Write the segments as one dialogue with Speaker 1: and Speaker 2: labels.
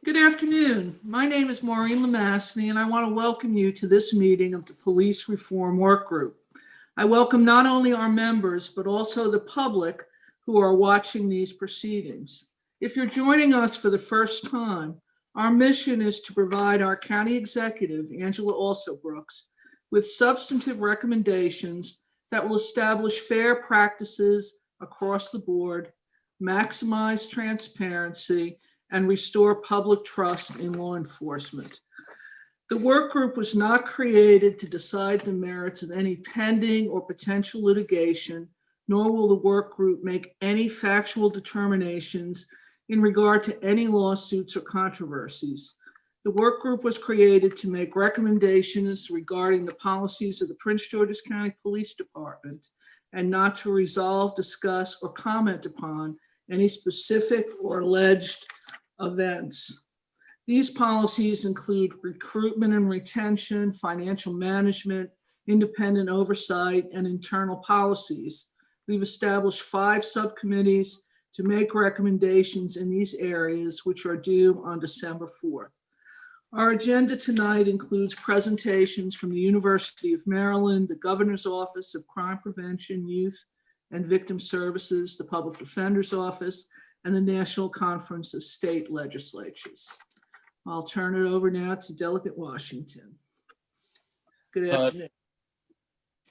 Speaker 1: Good afternoon. My name is Maureen Lemassney, and I want to welcome you to this meeting of the Police Reform Work Group. I welcome not only our members, but also the public who are watching these proceedings. If you're joining us for the first time, our mission is to provide our County Executive, Angela Alsobrooks, with substantive recommendations that will establish fair practices across the board, maximize transparency, and restore public trust in law enforcement. The work group was not created to decide the merits of any pending or potential litigation, nor will the work group make any factual determinations in regard to any lawsuits or controversies. The work group was created to make recommendations regarding the policies of the Prince George's County Police Department and not to resolve, discuss, or comment upon any specific or alleged events. These policies include recruitment and retention, financial management, independent oversight, and internal policies. We've established 5 subcommittees to make recommendations in these areas, which are due on December 4th. Our agenda tonight includes presentations from the University of Maryland, the Governor's Office of Crime Prevention, Youth, and Victim Services, the Public Defender's Office, and the National Conference of State Legislatures. I'll turn it over now to Delegate Washington. Good afternoon.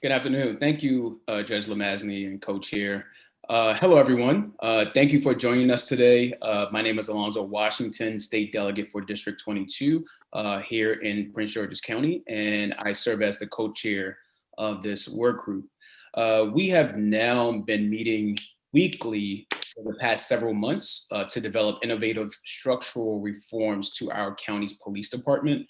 Speaker 2: Good afternoon. Thank you, Judge Lemassney and Co-Chair. Hello, everyone. Thank you for joining us today. My name is Alonzo Washington, State Delegate for District 22 here in Prince George's County, and I serve as the co-chair of this work group. We have now been meeting weekly for the past several months to develop innovative structural reforms to our county's police department.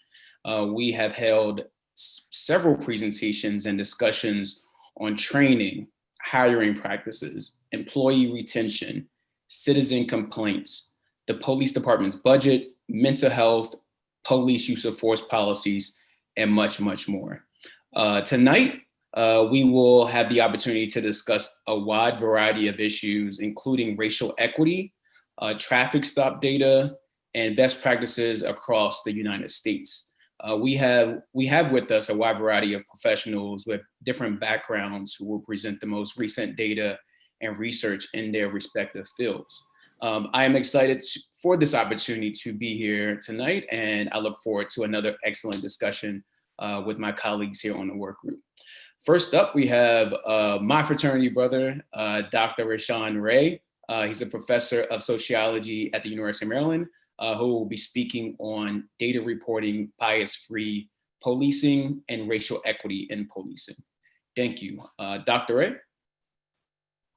Speaker 2: We have held several presentations and discussions on training, hiring practices, employee retention, citizen complaints, the police department's budget, mental health, police use of force policies, and much, much more. Tonight, we will have the opportunity to discuss a wide variety of issues, including racial equity, traffic stop data, and best practices across the United States. We have with us a wide variety of professionals with different backgrounds who will present the most recent data and research in their respective fields. I am excited for this opportunity to be here tonight, and I look forward to another excellent discussion with my colleagues here on the work group. First up, we have my fraternity brother, Dr. Rashawn Ray. He's a professor of sociology at the University of Maryland, who will be speaking on data reporting, bias-free policing, and racial equity in policing. Thank you. Dr. Ray?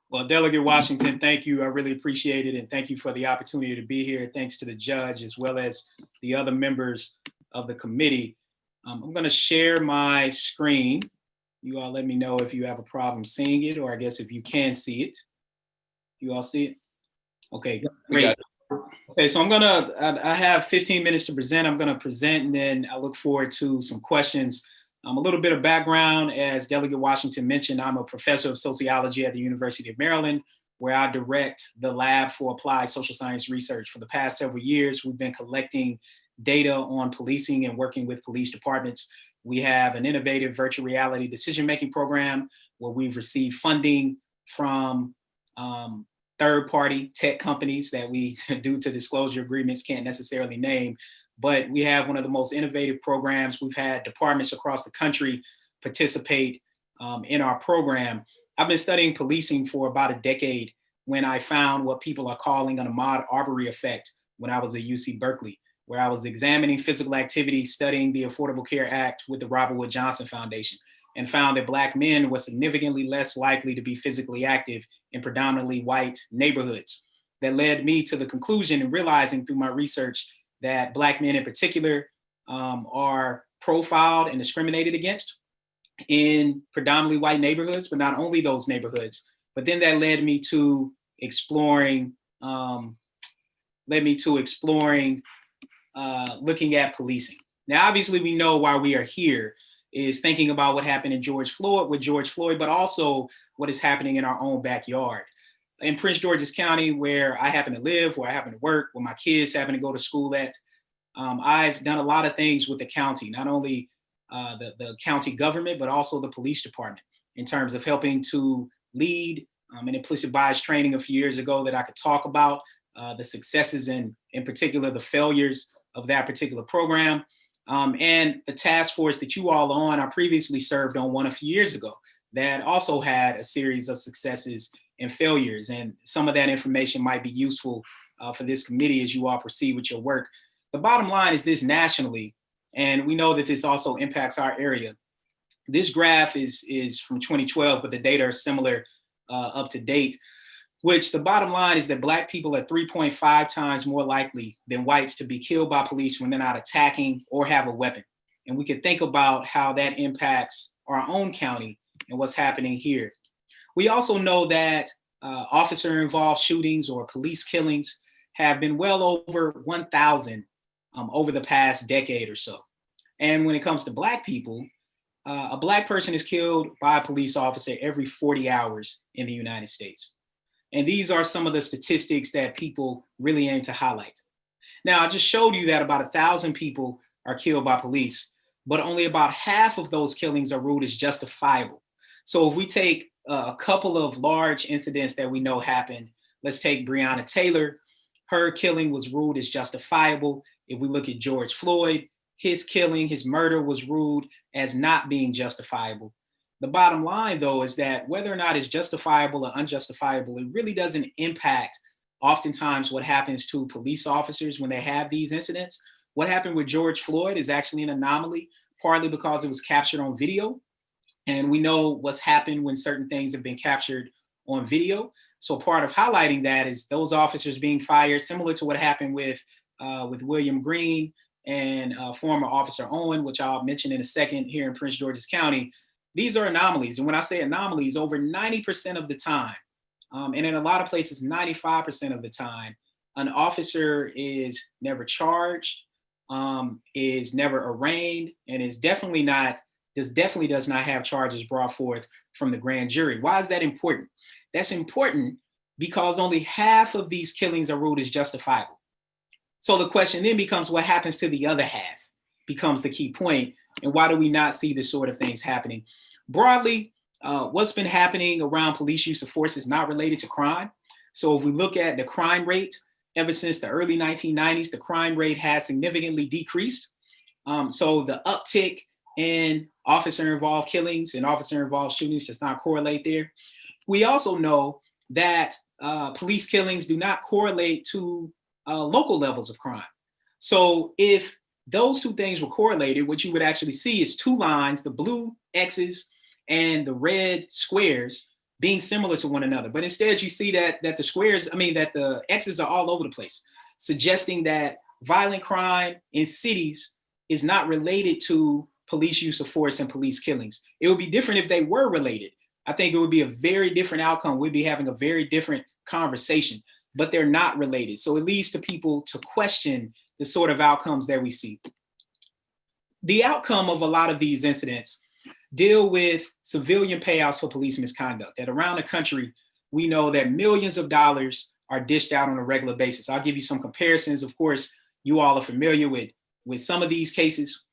Speaker 3: Well, Delegate Washington, thank you. I really appreciate it, and thank you for the opportunity to be here. Thanks to the judge, as well as the other members of the committee. I'm gonna share my screen. You all let me know if you have a problem seeing it, or I guess if you can see it. You all see it? Okay, great. Okay, so I have 15 minutes to present. I'm gonna present, and then I look forward to some questions. A little bit of background, as Delegate Washington mentioned, I'm a professor of sociology at the University of Maryland, where I direct the Lab for Applied Social Science Research. For the past several years, we've been collecting data on policing and working with police departments. We have an innovative virtual reality decision-making program where we've received funding from third-party tech companies that we, due to disclosure agreements, can't necessarily name. But we have one of the most innovative programs. We've had departments across the country participate in our program. I've been studying policing for about a decade when I found what people are calling an Ahmaud Arbery effect when I was at UC Berkeley, where I was examining physical activity, studying the Affordable Care Act with the Robert Wood Johnson Foundation, and found that Black men were significantly less likely to be physically active in predominantly white neighborhoods. That led me to the conclusion, and realizing through my research that Black men in particular are profiled and discriminated against in predominantly white neighborhoods, but not only those neighborhoods. But then that led me to exploring looking at policing. Now, obviously, we know why we are here is thinking about what happened with George Floyd, but also what is happening in our own backyard. In Prince George's County, where I happen to live, where I happen to work, where my kids happen to go to school at, I've done a lot of things with the county, not only the county government, but also the police department in terms of helping to lead an implicit bias training a few years ago that I could talk about the successes and in particular the failures of that particular program. And the task force that you all are on, I previously served on one a few years ago that also had a series of successes and failures. And some of that information might be useful for this committee as you all proceed with your work. The bottom line is this nationally, and we know that this also impacts our area. This graph is from 2012, but the data are similar up to date, which the bottom line is that Black people are 3.5 times more likely than whites to be killed by police when they're not attacking or have a weapon. And we could think about how that impacts our own county and what's happening here. We also know that officer-involved shootings or police killings have been well over 1,000 over the past decade or so. And when it comes to Black people, a Black person is killed by a police officer every 40 hours in the United States. And these are some of the statistics that people really aim to highlight. Now, I just showed you that about 1,000 people are killed by police, but only about half of those killings are ruled as justifiable. So if we take a couple of large incidents that we know happened, let's take Breonna Taylor. Her killing was ruled as justifiable. If we look at George Floyd, his killing, his murder was ruled as not being justifiable. The bottom line, though, is that whether or not it's justifiable or unjustifiable, it really doesn't impact oftentimes what happens to police officers when they have these incidents. What happened with George Floyd is actually an anomaly, partly because it was captured on video. And we know what's happened when certain things have been captured on video. So part of highlighting that is those officers being fired, similar to what happened with William Green and former Officer Owen, which I'll mention in a second here in Prince George's County. These are anomalies. And when I say anomalies, over 90% of the time, and in a lot of places, 95% of the time, an officer is never charged, is never arraigned, and definitely does not have charges brought forth from the grand jury. Why is that important? That's important because only half of these killings are ruled as justifiable. So the question then becomes, what happens to the other half becomes the key point, and why do we not see this sort of things happening? Broadly, what's been happening around police use of force is not related to crime. So if we look at the crime rate, ever since the early 1990s, the crime rate has significantly decreased. So the uptick in officer-involved killings and officer-involved shootings does not correlate there. We also know that police killings do not correlate to local levels of crime. So if those two things were correlated, what you would actually see is two lines, the blue X's and the red squares being similar to one another. But instead you see that the X's are all over the place, suggesting that violent crime in cities is not related to police use of force and police killings. It would be different if they were related. I think it would be a very different outcome. We'd be having a very different conversation, but they're not related. So it leads to people to question the sort of outcomes that we see. The outcome of a lot of these incidents deal with civilian payouts for police misconduct. That around the country, we know that millions of dollars are dished out on a regular basis. I'll give you some comparisons. Of course, you all are familiar with some of these cases.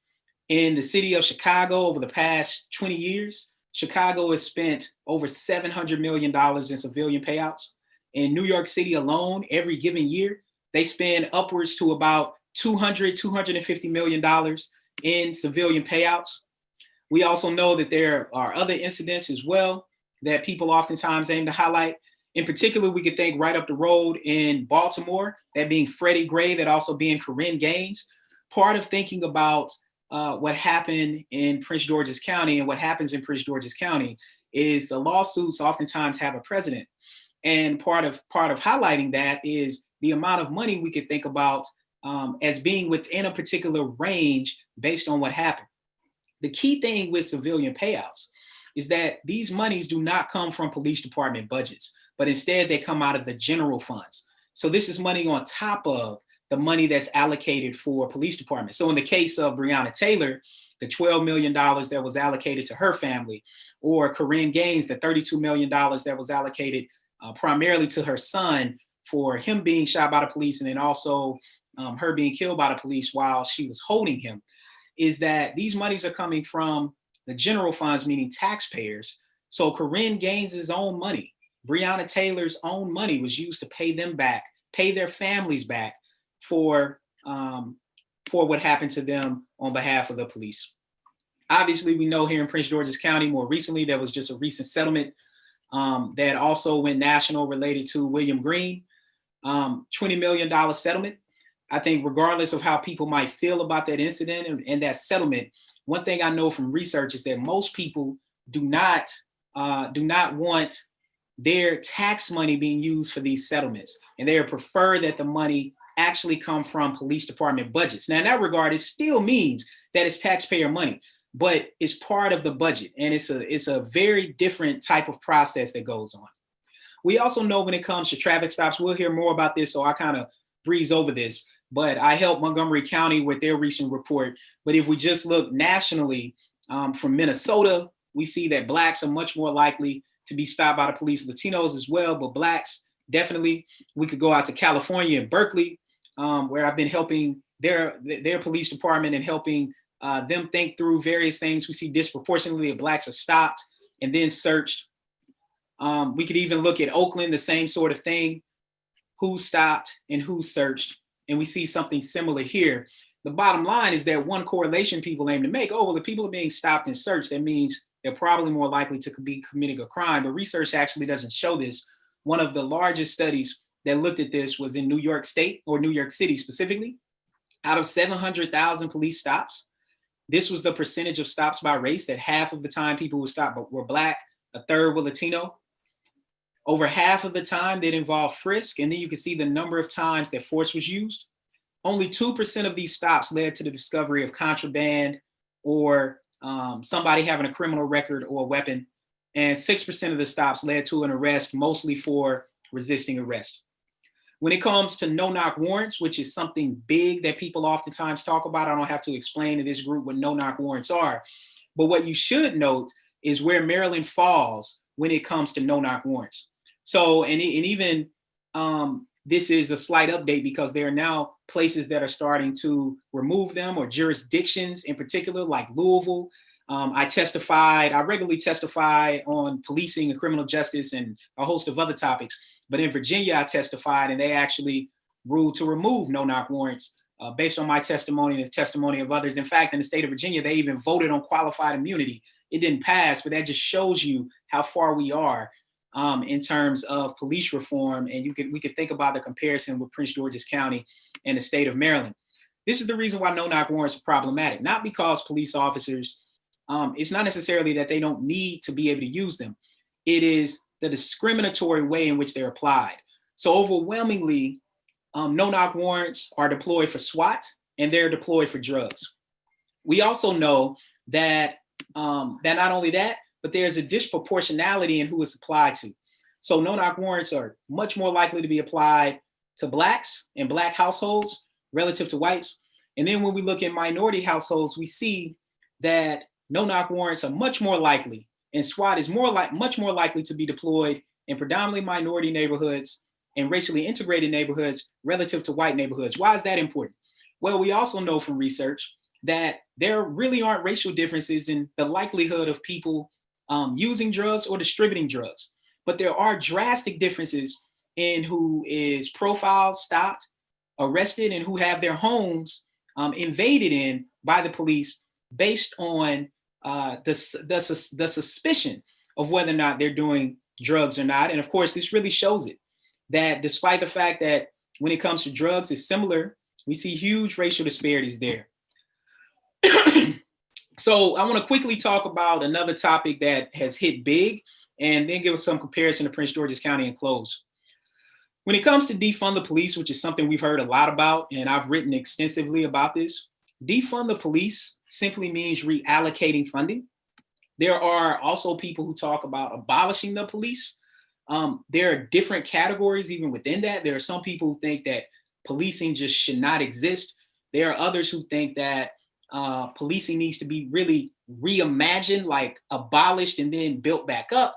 Speaker 3: In the city of Chicago, over the past 20 years, Chicago has spent over $700 million in civilian payouts. In New York City alone, every given year, they spend upwards to about $250 million in civilian payouts. We also know that there are other incidents as well that people oftentimes aim to highlight. In particular, we could think right up the road in Baltimore, that being Freddie Gray, that also being Corinne Gaines. Part of thinking about what happened in Prince George's County and what happens in Prince George's County is the lawsuits oftentimes have a precedent. And part of highlighting that is the amount of money we could think about as being within a particular range based on what happened. The key thing with civilian payouts is that these monies do not come from police department budgets, but instead they come out of the general funds. So this is money on top of the money that's allocated for police departments. So in the case of Breonna Taylor, the $12 million that was allocated to her family, or Corinne Gaines, the $32 million that was allocated primarily to her son for him being shot by the police, and then also her being killed by the police while she was holding him, is that these monies are coming from the general funds, meaning taxpayers. So Corinne Gaines' own money, Breonna Taylor's own money was used to pay them back, pay their families back for what happened to them on behalf of the police. Obviously, we know here in Prince George's County, more recently, there was just a recent settlement that also went national related to William Green, $20 million settlement. I think regardless of how people might feel about that incident and that settlement, one thing I know from research is that most people do not want their tax money being used for these settlements, and they prefer that the money actually come from police department budgets. Now, in that regard, it still means that it's taxpayer money, but it's part of the budget, and it's a very different type of process that goes on. We also know when it comes to traffic stops, we'll hear more about this, so I kind of breeze over this, but I helped Montgomery County with their recent report. But if we just look nationally, from Minnesota, we see that Blacks are much more likely to be stopped by the police, Latinos as well, but Blacks definitely. We could go out to California and Berkeley, where I've been helping their police department and helping them think through various things. We see disproportionately that Blacks are stopped and then searched. We could even look at Oakland, the same sort of thing, who stopped and who searched. And we see something similar here. The bottom line is that one correlation people aim to make, oh, well, if people are being stopped and searched, that means they're probably more likely to be committing a crime. But research actually doesn't show this. One of the largest studies that looked at this was in New York State, or New York City specifically. Out of 700,000 police stops, this was the percentage of stops by race, that half of the time people who stopped were Black, a third were Latino. Over half of the time that involved frisk, and then you can see the number of times that force was used. Only 2% of these stops led to the discovery of contraband or somebody having a criminal record or a weapon. And 6% of the stops led to an arrest, mostly for resisting arrest. When it comes to no-knock warrants, which is something big that people oftentimes talk about, I don't have to explain to this group what no-knock warrants are. But what you should note is where Maryland falls when it comes to no-knock warrants. So, and even this is a slight update because there are now places that are starting to remove them, or jurisdictions in particular, like Louisville. I regularly testify on policing and criminal justice and a host of other topics. But in Virginia, I testified, and they actually ruled to remove no-knock warrants based on my testimony and the testimony of others. In fact, in the state of Virginia, they even voted on qualified immunity. It didn't pass, but that just shows you how far we are in terms of police reform. And we could think about the comparison with Prince George's County and the state of Maryland. This is the reason why no-knock warrants are problematic, not because police officers, it's not necessarily that they don't need to be able to use them. It is the discriminatory way in which they're applied. So overwhelmingly, no-knock warrants are deployed for SWAT, and they're deployed for drugs. We also know that not only that, but there's a disproportionality in who it's applied to. So no-knock warrants are much more likely to be applied to Blacks and Black households relative to whites. And then when we look at minority households, we see that no-knock warrants are much more likely, and SWAT is much more likely to be deployed in predominantly minority neighborhoods and racially integrated neighborhoods relative to white neighborhoods. Why is that important? Well, we also know from research that there really aren't racial differences in the likelihood of people using drugs or distributing drugs, but there are drastic differences in who is profiled, stopped, arrested, and who have their homes invaded in by the police based on the suspicion of whether or not they're doing drugs or not. And of course, this really shows it, that despite the fact that when it comes to drugs, it's similar, we see huge racial disparities there. So I want to quickly talk about another topic that has hit big, and then give us some comparison to Prince George's County and close. When it comes to defund the police, which is something we've heard a lot about, and I've written extensively about this, defund the police simply means reallocating funding. There are also people who talk about abolishing the police. There are different categories even within that. There are some people who think that policing just should not exist. There are others who think that policing needs to be really reimagined, like abolished and then built back up.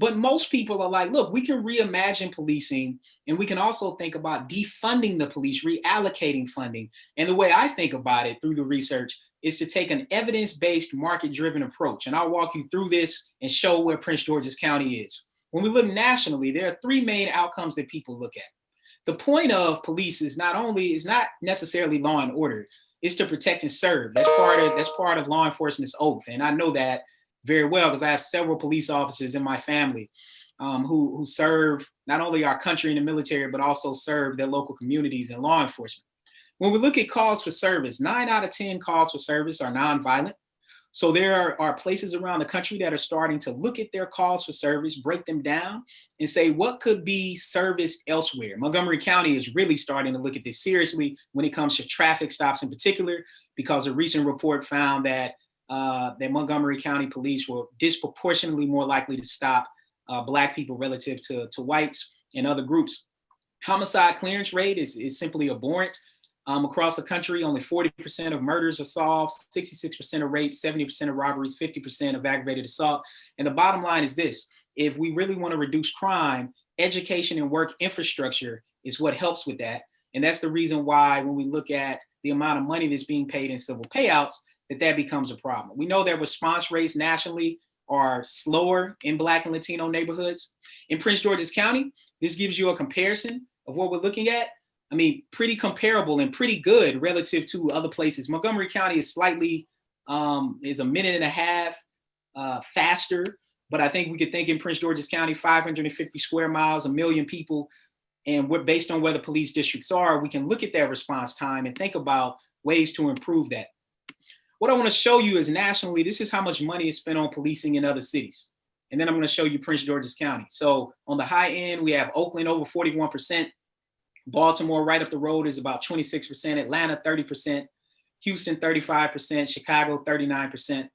Speaker 3: But most people are like, look, we can reimagine policing, and we can also think about defunding the police, reallocating funding. And the way I think about it through the research is to take an evidence-based, market-driven approach. And I'll walk you through this and show where Prince George's County is. When we look nationally, there are three main outcomes that people look at. The point of police is not necessarily law and order, it's to protect and serve. That's part of law enforcement's oath. And I know that very well because I have several police officers in my family who serve not only our country in the military, but also serve their local communities in law enforcement. When we look at calls for service, 9 out of 10 calls for service are nonviolent. So there are places around the country that are starting to look at their calls for service, break them down, and say what could be serviced elsewhere. Montgomery County is really starting to look at this seriously when it comes to traffic stops in particular, because a recent report found that Montgomery County police were disproportionately more likely to stop Black people relative to whites and other groups. Homicide clearance rate is simply abhorrent. Across the country, only 40% of murders are solved, 66% of rapes, 70% of robberies, 50% of aggravated assault. And the bottom line is this: if we really want to reduce crime, education and work infrastructure is what helps with that. And that's the reason why when we look at the amount of money that's being paid in civil payouts, that becomes a problem. We know that response rates nationally are slower in Black and Latino neighborhoods. In Prince George's County, this gives you a comparison of what we're looking at. I mean, pretty comparable and pretty good relative to other places. Montgomery County is slightly, is a minute and a half faster, but I think we could think in Prince George's County, 550 square miles, 1 million people, and we're based on where the police districts are, we can look at that response time and think about ways to improve that. What I want to show you is nationally, this is how much money is spent on policing in other cities. And then I'm going to show you Prince George's County. So on the high end, we have Oakland over 41%. Baltimore right up the road is about 26%, Atlanta 30%, Houston 35%, Chicago 39%.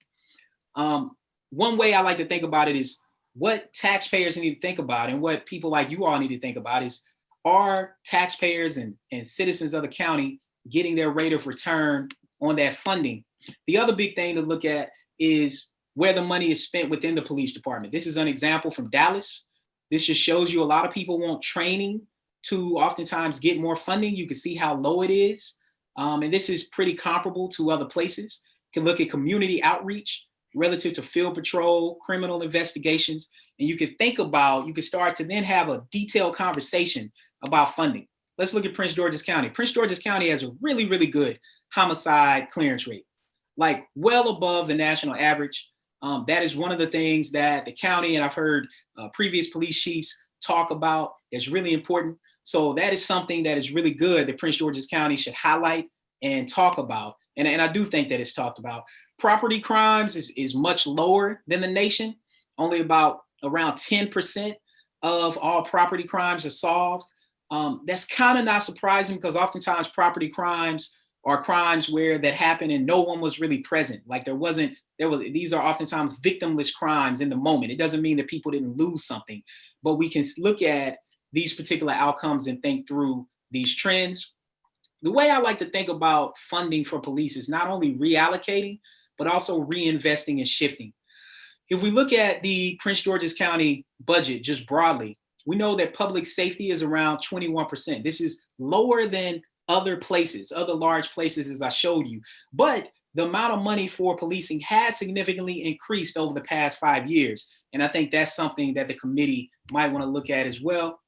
Speaker 3: One way I like to think about it is what taxpayers need to think about, and what people like you all need to think about is, are taxpayers and citizens of the county getting their rate of return on that funding? The other big thing to look at is where the money is spent within the police department. This is an example from Dallas. This just shows you a lot of people want training to oftentimes get more funding. You can see how low it is. And this is pretty comparable to other places. You can look at community outreach relative to field patrol, criminal investigations, and you can start to then have a detailed conversation about funding. Let's look at Prince George's County. Prince George's County has a really, really good homicide clearance rate, like well above the national average. That is one of the things that the county, and I've heard previous police chiefs talk about, that's really important. So that is something that is really good that Prince George's County should highlight and talk about. And I do think that it's talked about. Property crimes is much lower than the nation. Only around 10% of all property crimes are solved. That's kind of not surprising, because oftentimes property crimes are crimes that happen and no one was really present. Like these are oftentimes victimless crimes in the moment. It doesn't mean that people didn't lose something, but we can look at these particular outcomes and think through these trends. The way I like to think about funding for police is not only reallocating, but also reinvesting and shifting. If we look at the Prince George's County budget just broadly, we know that public safety is around 21%. This is lower than other places, other large places, as I showed you. But the amount of money for policing has significantly increased over the past 5 years. And I think that's something that the committee might want to look at as well.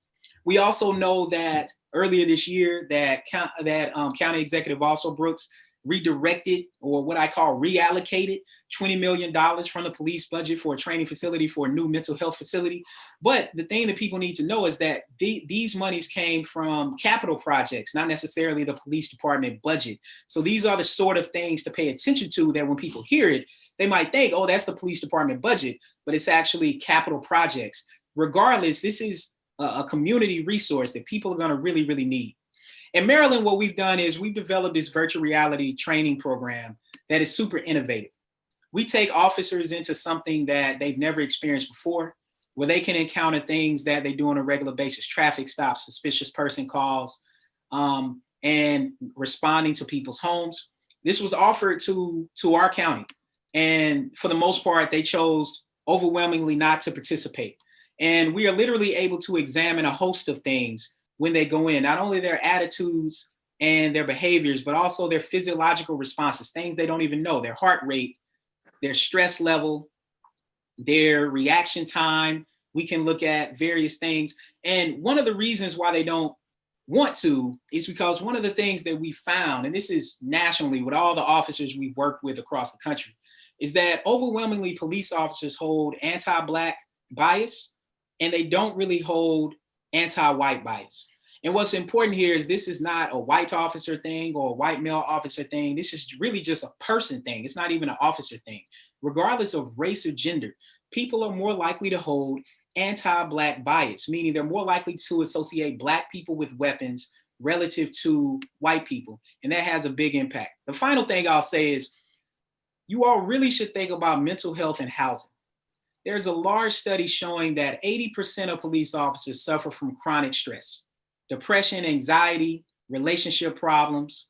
Speaker 3: We also know that earlier this year that County Executive Alsobrooks redirected, or what I call reallocated, $20 million from the police budget for a training facility for a new mental health facility. But the thing that people need to know is that these monies came from capital projects, not necessarily the police department budget. So these are the sort of things to pay attention to, that when people hear it, they might think, oh, that's the police department budget, but it's actually capital projects. Regardless, this is a community resource that people are going to really, really need. In Maryland, what we've done is we've developed this virtual reality training program that is super innovative. We take officers into something that they've never experienced before, where they can encounter things that they do on a regular basis: traffic stops, suspicious person calls, and responding to people's homes. This was offered to our county, and for the most part, they chose overwhelmingly not to participate. And we are literally able to examine a host of things when they go in, not only their attitudes and their behaviors, but also their physiological responses, things they don't even know, their heart rate, their stress level, their reaction time. We can look at various things. And one of the reasons why they don't want to is because one of the things that we found, and this is nationally with all the officers we work with across the country, is that overwhelmingly police officers hold anti-Black bias, and they don't really hold anti-white bias. And what's important here is this is not a white officer thing or a white male officer thing. This is really just a person thing. It's not even an officer thing. Regardless of race or gender, people are more likely to hold anti-Black bias, meaning they're more likely to associate Black people with weapons relative to white people. And that has a big impact. The final thing I'll say is you all really should think about mental health and housing. There's a large study showing that 80% of police officers suffer from chronic stress, depression, anxiety, relationship problems,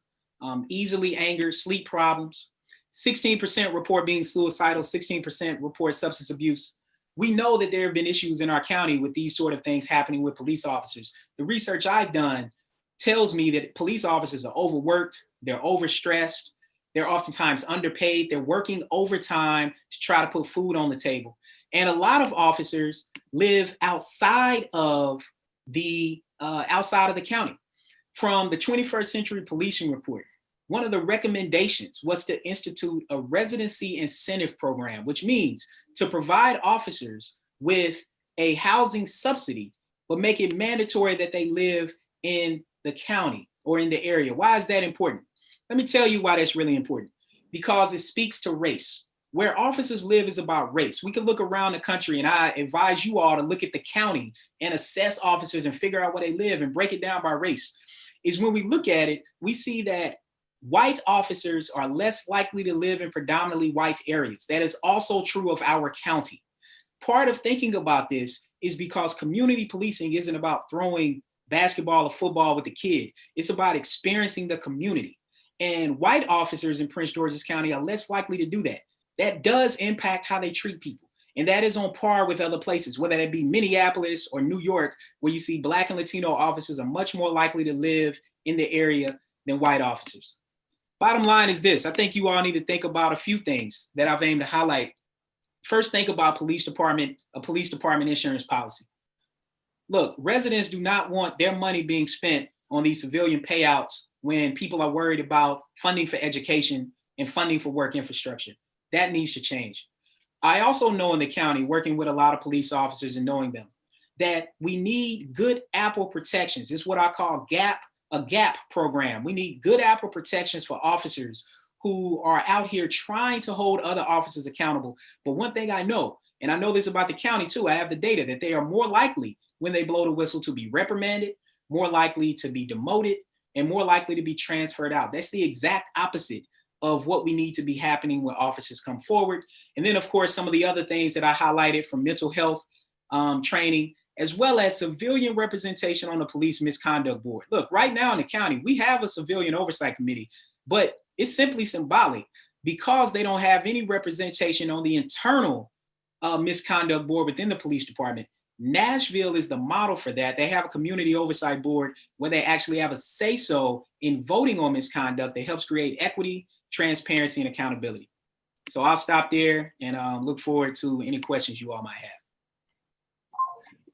Speaker 3: easily angered, sleep problems. 16% report being suicidal, 16% report substance abuse. We know that there have been issues in our county with these sort of things happening with police officers. The research I've done tells me that police officers are overworked, they're overstressed, they're oftentimes underpaid, they're working overtime to try to put food on the table. And a lot of officers live outside of the county. From the 21st Century Policing Report, one of the recommendations was to institute a residency incentive program, which means to provide officers with a housing subsidy, but make it mandatory that they live in the county or in the area. Why is that important? Let me tell you why that's really important. Because it speaks to race. Where officers live is about race. We can look around the country, and I advise you all to look at the county and assess officers and figure out where they live and break it down by race. Is when we look at it, we see that white officers are less likely to live in predominantly white areas. That is also true of our county. Part of thinking about this is because community policing isn't about throwing basketball or football with the kid. It's about experiencing the community. And white officers in Prince George's County are less likely to do that. That does impact how they treat people. And that is on par with other places, whether that be Minneapolis or New York, where you see Black and Latino officers are much more likely to live in the area than white officers. Bottom line is this: I think you all need to think about a few things that I've aimed to highlight. First, think about a police department insurance policy. Look, residents do not want their money being spent on these civilian payouts when people are worried about funding for education and funding for work infrastructure. That needs to change. I also know in the county, working with a lot of police officers and knowing them, that we need good Apple protections. It's what I call a gap program. We need good Apple protections for officers who are out here trying to hold other officers accountable. But one thing I know, and I know this about the county too, I have the data that they are more likely when they blow the whistle to be reprimanded, more likely to be demoted, and more likely to be transferred out. That's the exact opposite of what we need to be happening when officers come forward. And then, of course, some of the other things that I highlighted from mental health training, as well as civilian representation on the police misconduct board. Look, right now in the county, we have a civilian oversight committee, but it's simply symbolic because they don't have any representation on the internal misconduct board within the police department. Nashville is the model for that. They have a community oversight board where they actually have a say-so in voting on misconduct that helps create equity, transparency, and accountability. So I'll stop there and look forward to any questions you all might have.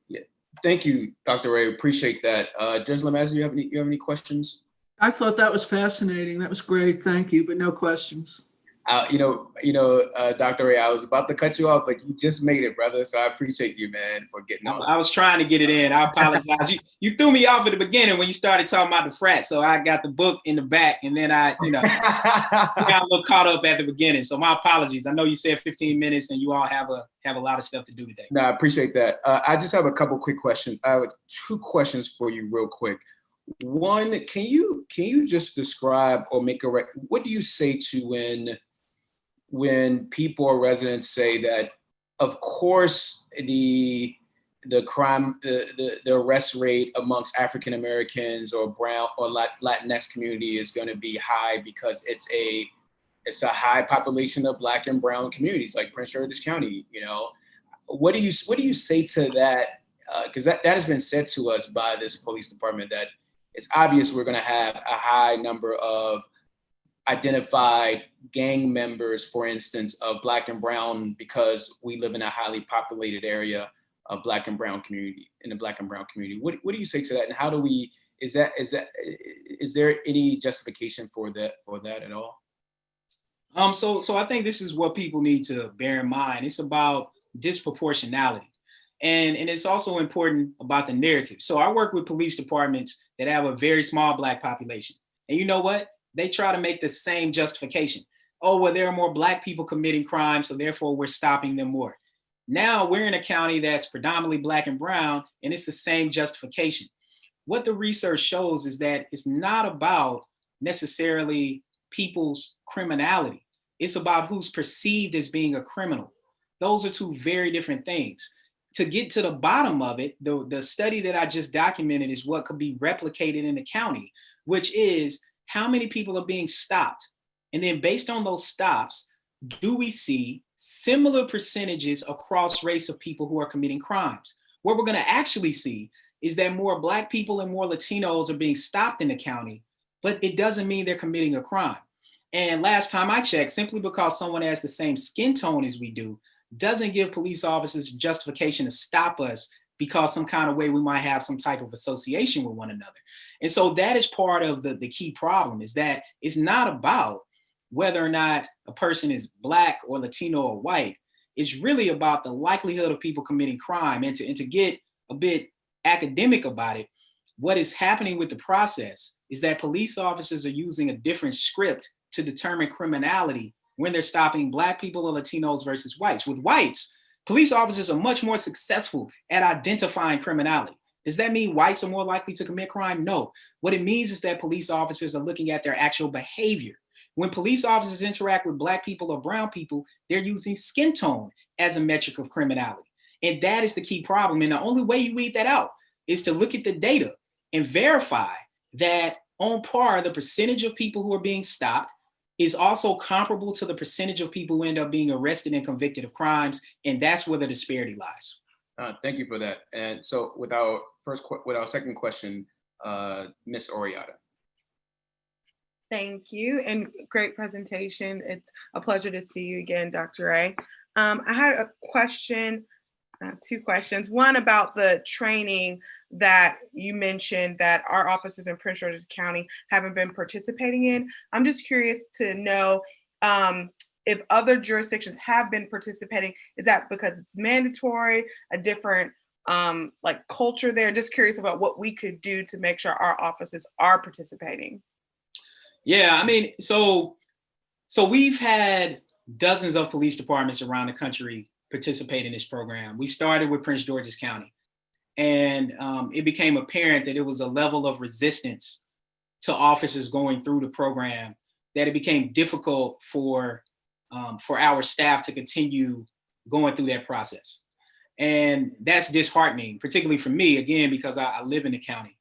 Speaker 2: Yeah, thank you, Dr. Ray. Appreciate that. Judge Lemaz, you have any questions?
Speaker 1: I thought that was fascinating. That was great. Thank you, but no questions.
Speaker 2: Dr. Ray, I was about to cut you off, but you just made it, brother. So I appreciate you, man, for getting on.
Speaker 3: I was trying to get it in. I apologize. You threw me off at the beginning when you started talking about the frat. So I got the book in the back, and then I got a little caught up at the beginning. So my apologies. I know you said 15 minutes, and you all have a lot of stuff to do today.
Speaker 2: No, I appreciate that. I just have a couple quick questions. I have 2 questions for you, real quick. One, can you just describe or what do you say to when people or residents say that, of course, the crime, the arrest rate amongst African Americans or Brown or Latinx community is going to be high because it's a high population of Black and Brown communities like Prince George's County, what do you say to that? Because that has been said to us by this police department, that it's obvious we're going to have a high number of identified gang members, for instance, of Black and Brown, because we live in a highly populated area of Black and Brown community, in the Black and Brown community. What do you say to that? And how do we, is there any justification for that at all?
Speaker 3: So I think this is what people need to bear in mind. It's about disproportionality. And it's also important about the narrative. So I work with police departments that have a very small Black population. And you know what? They try to make the same justification. Oh, well, there are more Black people committing crimes, so therefore we're stopping them more. Now we're in a county that's predominantly Black and Brown, and it's the same justification. What the research shows is that it's not about necessarily people's criminality. It's about who's perceived as being a criminal. Those are two very different things. To get to the bottom of it, the study that I just documented is what could be replicated in the county, which is how many people are being stopped. And then based on those stops, do we see similar percentages across race of people who are committing crimes? What we're going to actually see is that more Black people and more Latinos are being stopped in the county, but it doesn't mean they're committing a crime. And last time I checked, simply because someone has the same skin tone as we do, doesn't give police officers justification to stop us because some kind of way we might have some type of association with one another. And so that is part of the key problem, is that it's not about whether or not a person is Black or Latino or white. It's really about the likelihood of people committing crime. And to get a bit academic about it, what is happening with the process is that police officers are using a different script to determine criminality when they're stopping Black people or Latinos versus whites. With whites, police officers are much more successful at identifying criminality. Does that mean whites are more likely to commit crime? No. What it means is that police officers are looking at their actual behavior. When police officers interact with Black people or brown people, they're using skin tone as a metric of criminality. And that is the key problem. And the only way you weed that out is to look at the data and verify that on par, the percentage of people who are being stopped is also comparable to the percentage of people who end up being arrested and convicted of crimes. And that's where the disparity lies.
Speaker 2: Thank you for that. And so with our second question, Ms. Oriata.
Speaker 4: Thank you, and great presentation. It's a pleasure to see you again, Dr. Ray. I had a question, two questions. One about the training that you mentioned that our officers in Prince George's County haven't been participating in. I'm just curious to know if other jurisdictions have been participating. Is that because it's mandatory, a different like culture there? Just curious about what we could do to make sure our officers are participating.
Speaker 3: Yeah, I mean, so we've had dozens of police departments around the country participate in this program. We started with Prince George's County, and it became apparent that it was a level of resistance to officers going through the program that it became difficult for our staff to continue going through that process. And that's disheartening, particularly for me, again, because I live in the county.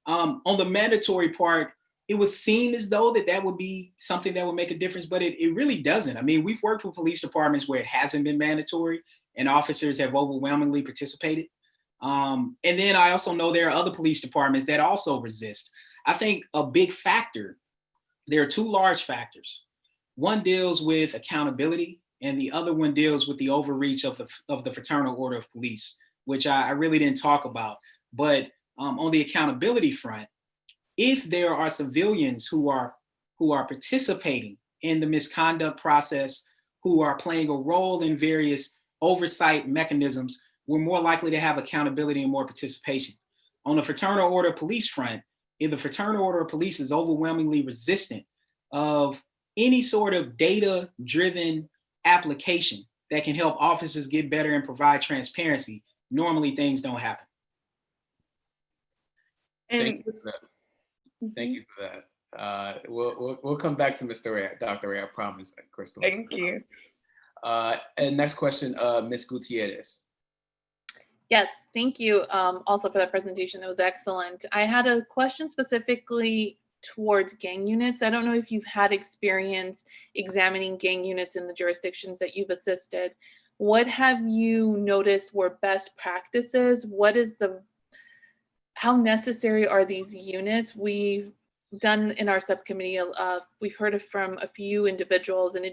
Speaker 3: On the mandatory part, it would seem as though that would be something that would make a difference, but it really doesn't. I mean, we've worked with police departments where it hasn't been mandatory and officers have overwhelmingly participated. And then I also know there are other police departments that also resist. I think a big factor, there are two large factors. One deals with accountability and the other one deals with the overreach of the Fraternal Order of Police, which I really didn't talk about. But on the accountability front, if there are civilians who are participating in the misconduct process, who are playing a role in various oversight mechanisms, we're more likely to have accountability and more participation. On the Fraternal Order of Police front, if the Fraternal Order of Police is overwhelmingly resistant of any sort of data-driven application that can help officers get better and provide transparency, normally things don't happen.
Speaker 4: And
Speaker 2: Thank you for that. We'll come back to Dr. Ray, I promise, Crystal.
Speaker 4: Thank you.
Speaker 2: And next question, Ms. Gutierrez.
Speaker 5: Yes, thank you also for that presentation. It was excellent. I had a question specifically towards gang units. I don't know if you've had experience examining gang units in the jurisdictions that you've assisted, what have you noticed were best practices? How necessary are these units? We've done in our subcommittee, we've heard it from a few individuals, and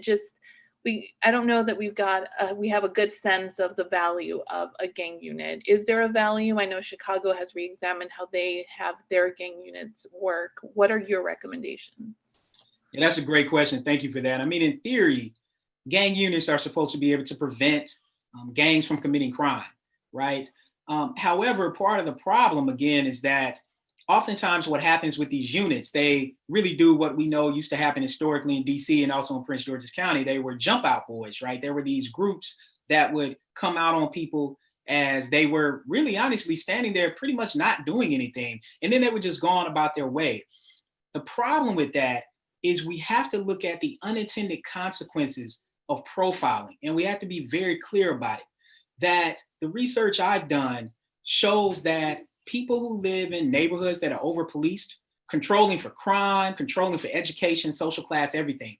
Speaker 5: I don't know that we have a good sense of the value of a gang unit. Is there a value? I know Chicago has re-examined how they have their gang units work. What are your recommendations?
Speaker 3: Yeah, that's a great question. Thank you for that. I mean, in theory, gang units are supposed to be able to prevent gangs from committing crime, right? However, part of the problem, again, is that oftentimes what happens with these units, they really do what we know used to happen historically in DC and also in Prince George's County. They were jump out boys, right? There were these groups that would come out on people as they were really honestly standing there pretty much not doing anything. And then they would just go on about their way. The problem with that is we have to look at the unintended consequences of profiling. And we have to be very clear about it, that the research I've done shows that people who live in neighborhoods that are over-policed, controlling for crime, controlling for education, social class, everything,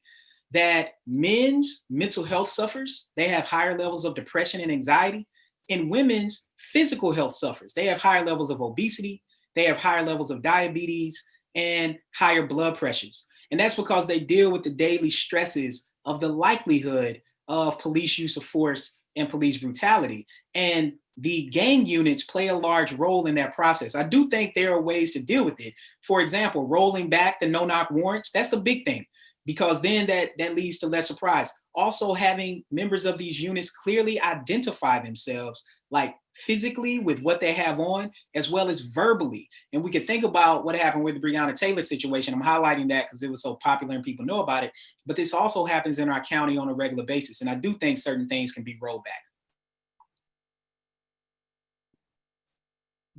Speaker 3: that men's mental health suffers. They have higher levels of depression and anxiety, and women's physical health suffers. They have higher levels of obesity, they have higher levels of diabetes, and higher blood pressures. And that's because they deal with the daily stresses of the likelihood of police use of force and police brutality. And the gang units play a large role in that process. I do think there are ways to deal with it. For example, rolling back the no-knock warrants, that's a big thing, because then that leads to less surprise. Also having members of these units clearly identify themselves, like physically with what they have on, as well as verbally. And we could think about what happened with the Breonna Taylor situation. I'm highlighting that because it was so popular and people know about it, but this also happens in our county on a regular basis. And I do think certain things can be rolled back.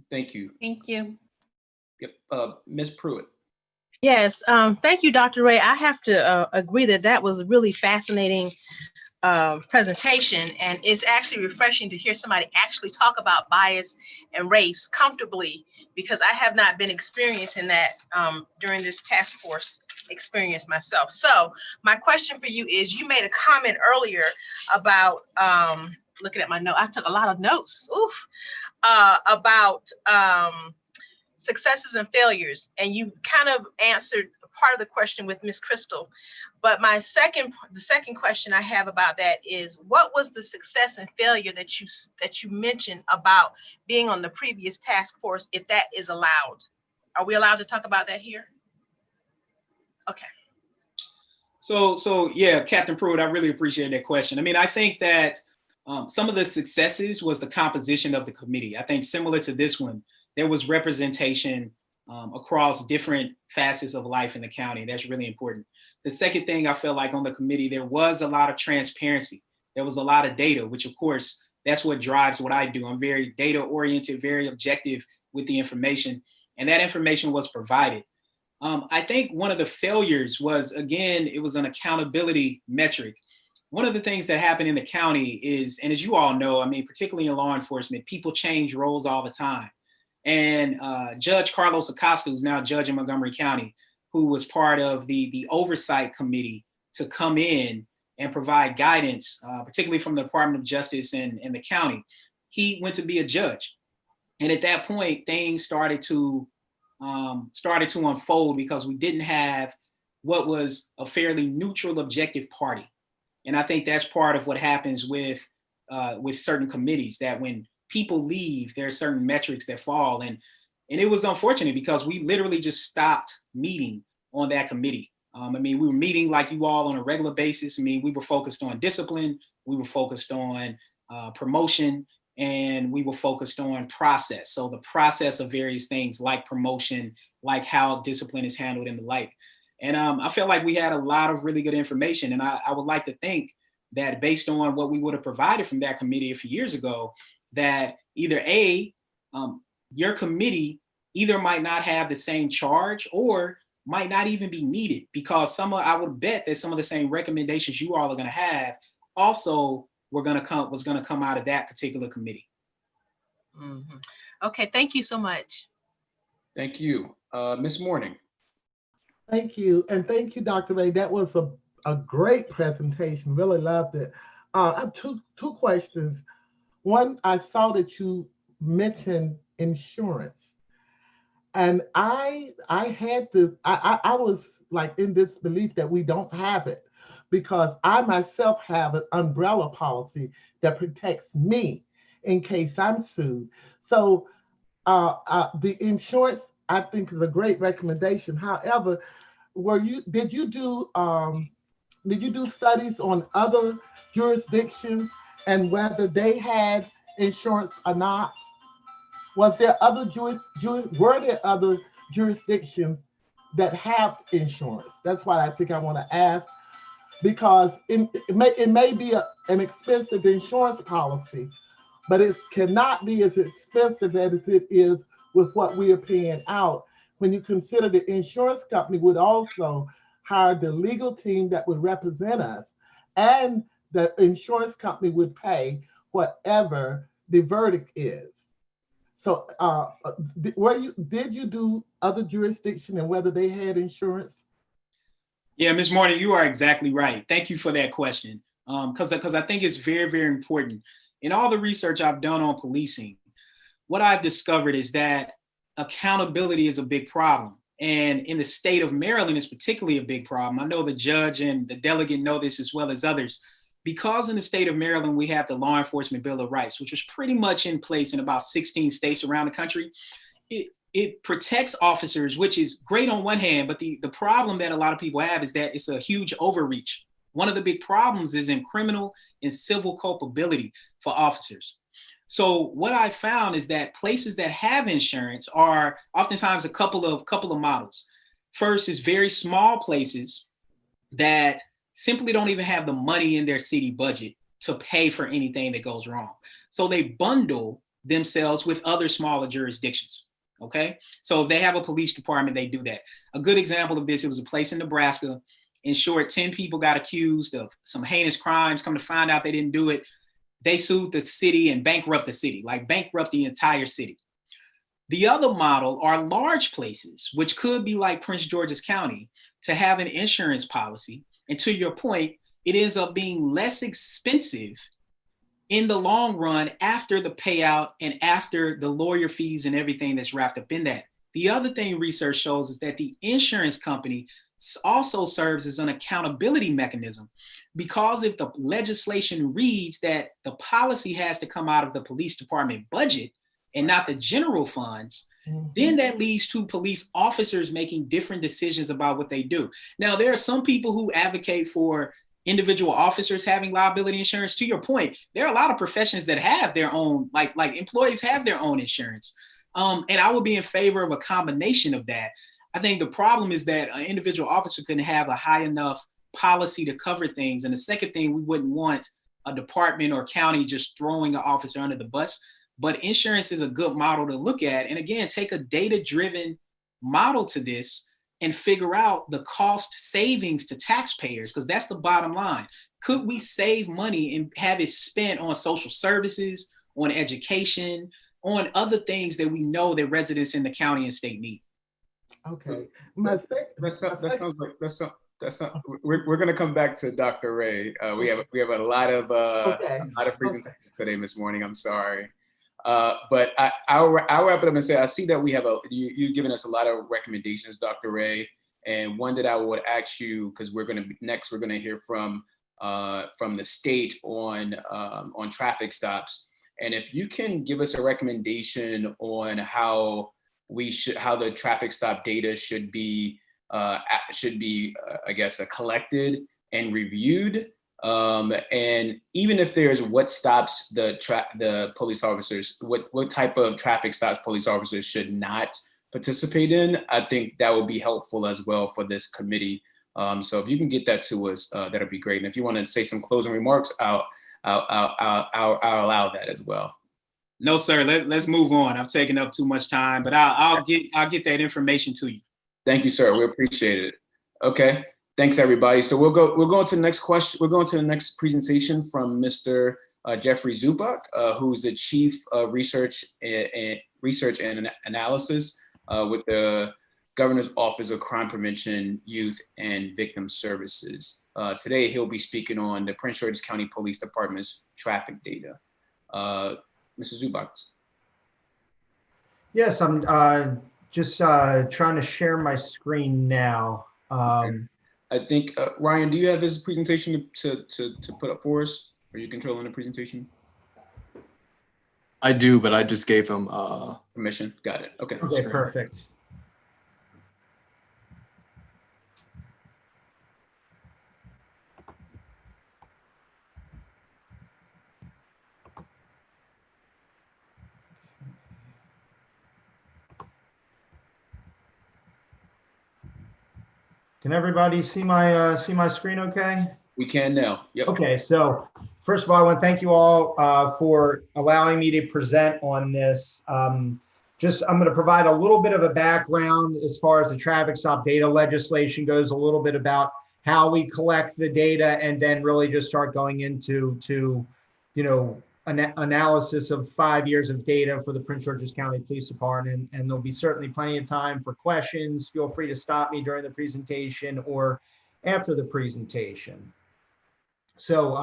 Speaker 2: Thank you.
Speaker 5: Thank you.
Speaker 2: Yep. Ms. Pruitt.
Speaker 6: Yes, thank you, Dr. Ray. I have to agree that was a really fascinating presentation, and it's actually refreshing to hear somebody actually talk about bias and race comfortably, because I have not been experiencing that during this task force experience myself. So my question for you is, you made a comment earlier about, looking at my note, I took a lot of notes, about successes and failures, and you kind of answered part of the question with Miss Crystal. But the second question I have about that is, what was the success and failure that you mentioned about being on the previous task force, if that is allowed? Are we allowed to talk about that here? Okay.
Speaker 3: So yeah, Captain Pruitt, I really appreciate that question. I mean, I think that some of the successes was the composition of the committee. I think similar to this one, there was representation across different facets of life in the county. That's really important. The second thing I felt like on the committee, there was a lot of transparency. There was a lot of data, which of course, that's what drives what I do. I'm very data oriented, very objective with the information, and that information was provided. I think one of the failures was, again, it was an accountability metric. One of the things that happened in the county is, and as you all know, I mean, particularly in law enforcement, people change roles all the time. And Judge Carlos Acosta, who's now judge in Montgomery County, who was part of the oversight committee to come in and provide guidance, particularly from the Department of Justice and the county, he went to be a judge. And at that point, things started to unfold because we didn't have what was a fairly neutral, objective party. And I think that's part of what happens with certain committees, that when people leave, there are certain metrics that fall. And it was unfortunate because we literally just stopped meeting on that committee. I mean, we were meeting like you all on a regular basis. I mean, we were focused on discipline, we were focused on promotion, and we were focused on process. So the process of various things like promotion, like how discipline is handled and the like. And I felt like we had a lot of really good information. And I would like to think that based on what we would have provided from that committee a few years ago, that either your committee either might not have the same charge or might not even be needed, because I would bet that some of the same recommendations you all are going to have also was going to come out of that particular committee.
Speaker 6: Mm-hmm. Okay, thank you so much.
Speaker 2: Thank you. Ms. Morning.
Speaker 7: Thank you. And thank you, Dr. Ray. That was a great presentation. Really loved it. I have two questions. One, I saw that you mentioned insurance, and I was like in this belief that we don't have it, because I myself have an umbrella policy that protects me in case I'm sued. So the insurance, I think, is a great recommendation. However, did you do studies on other jurisdictions and whether they had insurance or not? Was there were there other jurisdictions that have insurance? That's why I think I want to ask, because it may be an expensive insurance policy, but it cannot be as expensive as it is with what we are paying out. When you consider the insurance company would also hire the legal team that would represent us, and the insurance company would pay whatever the verdict is. So did you do other jurisdiction and whether they had insurance?
Speaker 3: Yeah, Ms. Morning, you are exactly right. Thank you for that question. Because I think it's very, very important. In all the research I've done on policing, what I've discovered is that accountability is a big problem. And in the state of Maryland, it's particularly a big problem. I know the judge and the delegate know this as well as others. Because in the state of Maryland, we have the Law Enforcement Bill of Rights, which was pretty much in place in about 16 states around the country. It protects officers, which is great on one hand, but the problem that a lot of people have is that it's a huge overreach. One of the big problems is in criminal and civil culpability for officers. So what I found is that places that have insurance are oftentimes a couple of models. First is very small places that simply don't even have the money in their city budget to pay for anything that goes wrong. So they bundle themselves with other smaller jurisdictions. Okay, so if they have a police department, they do that. A good example of this, it was a place in Nebraska. In short, 10 people got accused of some heinous crimes. Come to find out they didn't do it. They sued the city and bankrupt the city, like bankrupt the entire city. The other model are large places, which could be like Prince George's County, to have an insurance policy. And to your point, it ends up being less expensive in the long run after the payout and after the lawyer fees and everything that's wrapped up in that. The other thing research shows is that the insurance company also serves as an accountability mechanism, because if the legislation reads that the policy has to come out of the police department budget and not the general funds, then that leads to police officers making different decisions about what they do. Now, there are some people who advocate for individual officers having liability insurance. To your point, there are a lot of professions that have their own, like employees have their own insurance. And I would be in favor of a combination of that. I think the problem is that an individual officer couldn't have a high enough policy to cover things. And the second thing, we wouldn't want a department or county just throwing an officer under the bus. But insurance is a good model to look at. And again, take a data-driven model to this and figure out the cost savings to taxpayers, because that's the bottom line. Could we save money and have it spent on social services, on education, on other things that we know that residents in the county and state need?
Speaker 7: Okay.
Speaker 2: We're going to come back to Dr. Ray. We have a lot of presentations today, Ms. Morning. I'm sorry. But I'll wrap it up and say, I see that we have you've given us a lot of recommendations, Dr. Ray, and one that I would ask you, because we're going to hear from the state on traffic stops. And if you can give us a recommendation on how the traffic stop data should be, I guess, collected and reviewed. And even if there's what stops the police officers, what type of traffic stops police officers should not participate in, I think that would be helpful as well for this committee. So if you can get that to us, that'd be great. And if you want to say some closing remarks, I'll allow that as well.
Speaker 3: No, sir. Let's move on. I've taken up too much time, but I'll get that information to you.
Speaker 2: Thank you, sir. We appreciate it. Okay. Thanks, everybody. So we'll go to the next question. We're going to the next presentation from Mr. Jeffrey Zubak, who's the Chief of Research and Analysis with the Governor's Office of Crime Prevention, Youth, and Victim Services. Today, he'll be speaking on the Prince George's County Police Department's traffic data. Mr. Zubaks.
Speaker 8: Yes, I'm just trying to share my screen now.
Speaker 2: I think, Ryan, do you have his presentation to put up for us? Are you controlling the presentation?
Speaker 9: I do, but I just gave him
Speaker 2: Permission. Got it. Okay.
Speaker 8: Okay, perfect. Can everybody see my screen okay?
Speaker 2: We can now. Yep.
Speaker 8: Okay, so first of all, I want to thank you all for allowing me to present on this. I'm going to provide a little bit of a background as far as the traffic stop data legislation goes, a little bit about how we collect the data, and then really just start going into analysis of 5 years of data for the Prince George's County Police Department. And there'll be certainly plenty of time for questions. Feel free to stop me during the presentation or after the presentation. So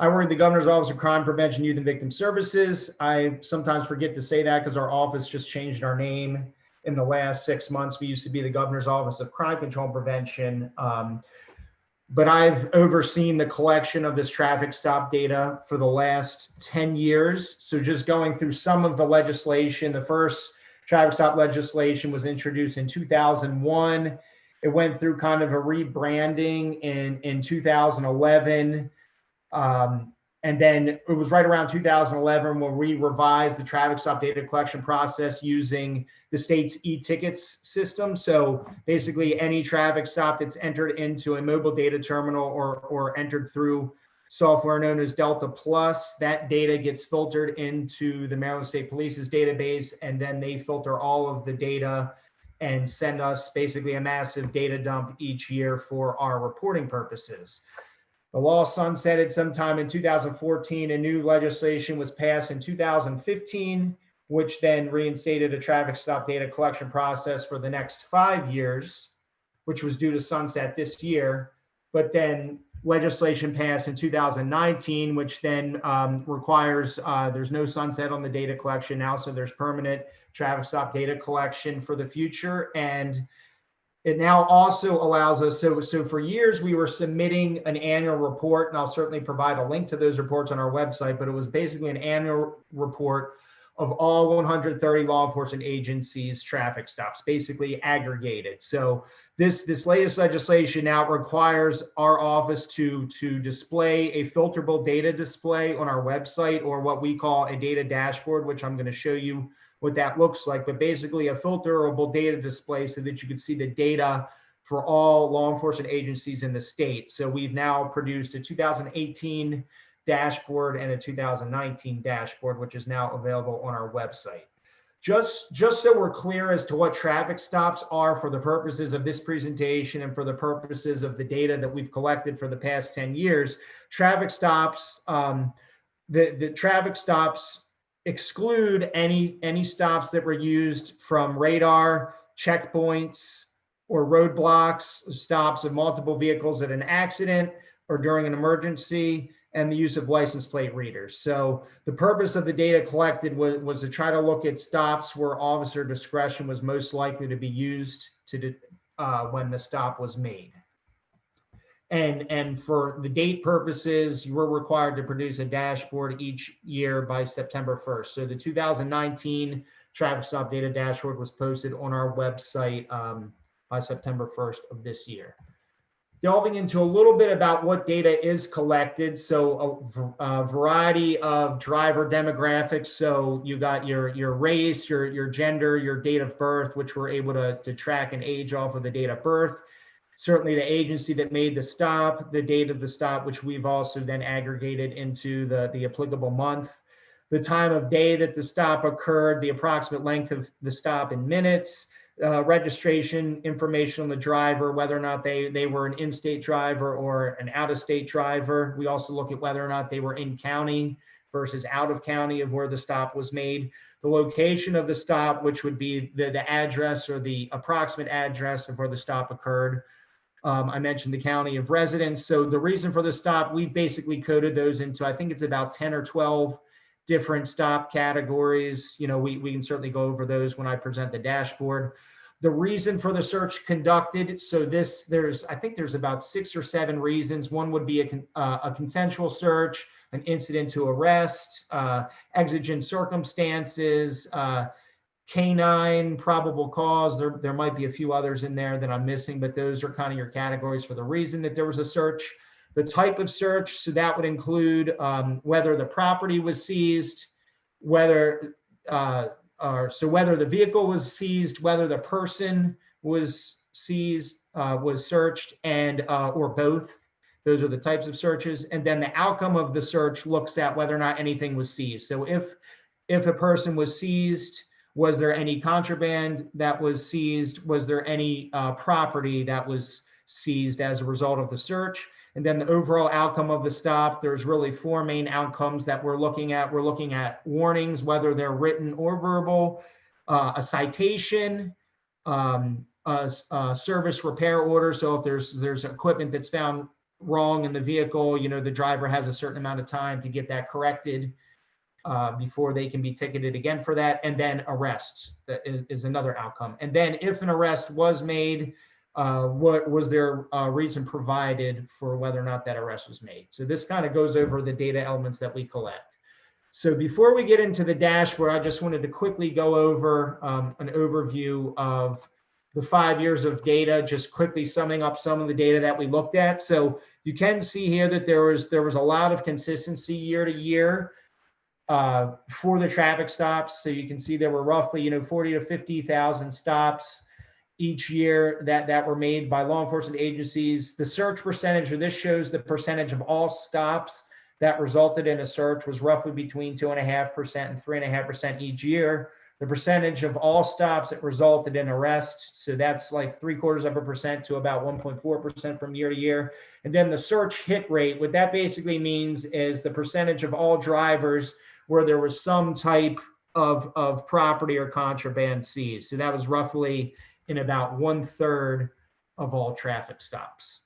Speaker 8: I work at the Governor's Office of Crime Prevention, Youth, and Victim Services. I sometimes forget to say that because our office just changed our name in the last 6 months. We used to be the Governor's Office of Crime Control and Prevention. But I've overseen the collection of this traffic stop data for the last 10 years. So just going through some of the legislation, the first traffic stop legislation was introduced in 2001. It went through kind of a rebranding in 2011. And then it was right around 2011 when we revised the traffic stop data collection process using the state's e-tickets system. So basically any traffic stop that's entered into a mobile data terminal or entered through software known as Delta Plus, that data gets filtered into the Maryland State Police's database, and then they filter all of the data and send us basically a massive data dump each year for our reporting purposes. The law sunsetted sometime in 2014. A new legislation was passed in 2015, which then reinstated a traffic stop data collection process for the next 5 years, which was due to sunset this year. But then legislation passed in 2019, which then requires, there's no sunset on the data collection now, so there's permanent traffic stop data collection for the future. And it now also allows us, so for years we were submitting an annual report, and I'll certainly provide a link to those reports on our website, but it was basically an annual report of all 130 law enforcement agencies' traffic stops, basically aggregated. So this latest legislation now requires our office to display a filterable data display on our website, or what we call a data dashboard, which I'm going to show you what that looks like, but basically a filterable data display so that you can see the data for all law enforcement agencies in the state. So we've now produced a 2018 dashboard and a 2019 dashboard, which is now available on our website. Just so we're clear as to what traffic stops are for the purposes of this presentation and for the purposes of the data that we've collected for the past 10 years, traffic stops, the traffic stops exclude any stops that were used from radar, checkpoints, or roadblocks, stops of multiple vehicles at an accident or during an emergency, and the use of license plate readers. So the purpose of the data collected was to try to look at stops where officer discretion was most likely to be used when the stop was made. And for the date purposes, you were required to produce a dashboard each year by September 1st. So the 2019 traffic stop data dashboard was posted on our website by September 1st of this year. Delving into a little bit about what data is collected. So a variety of driver demographics. So you got your race, your gender, your date of birth, which we're able to track and age off of the date of birth. Certainly the agency that made the stop, the date of the stop, which we've also then aggregated into the applicable month, the time of day that the stop occurred, the approximate length of the stop in minutes, registration information on the driver, whether or not they were an in-state driver or an out-of-state driver. We also look at whether or not they were in county versus out of county of where the stop was made. the location of the stop, which would be the address or the approximate address of where the stop occurred. I mentioned the county of residence. So the reason for the stop, we basically coded those into, I think it's about 10 or 12 different stop categories. You know, we can certainly go over those when I present the dashboard. The reason for the search conducted, so I think there's about 6 or 7 reasons. One would be a consensual search, an incident to arrest, exigent circumstances, canine, probable cause. There might be a few others in there that I'm missing, but those are kind of your categories for the reason that there was a search. The type of search, so that would include whether the property was seized, whether the vehicle was seized, whether the person was seized, was searched, and or both. Those are the types of searches. And then the outcome of the search looks at whether or not anything was seized. So if a person was seized, was there any contraband that was seized? Was there any property that was seized as a result of the search? And then the overall outcome of the stop, there's really 4 main outcomes that we're looking at. We're looking at warnings, whether they're written or verbal, a citation, a service repair order. So if there's equipment that's found wrong in the vehicle, you know, the driver has a certain amount of time to get that corrected before they can be ticketed again for that. And then arrests that is another outcome. And then if an arrest was made, what was there a reason provided for whether or not that arrest was made? So this kind of goes over the data elements that we collect. So before we get into the dashboard, I just wanted to quickly go over an overview of the 5 years of data, just quickly summing up some of the data that we looked at. So you can see here that there was a lot of consistency year to year for the traffic stops. So you can see there were roughly 40 to 50,000 stops each year that were made by law enforcement agencies. The search percentage, or this shows the percentage of all stops that resulted in a search, was roughly between 2.5% and 3.5% each year. The percentage of all stops that resulted in arrests, so that's like 0.75% to about 1.4% from year to year. And then the search hit rate, what that basically means is the percentage of all drivers where there was some type of property or contraband seized. So that was roughly in about 1/3 of all traffic stops.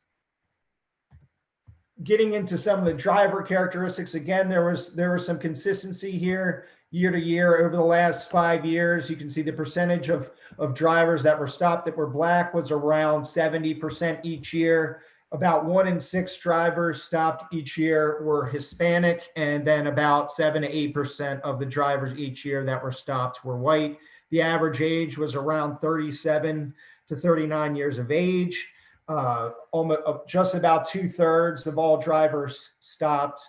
Speaker 8: Getting into some of the driver characteristics, again, there was some consistency here year to year over the last 5 years. You can see the percentage of drivers that were stopped that were Black was around 70% each year. About 1 in 6 drivers stopped each year were Hispanic, and then about 7 to 8% of the drivers each year that were stopped were white. The average age was around 37 to 39 years of age. Almost just about 2/3 of all drivers stopped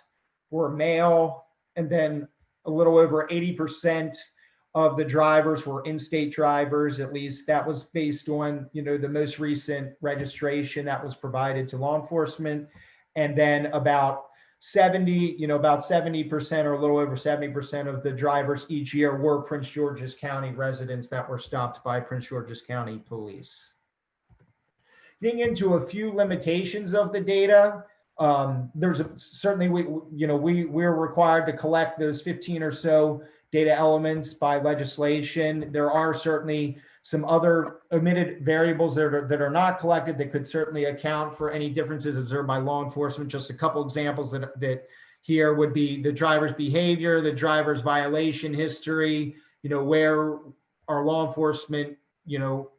Speaker 8: were male, and then a little over 80% of the drivers were in-state drivers. At least that was based on the most recent registration that was provided to law enforcement. And then about 70% or a little over 70% of the drivers each year were Prince George's County residents that were stopped by Prince George's County Police. Getting into a few limitations of the data, certainly we're required to collect those 15 or so data elements by legislation. There are certainly some other omitted variables that are not collected that could certainly account for any differences observed by law enforcement. Just a couple examples that here would be the driver's behavior, the driver's violation history, where are law enforcement,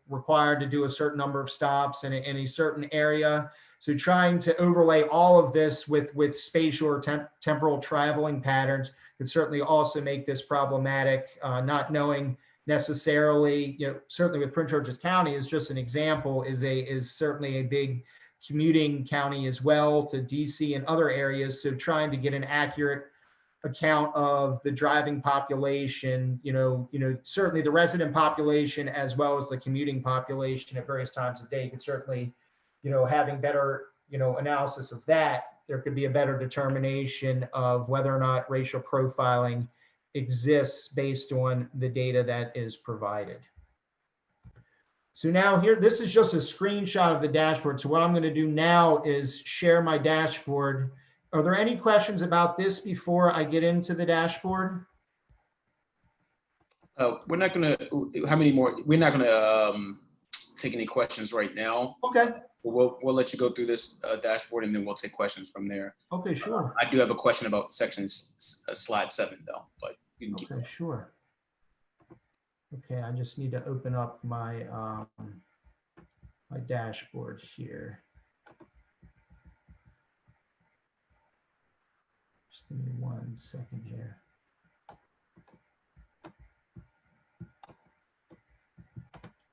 Speaker 8: required to do a certain number of stops in a certain area. So trying to overlay all of this with spatial or temporal traveling patterns could certainly also make this problematic. Not knowing necessarily, certainly with Prince George's County is just an example, is certainly a big commuting county as well to DC and other areas. So trying to get an accurate account of the driving population, certainly the resident population as well as the commuting population at various times of day could certainly, having better, analysis of that, there could be a better determination of whether or not racial profiling exists based on the data that is provided. So now here, this is just a screenshot of the dashboard. So what I'm going to do now is share my dashboard. Are there any questions about this before I get into the dashboard?
Speaker 2: We're not gonna, how many more? We're not gonna take any questions right now.
Speaker 8: Okay,
Speaker 2: We'll let you go through this dashboard and then we'll take questions from there.
Speaker 8: okay, sure.
Speaker 2: I do have a question about slide 7 though, but you can keep
Speaker 8: Okay, sure. Okay, I just need to open up my my dashboard here. Just give me 1 second here.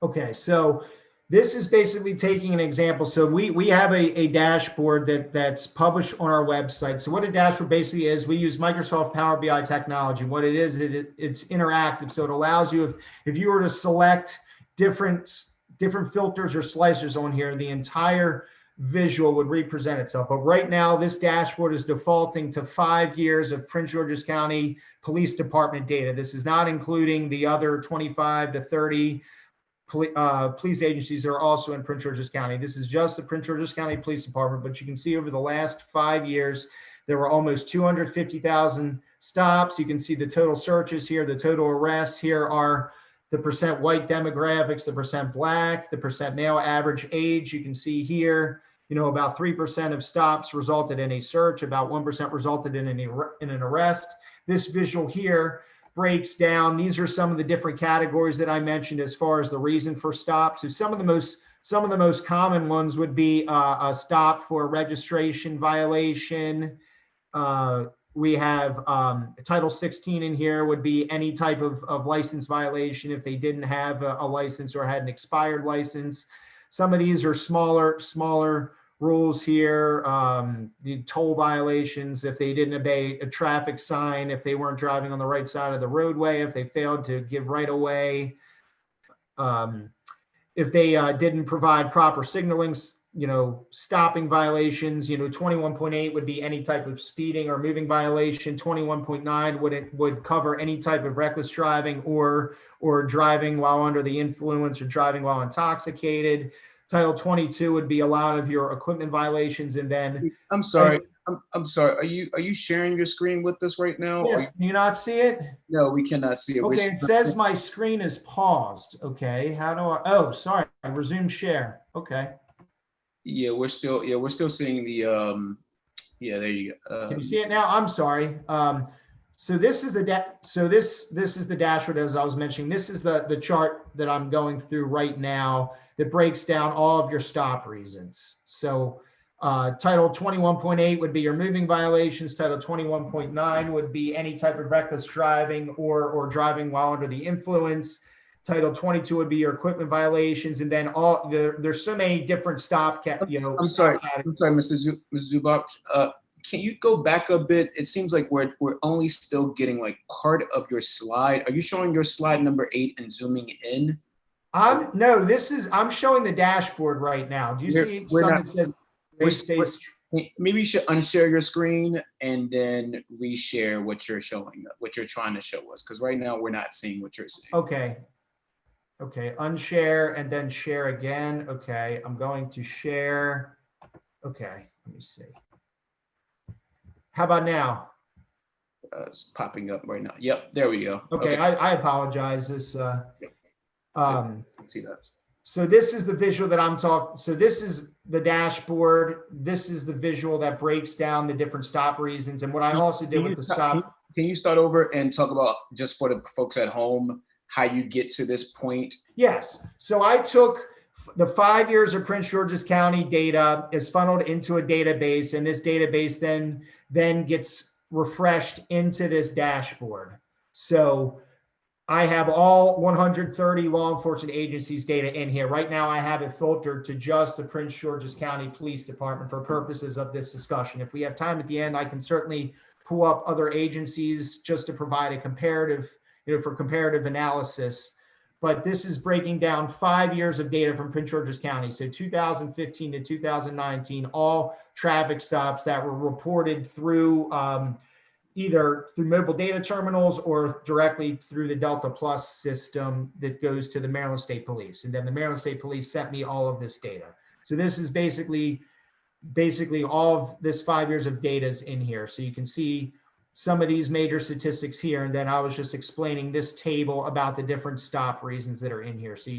Speaker 8: Okay, so this is basically taking an example. So we have a dashboard that's published on our website. So what a dashboard basically is, we use Microsoft Power BI technology. What it is, it's interactive. So it allows you, if you were to select different filters or slicers on here, the entire visual would represent itself. But right now, this dashboard is defaulting to 5 years of Prince George's County Police Department data. This is not including the other 25 to 30 police agencies are also in Prince George's County. This is just the Prince George's County Police Department, but you can see over the last 5 years, there were almost 250,000 stops. You can see the total searches here, the total arrests. Here are the percent white demographics, the percent black, the percent male, average age. You can see here, about 3% of stops resulted in a search, about 1% resulted in an arrest. This visual here breaks down. These are some of the different categories that I mentioned as far as the reason for stops. So some of the most common ones would be a stop for a registration violation. We have Title 16 in here would be any type of license violation if they didn't have a license or had an expired license. Some of these are smaller rules here, the toll violations, if they didn't obey a traffic sign, if they weren't driving on the right side of the roadway, if they failed to give right of way, if they didn't provide proper signaling, stopping violations, 21.8 would be any type of speeding or moving violation. 21.9 would cover any type of reckless driving or driving while under the influence or driving while intoxicated. Title 22 would be a lot of your equipment violations, and then
Speaker 2: I'm sorry. I'm sorry. Are you sharing your screen with us right now?
Speaker 8: yes, can you not see it?
Speaker 2: No, we cannot see it.
Speaker 8: Okay, it says my screen is paused. Okay, how do I? Oh, sorry. Resume share. Okay.
Speaker 2: Yeah, we're still seeing the yeah, there you go.
Speaker 8: Can you see it now? I'm sorry. So this is this is the dashboard, as I was mentioning. This is the chart that I'm going through right now that breaks down all of your stop reasons. So Title 21.8 would be your moving violations. Title 21.9 would be any type of reckless driving or driving while under the influence. Title 22 would be your equipment violations, and then there's so many different stop.
Speaker 2: I'm sorry, Mr. Zubov. Can you go back a bit? It seems like we're only still getting like part of your slide. Are you showing your slide number 8 and zooming in?
Speaker 8: No, I'm showing the dashboard right now. Do you see something that says
Speaker 2: maybe you should unshare your screen and then reshare what you're showing, what you're trying to show us, because right now we're not seeing what you're seeing.
Speaker 8: Okay, unshare and then share again. Okay, I'm going to share. Okay, let me see. How about now?
Speaker 2: It's popping up right now. Yep, there we go.
Speaker 8: Okay. I apologize. This
Speaker 2: see that.
Speaker 8: So this is the visual that I'm talking. So this is the dashboard. This is the visual that breaks down the different stop reasons. And what I also did with the stop.
Speaker 2: Can you start over and talk about, just for the folks at home, how you get to this point?
Speaker 8: Yes. So I took the 5 years of Prince George's County data, is funneled into a database, and this database then gets refreshed into this dashboard. So I have all 130 law enforcement agencies data in here. Right now, I have it filtered to just the Prince George's County Police Department for purposes of this discussion. If we have time at the end, I can certainly pull up other agencies just to provide a comparative, for comparative analysis. But this is breaking down 5 years of data from Prince George's County. So 2015 to 2019, all traffic stops that were reported through either through mobile data terminals or directly through the Delta Plus system that goes to the Maryland State Police. And then the Maryland State Police sent me all of this data. So this is basically all of this 5 years of data is in here. So you can see some of these major statistics here, and then I was just explaining this table about the different stop reasons that are in here. So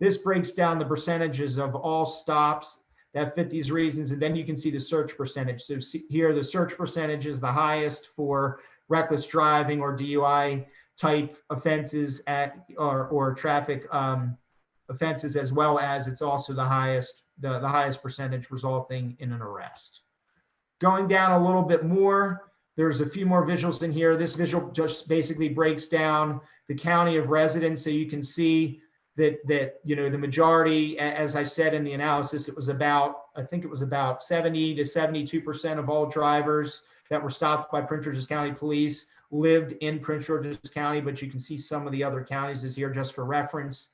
Speaker 8: this breaks down the percentages of all stops that fit these reasons, and then you can see the search percentage. So here, the search percentage is the highest for reckless driving or DUI type offenses or traffic offenses, as well as it's also the highest percentage resulting in an arrest. Going down a little bit more, there's a few more visuals in here. This visual just basically breaks down the county of residence, so you can see that the majority, as I said in the analysis, I think it was about 70 to 72% of all drivers that were stopped by Prince George's County Police lived in Prince George's County, but you can see some of the other counties is here just for reference.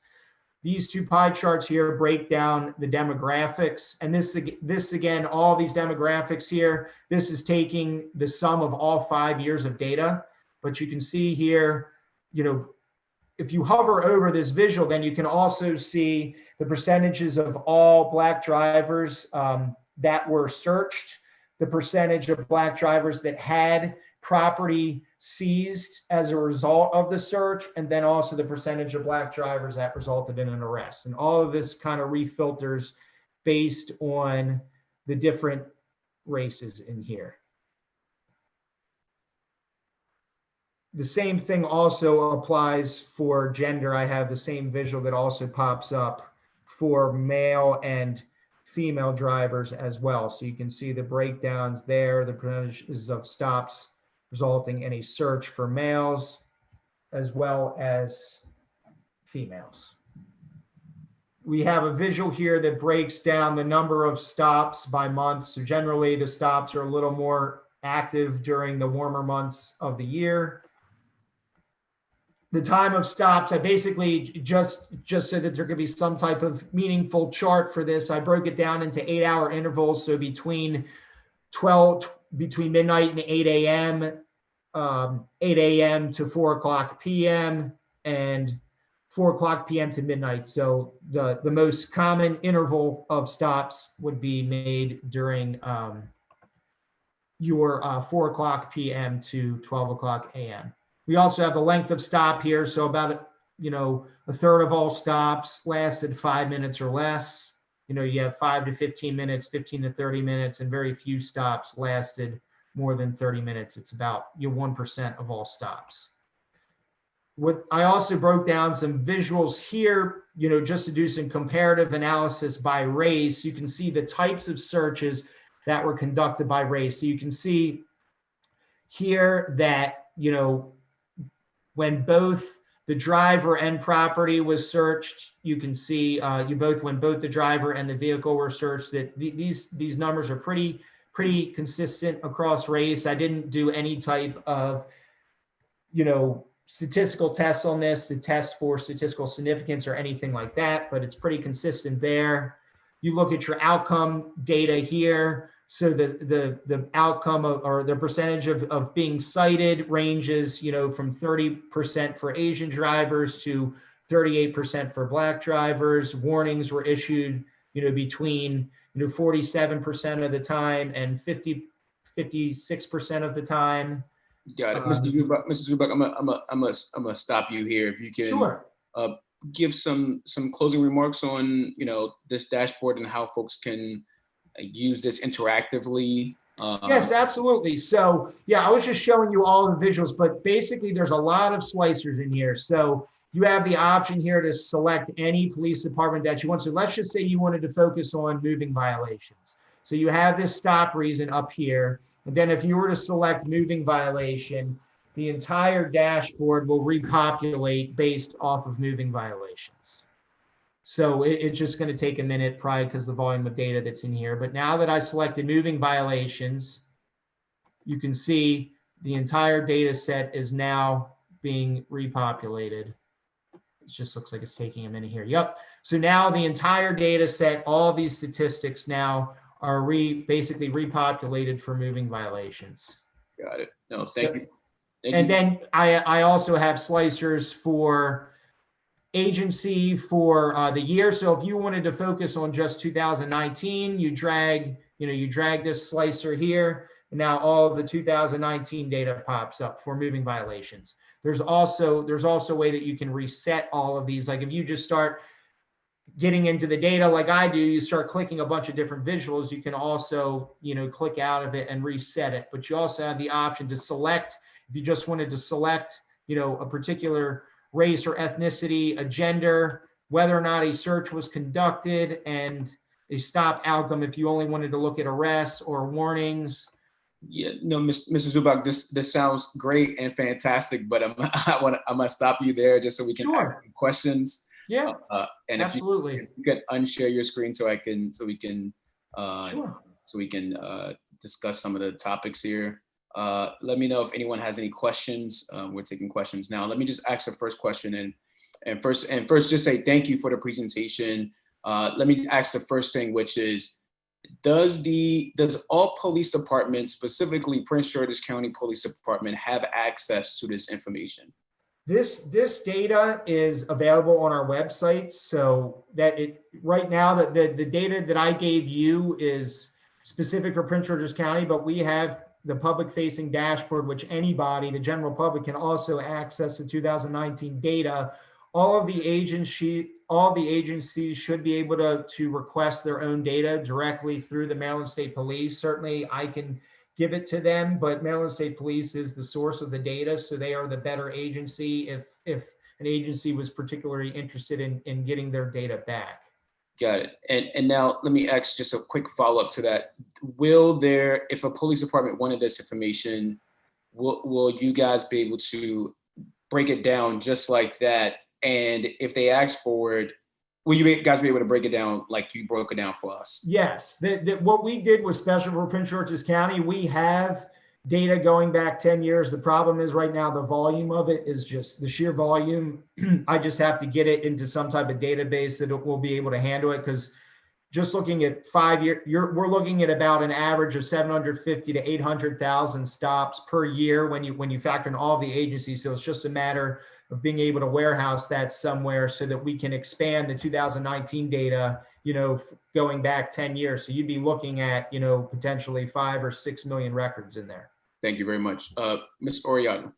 Speaker 8: These two pie charts here break down the demographics. And this again, all these demographics here, this is taking the sum of all 5 years of data. But you can see here, if you hover over this visual, then you can also see the percentages of all Black drivers that were searched, the percentage of Black drivers that had property seized as a result of the search, and then also the percentage of Black drivers that resulted in an arrest. And all of this kind of refilters based on the different races in here. The same thing also applies for gender. I have the same visual that also pops up for male and female drivers as well. So you can see the breakdowns there, the percentages of stops resulting in a search for males as well as females. We have a visual here that breaks down the number of stops by month. So generally the stops are a little more active during the warmer months of the year. The time of stops, I basically just so that there could be some type of meaningful chart for this, I broke it down into 8-hour intervals. So between midnight and 8 a.m., 8 a.m. to 4 o'clock p.m. and 4 o'clock p.m. to midnight. So the most common interval of stops would be made during your 4 o'clock p.m. to 12 o'clock a.m. We also have the length of stop here. So about, a third of all stops lasted 5 minutes or less. You have 5 to 15 minutes, 15 to 30 minutes, and very few stops lasted more than 30 minutes. It's about 1% of all stops. I also broke down some visuals here, just to do some comparative analysis by race. You can see the types of searches that were conducted by race. So you can see here that, when both the driver and property was searched, you can see when both the driver and the vehicle were searched, that these numbers are pretty consistent across race. I didn't do any type of, statistical tests on this to test for statistical significance or anything like that, but it's pretty consistent there. You look at your outcome data here. So the outcome or the percentage of being cited ranges, from 30% for Asian drivers to 38% for Black drivers. Warnings were issued, between 47% of the time and 56% of the time.
Speaker 2: Got it, Mr. Zubak. I'm gonna stop you here. If you can,
Speaker 8: sure.
Speaker 2: Give some closing remarks on this dashboard and how folks can use this interactively.
Speaker 8: Yes, absolutely. So yeah, I was just showing you all the visuals, but basically there's a lot of slicers in here. So you have the option here to select any police department that you want. So let's just say you wanted to focus on moving violations. So you have this stop reason up here. And then if you were to select moving violation, the entire dashboard will repopulate based off of moving violations. So it's just going to take a minute, probably because the volume of data that's in here. But now that I selected moving violations, you can see the entire data set is now being repopulated. It just looks like it's taking a minute here. Yep. So now the entire data set, all of these statistics now are basically repopulated for moving violations.
Speaker 2: Got it. No, thank you.
Speaker 8: Then I also have slicers for agency for the year. So if you wanted to focus on just 2019, you drag this slicer here, And now all of the 2019 data pops up for moving violations. There's also a way that you can reset all of these. Like if you just start getting into the data like I do, you start clicking a bunch of different visuals, you can also, click out of it and reset it. But you also have the option to select, if you just wanted to select, a particular race or ethnicity, a gender, whether or not a search was conducted, and a stop outcome if you only wanted to look at arrests or warnings.
Speaker 2: Yeah, no, Mr. Zubak, this sounds great and fantastic, but I'm gonna stop you there just so we can
Speaker 8: Sure.
Speaker 2: ask some questions.
Speaker 8: Yeah,
Speaker 2: And
Speaker 8: absolutely.
Speaker 2: if you can unshare your screen so we can
Speaker 8: Sure.
Speaker 2: discuss some of the topics here. Let me know if anyone has any questions. We're taking questions now. Let me just ask the first question and first just say thank you for the presentation. Let me ask the first thing, which is, does all police departments, specifically Prince George's County Police Department, have access to this information?
Speaker 8: This data is available on our website, so that right now the data that I gave you is specific for Prince George's County, but we have the public-facing dashboard, which anybody, the general public, can also access the 2019 data. All the agencies should be able to request their own data directly through the Maryland State Police. Certainly, I can give it to them, but Maryland State Police is the source of the data, so they are the better agency if an agency was particularly interested in getting their data back.
Speaker 2: Got it. And now let me ask just a quick follow-up to that. If a police department wanted this information, will you guys be able to break it down just like that? And if they ask for it, will you guys be able to break it down like you broke it down for us?
Speaker 8: Yes. What we did was special for Prince George's County. We have data going back 10 years. The problem is right now the volume of it is just the sheer volume. I just have to get it into some type of database that it will be able to handle it, because just looking at 5 year, we're looking at about an average of 750 to 800,000 stops per year when you factor in all the agencies. So it's just a matter of being able to warehouse that somewhere so that we can expand the 2019 data, going back 10 years. So you'd be looking at, potentially 5 or 6 million records in there.
Speaker 2: Thank you very much. Ms. Oriana.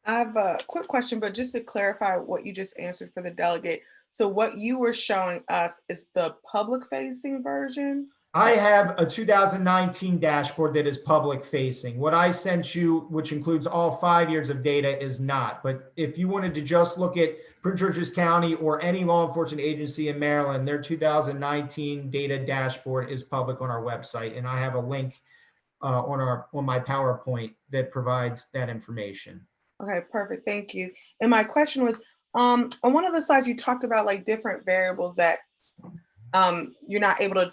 Speaker 4: I have a quick question, but just to clarify what you just answered for the delegate. So what you were showing us is the public-facing version?
Speaker 8: I have a 2019 dashboard that is public facing. What I sent you, which includes all 5 years of data, is not. But if you wanted to just look at Prince George's County or any law enforcement agency in Maryland, their 2019 data dashboard is public on our website. And I have a link on my PowerPoint that provides that information.
Speaker 4: Okay, perfect. Thank you. And my question was, on one of the slides, you talked about like different variables that you're not able to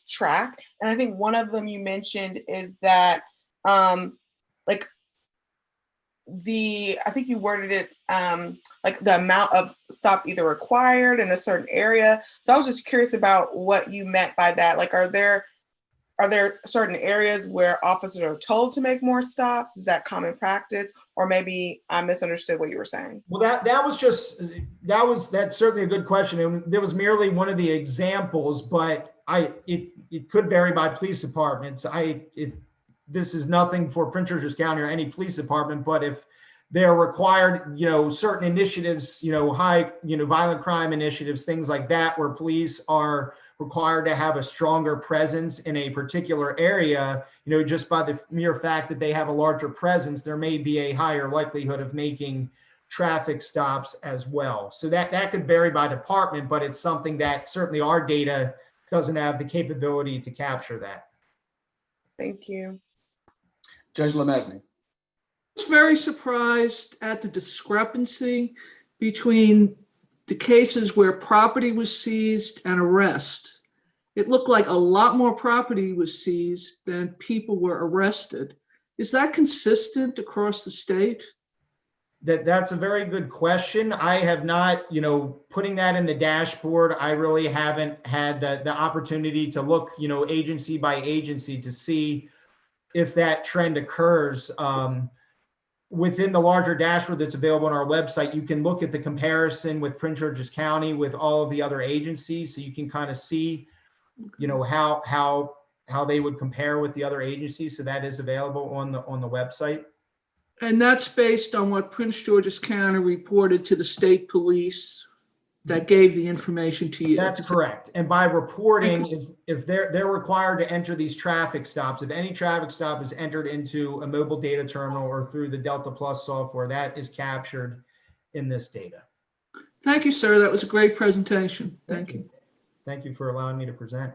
Speaker 4: track. And I think one of them you mentioned is that I think you worded it like the amount of stops either required in a certain area. So I was just curious about what you meant by that. Like, are there certain areas where officers are told to make more stops? Is that common practice? Or maybe I misunderstood what you were saying.
Speaker 8: Well, that's certainly a good question. And there was merely one of the examples, but it could vary by police departments. This is nothing for Prince George's County or any police department, but if they're required, certain initiatives, high, violent crime initiatives, things like that, where police are required to have a stronger presence in a particular area, just by the mere fact that they have a larger presence, there may be a higher likelihood of making traffic stops as well. So that could vary by department, but it's something that certainly our data doesn't have the capability to capture that.
Speaker 4: Thank you.
Speaker 2: Judge Lemesney.
Speaker 1: I was very surprised at the discrepancy between the cases where property was seized and arrest. It looked like a lot more property was seized than people were arrested. Is that consistent across the state?
Speaker 8: That's a very good question. I have not, putting that in the dashboard, I really haven't had the opportunity to look, agency by agency to see if that trend occurs. Within the larger dashboard that's available on our website, you can look at the comparison with Prince George's County with all of the other agencies. So you can kind of see, how how they would compare with the other agencies. So that is available on the website.
Speaker 1: And that's based on what Prince George's County reported to the state police that gave the information to you.
Speaker 8: That's correct. And by reporting is if they're required to enter these traffic stops, if any traffic stop is entered into a mobile data terminal or through the Delta Plus software, that is captured in this data.
Speaker 1: Thank you, sir. That was a great presentation. Thank you.
Speaker 8: Thank you for allowing me to present.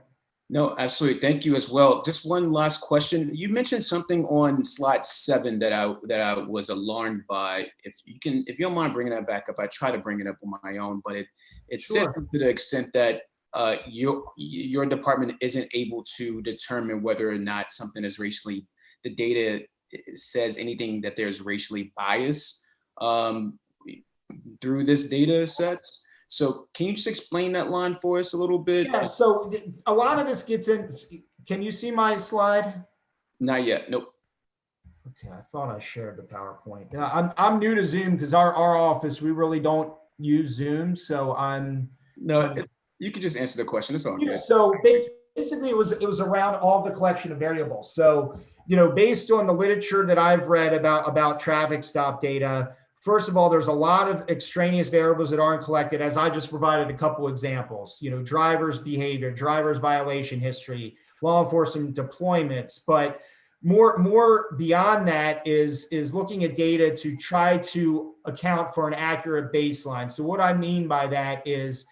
Speaker 2: No, absolutely. Thank you as well. Just one last question. You mentioned something on slide 7 that I was alarmed by. If you don't mind bringing that back up, I try to bring it up on my own, but it
Speaker 8: Sure.
Speaker 2: says to the extent that your department isn't able to determine whether or not something is racially, the data says anything that there's racially bias through this data set. So can you just explain that line for us a little bit?
Speaker 8: Yeah, so a lot of this gets in. Can you see my slide?
Speaker 2: Not yet. Nope.
Speaker 8: Okay, I thought I shared the PowerPoint. Yeah, I'm new to Zoom because our office, we really don't use Zoom. So
Speaker 2: You can just answer the question. It's all good.
Speaker 8: So basically it was around all the collection of variables. So, based on the literature that I've read about traffic stop data, first of all, there's a lot of extraneous variables that aren't collected, as I just provided a couple examples, driver's behavior, driver's violation history, law enforcement deployments. But more beyond that is looking at data to try to account for an accurate baseline. So what I mean by that is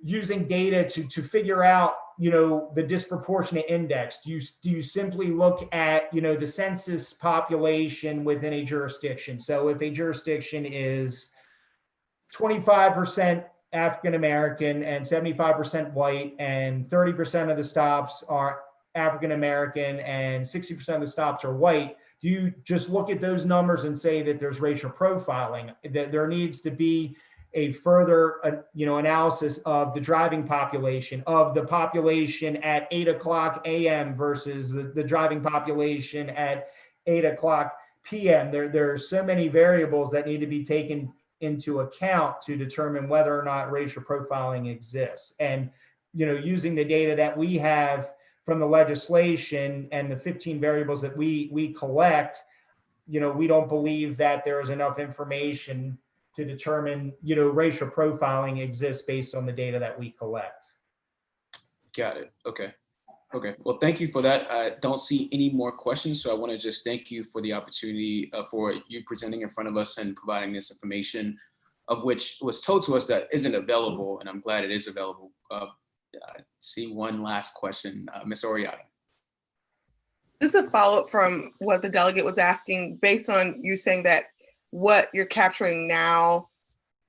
Speaker 8: using data to figure out, the disproportionate index. Do you simply look at, the census population within a jurisdiction? So if a jurisdiction is 25% African-American and 75% white, and 30% of the stops are African-American and 60% of the stops are white, do you just look at those numbers and say that there's racial profiling? That there needs to be a further, analysis of the driving population, of the population at 8:00 a.m. versus the driving population at 8:00 p.m. There are so many variables that need to be taken into account to determine whether or not racial profiling exists. And, using the data that we have from the legislation and the 15 variables that we collect, we don't believe that there is enough information to determine, racial profiling exists based on the data that we collect.
Speaker 2: Got it. Okay. Well, thank you for that. I don't see any more questions, so I want to just thank you for the opportunity for you presenting in front of us and providing this information, of which was told to us that isn't available, and I'm glad it is available. I see one last question, Ms. Oriata.
Speaker 4: This is a follow-up from what the delegate was asking, based on you saying that what you're capturing now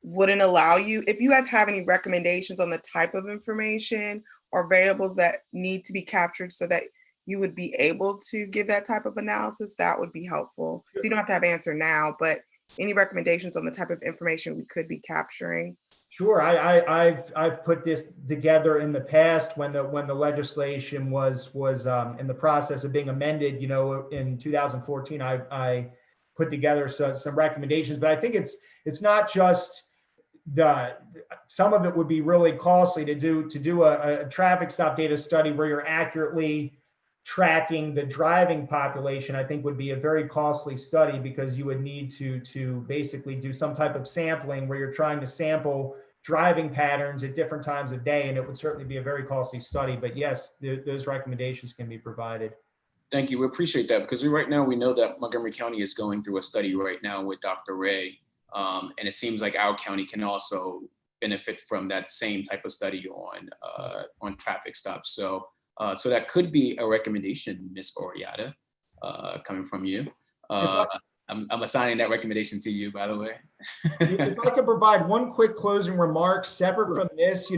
Speaker 4: wouldn't allow you. If you guys have any recommendations on the type of information or variables that need to be captured so that you would be able to give that type of analysis, that would be helpful. So you don't have to have an answer now, but any recommendations on the type of information we could be capturing?
Speaker 8: Sure, I've put this together in the past when the legislation was in the process of being amended. In 2014, I put together some recommendations, but I think it's not just some of it would be really costly to do a traffic stop data study where you're accurately tracking the driving population. I think would be a very costly study, because you would need to basically do some type of sampling where you're trying to sample driving patterns at different times of day, and it would certainly be a very costly study. But yes, those recommendations can be provided.
Speaker 2: Thank you. We appreciate that, because right now we know that Montgomery County is going through a study right now with Dr. Ray, and it seems like our county can also benefit from that same type of study on traffic stops. So that could be a recommendation, Ms. Oriata, coming from you. I'm assigning that recommendation to you, by the way.
Speaker 8: If I could provide one quick closing remark separate from this,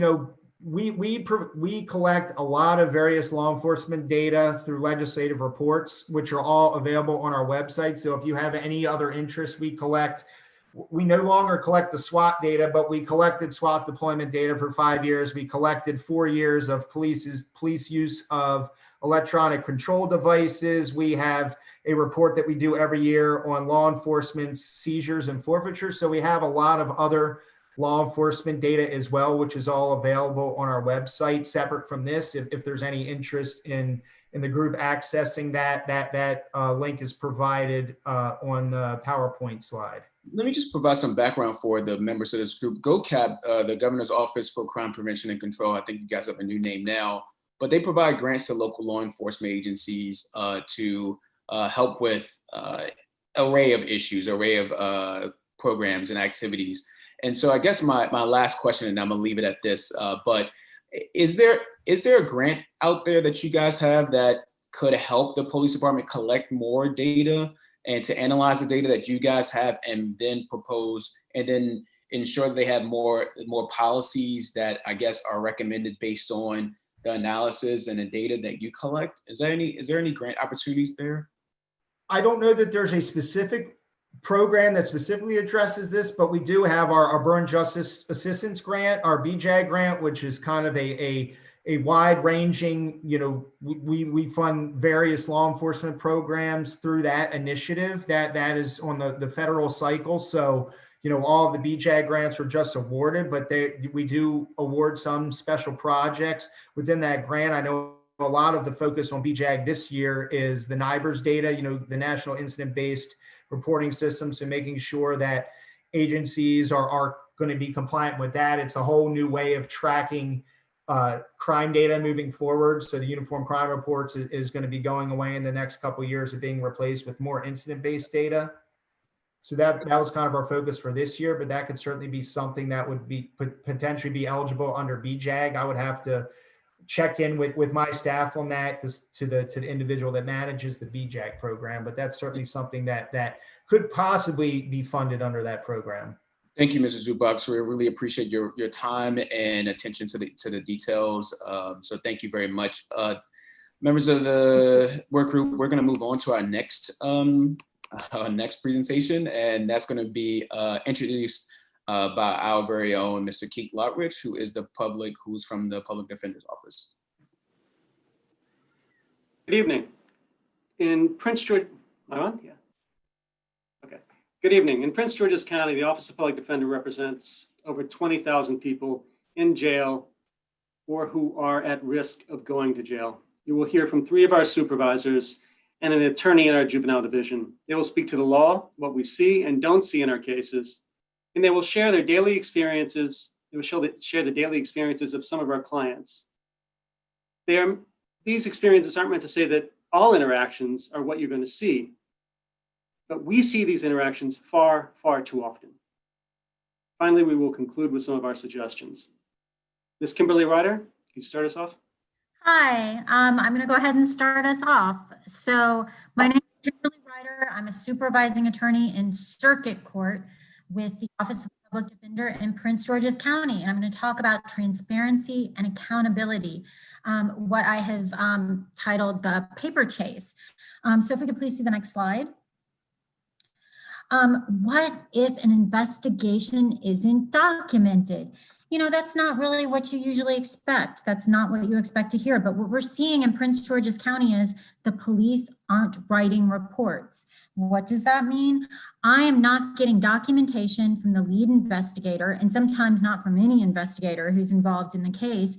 Speaker 8: we collect a lot of various law enforcement data through legislative reports, which are all available on our website. So if you have any other interest, we no longer collect the SWAT data, but we collected SWAT deployment data for 5 years. We collected 4 years of police use of electronic control devices. We have a report that we do every year on law enforcement's seizures and forfeitures. So we have a lot of other law enforcement data as well, which is all available on our website separate from this. If there's any interest in in the group accessing that link is provided on the PowerPoint slide.
Speaker 2: Let me just provide some background for the members of this group. GOCAP, the Governor's Office for Crime Prevention and Control, I think you guys have a new name now, but they provide grants to local law enforcement agencies to help with array of issues, array of programs and activities. And so I guess my last question, and I'm gonna leave it at this, but is there a grant out there that you guys have that could help the police department collect more data and to analyze the data that you guys have and then propose and then ensure that they have more policies that I guess are recommended based on the analysis and the data that you collect? Is there any grant opportunities there?
Speaker 8: I don't know that there's a specific program that specifically addresses this, but we do have our Burn Justice Assistance Grant, our BJAG grant, which is kind of a wide-ranging, we fund various law enforcement programs through that initiative that is on the federal cycle. So, all of the BJAG grants are just awarded, but we do award some special projects within that grant. I know a lot of the focus on BJAG this year is the NIBRS data, the National Incident-Based Reporting System. So making sure that agencies are going to be compliant with that. It's a whole new way of tracking crime data moving forward. So the Uniform Crime Reports is going to be going away in the next couple of years of being replaced with more incident-based data. So that was kind of our focus for this year, but that could certainly be something that would be potentially be eligible under BJAG. I would have to check in with my staff on that to the individual that manages the BJAG program, but that's certainly something that could possibly be funded under that program.
Speaker 2: Thank you, Mrs. Zubaks. We really appreciate your time and attention to the details. So thank you very much. Members of the work group, we're going to move on to our next presentation, and that's going to be introduced by our very own Mr. Keith Lotrich, who's from the Public Defender's Office.
Speaker 10: Good evening. In Prince George, am I on? Yeah. Okay. Good evening. In Prince George's County, the Office of Public Defender represents over 20,000 people in jail or who are at risk of going to jail. You will hear from 3 of our supervisors and an attorney in our juvenile division. They will speak to the law, what we see and don't see in our cases, and they will share their daily experiences. They will share the daily experiences of some of our clients. These experiences aren't meant to say that all interactions are what you're going to see, but we see these interactions far, far too often. Finally, we will conclude with some of our suggestions. Ms. Kimberly Ryder, can you start us off?
Speaker 11: Hi, I'm going to go ahead and start us off. So my name is Kimberly Ryder. I'm a supervising attorney in circuit court with the Office of Public Defender in Prince George's County. And I'm going to talk about transparency and accountability, what I have titled the paper chase. So if we could please see the next slide. What if an investigation isn't documented? That's not really what you usually expect. That's not what you expect to hear. But what we're seeing in Prince George's County is the police aren't writing reports. What does that mean? I am not getting documentation from the lead investigator, and sometimes not from any investigator who's involved in the case,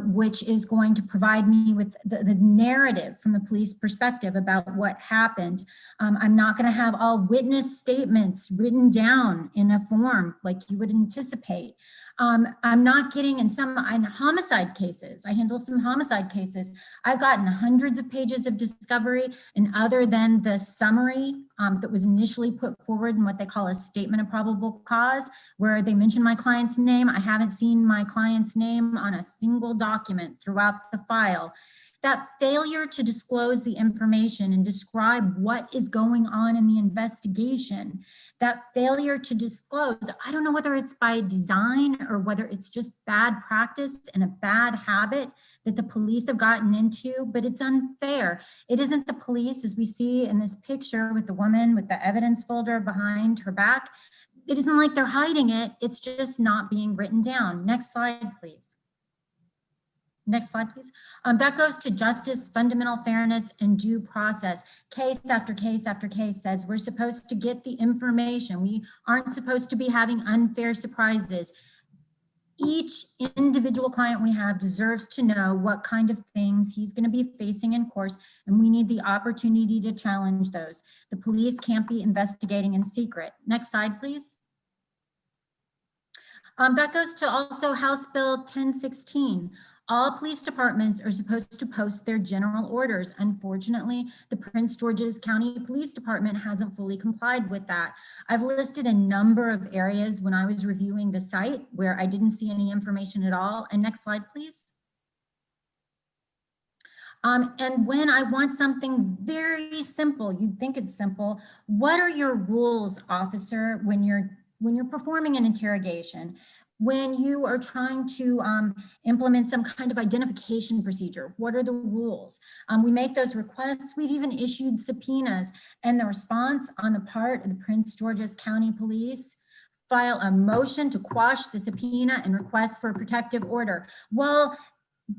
Speaker 11: which is going to provide me with the narrative from the police perspective about what happened. I'm not going to have all witness statements written down in a form like you would anticipate. I'm not getting in homicide cases. I handle some homicide cases. I've gotten hundreds of pages of discovery, and other than the summary that was initially put forward in what they call a statement of probable cause, where they mention my client's name, I haven't seen my client's name on a single document throughout the file. That failure to disclose the information and describe what is going on in the investigation, that failure to disclose, I don't know whether it's by design or whether it's just bad practice and a bad habit that the police have gotten into, but it's unfair. It isn't the police, as we see in this picture with the woman with the evidence folder behind her back. It isn't like they're hiding it. It's just not being written down. Next slide, please. Next slide, please. That goes to justice, fundamental fairness, and due process. Case after case after case says we're supposed to get the information. We aren't supposed to be having unfair surprises. Each individual client we have deserves to know what kind of things he's going to be facing in course, and we need the opportunity to challenge those. The police can't be investigating in secret. Next slide, please. That goes to also House Bill 1016. All police departments are supposed to post their general orders. Unfortunately, the Prince George's County Police Department hasn't fully complied with that. I've listed a number of areas when I was reviewing the site where I didn't see any information at all. And next slide, please. And when I want something very simple, you'd think it's simple. What are your rules, officer, when you're performing an interrogation? When you are trying to implement some kind of identification procedure, what are the rules? We make those requests. We've even issued subpoenas, and the response on the part of the Prince George's County Police, file a motion to quash the subpoena and request for a protective order. Well,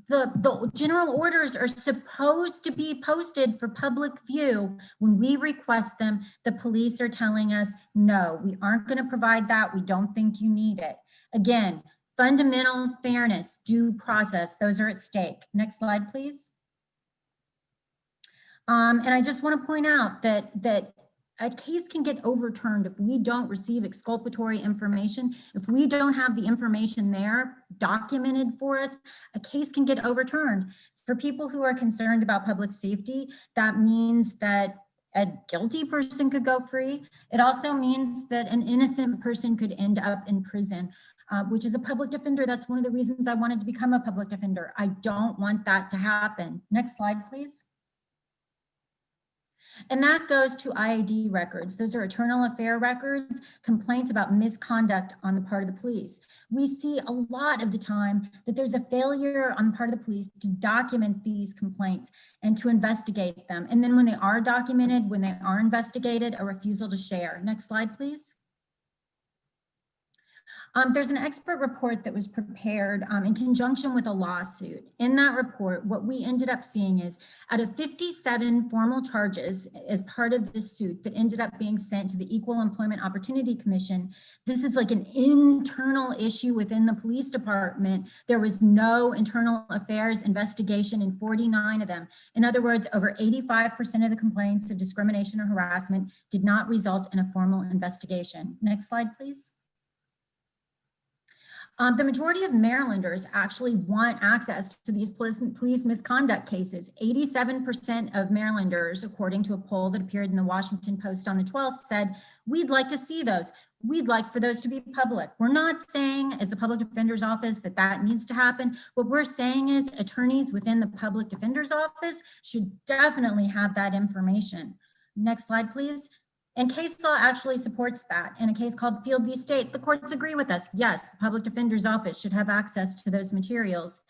Speaker 11: the general orders are supposed to be posted for public view. When we request them, the police are telling us, no, we aren't going to provide that. We don't think you need it. Again, fundamental fairness, due process, those are at stake. Next slide, please. And I just want to point out that a case can get overturned if we don't receive exculpatory information. If we don't have the information there documented for us, a case can get overturned. For people who are concerned about public safety, that means that a guilty person could go free. It also means that an innocent person could end up in prison, which is a public defender. That's one of the reasons I wanted to become a public defender. I don't want that to happen. Next slide, please. And that goes to IAD records. Those are internal affair records, complaints about misconduct on the part of the police. We see a lot of the time that there's a failure on the part of the police to document these complaints and to investigate them. And then when they are documented, when they are investigated, a refusal to share. Next slide, please. There's an expert report that was prepared in conjunction with a lawsuit. In that report, what we ended up seeing is out of 57 formal charges as part of this suit that ended up being sent to the Equal Employment Opportunity Commission, this is like an internal issue within the police department. There was no internal affairs investigation in 49 of them. In other words, over 85% of the complaints of discrimination or harassment did not result in a formal investigation. Next slide, please. The majority of Marylanders actually want access to these police misconduct cases. 87% of Marylanders, according to a poll that appeared in the Washington Post on the 12th, said, we'd like to see those. We'd like for those to be public. We're not saying as the public defender's office that that needs to happen. What we're saying is attorneys within the public defender's office should definitely have that information. Next slide, please. And case law actually supports that. In a case called Field v. State, the courts agree with us. Yes, the public defender's office should have access to those materials.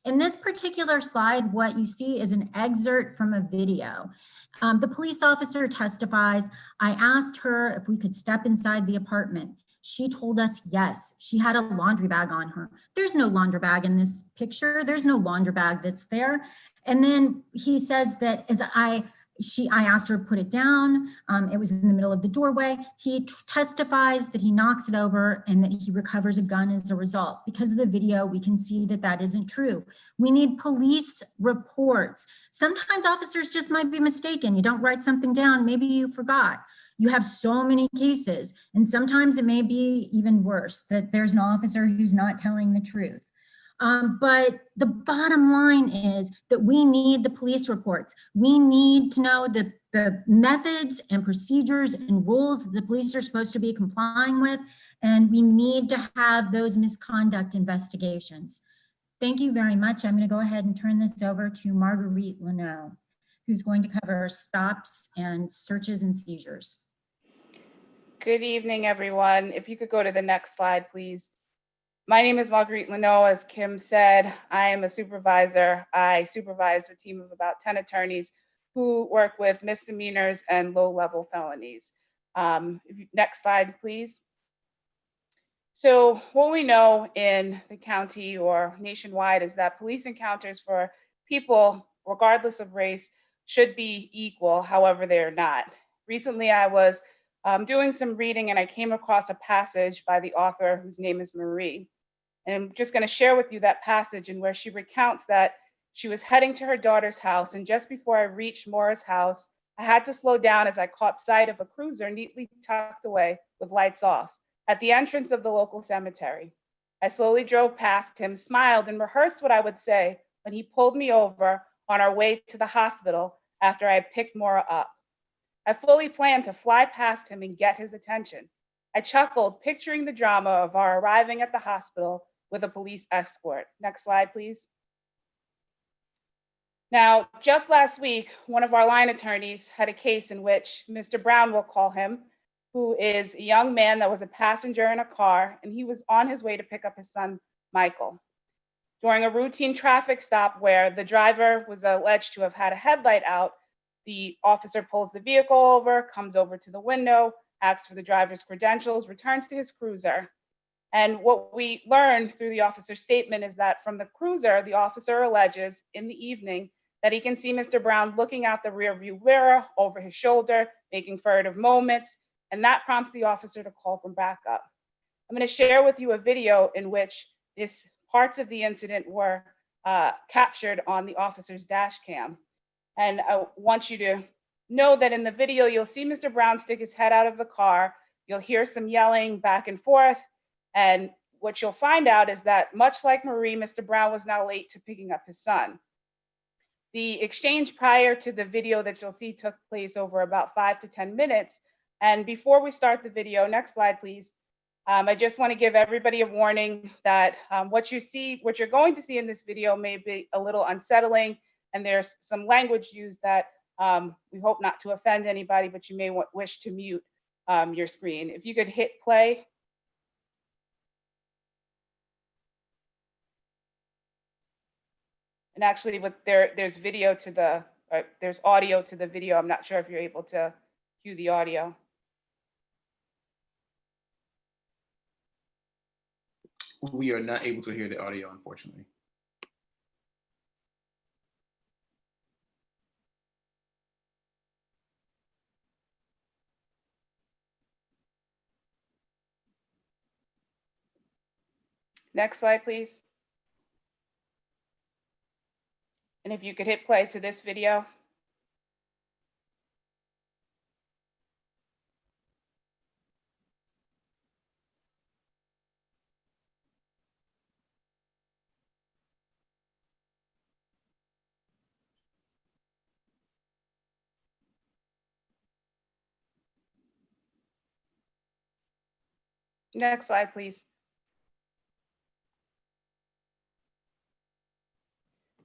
Speaker 11: In this particular slide, what you see is an excerpt from a video. The police officer testifies, I asked her if we could step inside the apartment. She told us yes. She had a laundry bag on her. There's no laundry bag in this picture. There's no laundry bag that's there. And then he says that as I asked her to put it down. It was in the middle of the doorway. He testifies that he knocks it over and that he recovers a gun as a result. Because of the video, we can see that that isn't true. We need police reports. Sometimes officers just might be mistaken. You don't write something down, maybe you forgot. You have so many cases, and sometimes it may be even worse, that there's an officer who's not telling the truth. But the bottom line is that we need the police reports. We need to know the methods and procedures and rules that the police are supposed to be complying with, and we need to have those misconduct investigations. Thank you very much. I'm going to go ahead and turn this over to Marguerite Leno, who's going to cover stops and searches and seizures.
Speaker 12: Good evening, everyone. If you could go to the next slide, please. My name is Marguerite Leno. As Kim said, I am a supervisor. I supervise a team of about 10 attorneys who work with misdemeanors and low-level felonies. Next slide, please. So what we know in the county or nationwide is that police encounters for people, regardless of race, should be equal, however, they're not. Recently, I was doing some reading and I came across a passage by the author whose name is Marie. And I'm just going to share with you that passage in where she recounts that she was heading to her daughter's house, and just before I reached Maura's house, I had to slow down as I caught sight of a cruiser neatly tucked away with lights off at the entrance of the local cemetery. I slowly drove past him, smiled, and rehearsed what I would say when he pulled me over on our way to the hospital after I had picked Maura up. I fully planned to fly past him and get his attention. I chuckled, picturing the drama of our arriving at the hospital with a police escort. Next slide, please. Now, just last week, one of our line attorneys had a case in which Mr. Brown, will call him, who is a young man that was a passenger in a car, and he was on his way to pick up his son, Michael. During a routine traffic stop where the driver was alleged to have had a headlight out, the officer pulls the vehicle over, comes over to the window, asks for the driver's credentials, returns to his cruiser. And what we learned through the officer's statement is that from the cruiser, the officer alleges in the evening that he can see Mr. Brown looking out the rearview mirror over his shoulder, making furtive moments, and that prompts the officer to call for backup. I'm going to share with you a video in which parts of the incident were captured on the officer's dash cam. And I want you to know that in the video, you'll see Mr. Brown stick his head out of the car. You'll hear some yelling back and forth. And what you'll find out is that much like Marie, Mr. Brown was now late to picking up his son. The exchange prior to the video that you'll see took place over about 5 to 10 minutes. And before we start the video, next slide, please. I just want to give everybody a warning that what you're going to see in this video may be a little unsettling, and there's some language used that we hope not to offend anybody, but you may wish to mute your screen. If you could hit play. And actually, there's video to the, there's audio to the video. I'm not sure if you're able to cue the audio.
Speaker 2: We are not able to hear the audio, unfortunately.
Speaker 12: Next slide, please. And if you could hit play to this video. Next slide, please.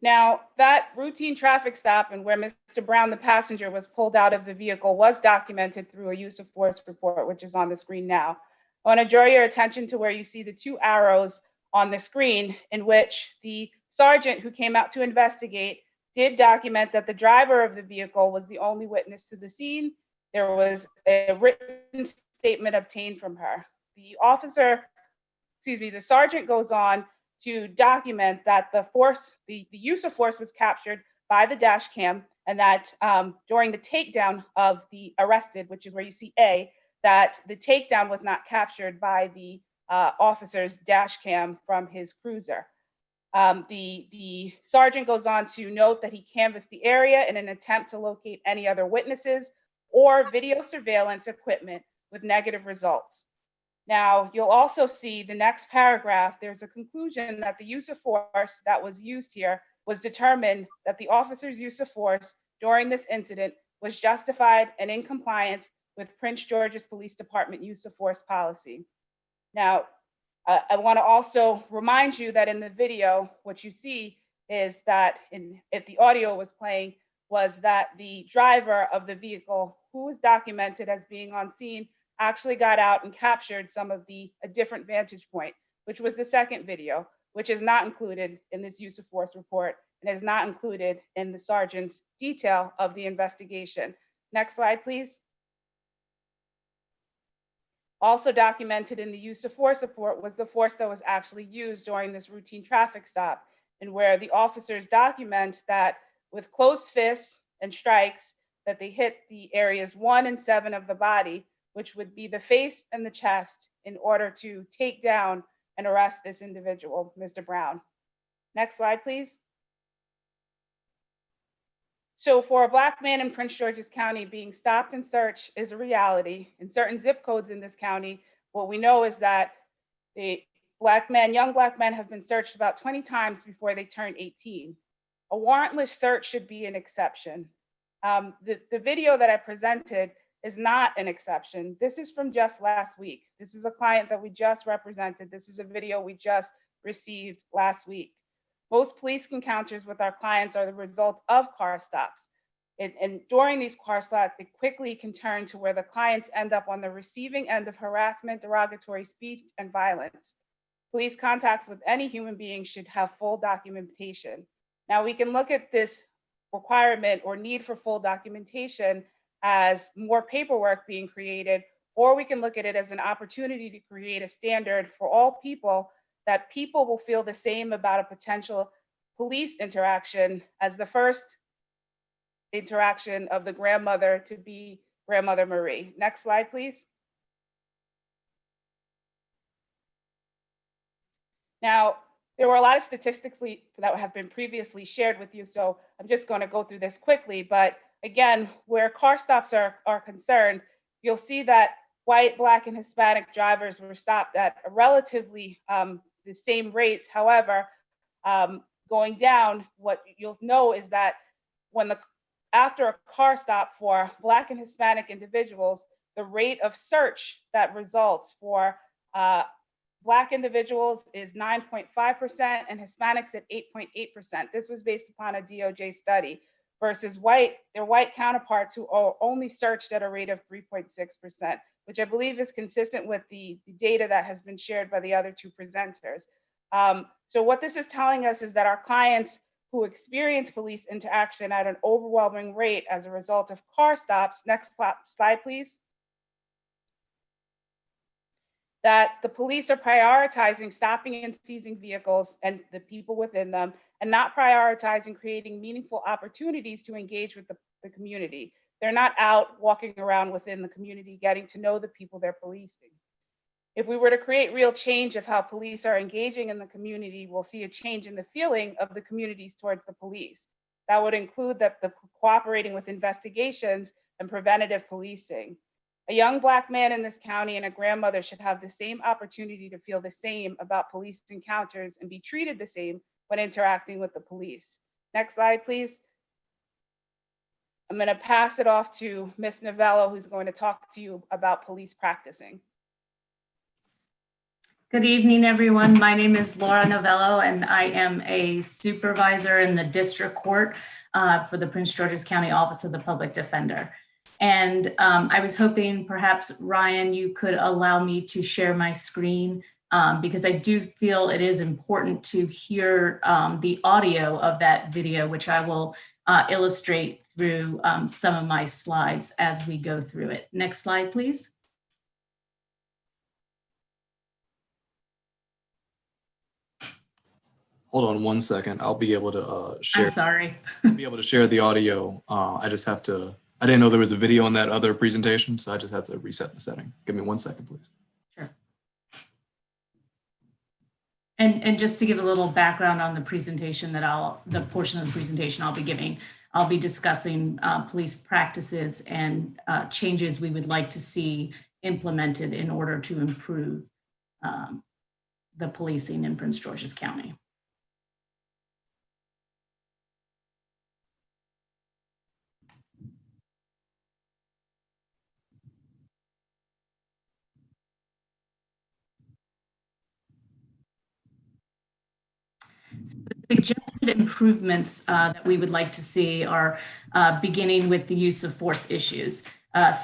Speaker 12: Now, that routine traffic stop and where Mr. Brown, the passenger, was pulled out of the vehicle was documented through a use of force report, which is on the screen now. I want to draw your attention to where you see the 2 arrows on the screen, in which the sergeant who came out to investigate did document that the driver of the vehicle was the only witness to the scene. There was a written statement obtained from her. The sergeant goes on to document that the use of force was captured by the dash cam, and that during the takedown of the arrested, which is where you see A, that the takedown was not captured by the officer's dash cam from his cruiser. The sergeant goes on to note that he canvassed the area in an attempt to locate any other witnesses or video surveillance equipment with negative results. Now, you'll also see the next paragraph, there's a conclusion that the use of force that was used here was determined that the officer's use of force during this incident was justified and in compliance with Prince George's Police Department use of force policy. Now, I want to also remind you that in the video, what you see is that if the audio was playing, was that the driver of the vehicle, who was documented as being on scene, actually got out and captured some of a different vantage point, which was the second video, which is not included in this use of force report and is not included in the sergeant's detail of the investigation. Next slide, please. Also documented in the use of force report was the force that was actually used during this routine traffic stop, and where the officers document that with closed fists and strikes that they hit the areas 1 and 7 of the body, which would be the face and the chest, in order to take down and arrest this individual, Mr. Brown. Next slide, please. So for a Black man in Prince George's County, being stopped and searched is a reality. In certain zip codes in this county, what we know is that the young Black men have been searched about 20 times before they turn 18. A warrantless search should be an exception. The video that I presented is not an exception. This is from just last week. This is a client that we just represented. This is a video we just received last week. Most police encounters with our clients are the result of car stops. And during these car stops, they quickly can turn to where the clients end up on the receiving end of harassment, derogatory speech, and violence. Police contacts with any human being should have full documentation. Now, we can look at this requirement or need for full documentation as more paperwork being created, or we can look at it as an opportunity to create a standard for all people, that people will feel the same about a potential police interaction as the first interaction of the grandmother to be Grandmother Marie. Next slide, please. Now, there were a lot of statistics that have been previously shared with you, so I'm just going to go through this quickly. But again, where car stops are concerned, you'll see that white, Black, and Hispanic drivers were stopped at a relatively the same rates. However, going down, what you'll know is that after a car stop for Black and Hispanic individuals, the rate of search that results for Black individuals is 9.5% and Hispanics at 8.8%. This was based upon a DOJ study versus their white counterparts who are only searched at a rate of 3.6%, which I believe is consistent with the data that has been shared by the other two presenters. So what this is telling us is that our clients who experience police interaction at an overwhelming rate as a result of car stops, next slide, please, that the police are prioritizing stopping and seizing vehicles and the people within them, and not prioritizing creating meaningful opportunities to engage with the community. They're not out walking around within the community, getting to know the people they're policing. If we were to create real change of how police are engaging in the community, we'll see a change in the feeling of the communities towards the police. That would include the cooperating with investigations and preventative policing. A young Black man in this county and a grandmother should have the same opportunity to feel the same about police encounters and be treated the same when interacting with the police. Next slide, please. I'm going to pass it off to Ms. Novello, who's going to talk to you about police practicing.
Speaker 13: Good evening, everyone. My name is Laura Novello, and I am a supervisor in the district court for the Prince George's County Office of the Public Defender. And I was hoping perhaps, Ryan, you could allow me to share my screen because I do feel it is important to hear the audio of that video, which I will illustrate through some of my slides as we go through it. Next slide, please.
Speaker 9: Hold on one second. I'll be able to share.
Speaker 13: I'm sorry.
Speaker 9: I'll be able to share the audio. I just have to, I didn't know there was a video in that other presentation, so I just have to reset the setting. Give me 1 second, please.
Speaker 13: Sure. And just to give a little background on the presentation the portion of the presentation I'll be giving, I'll be discussing police practices and changes we would like to see implemented in order to improve the policing in Prince George's County. So the suggested improvements that we would like to see are beginning with the use of force issues,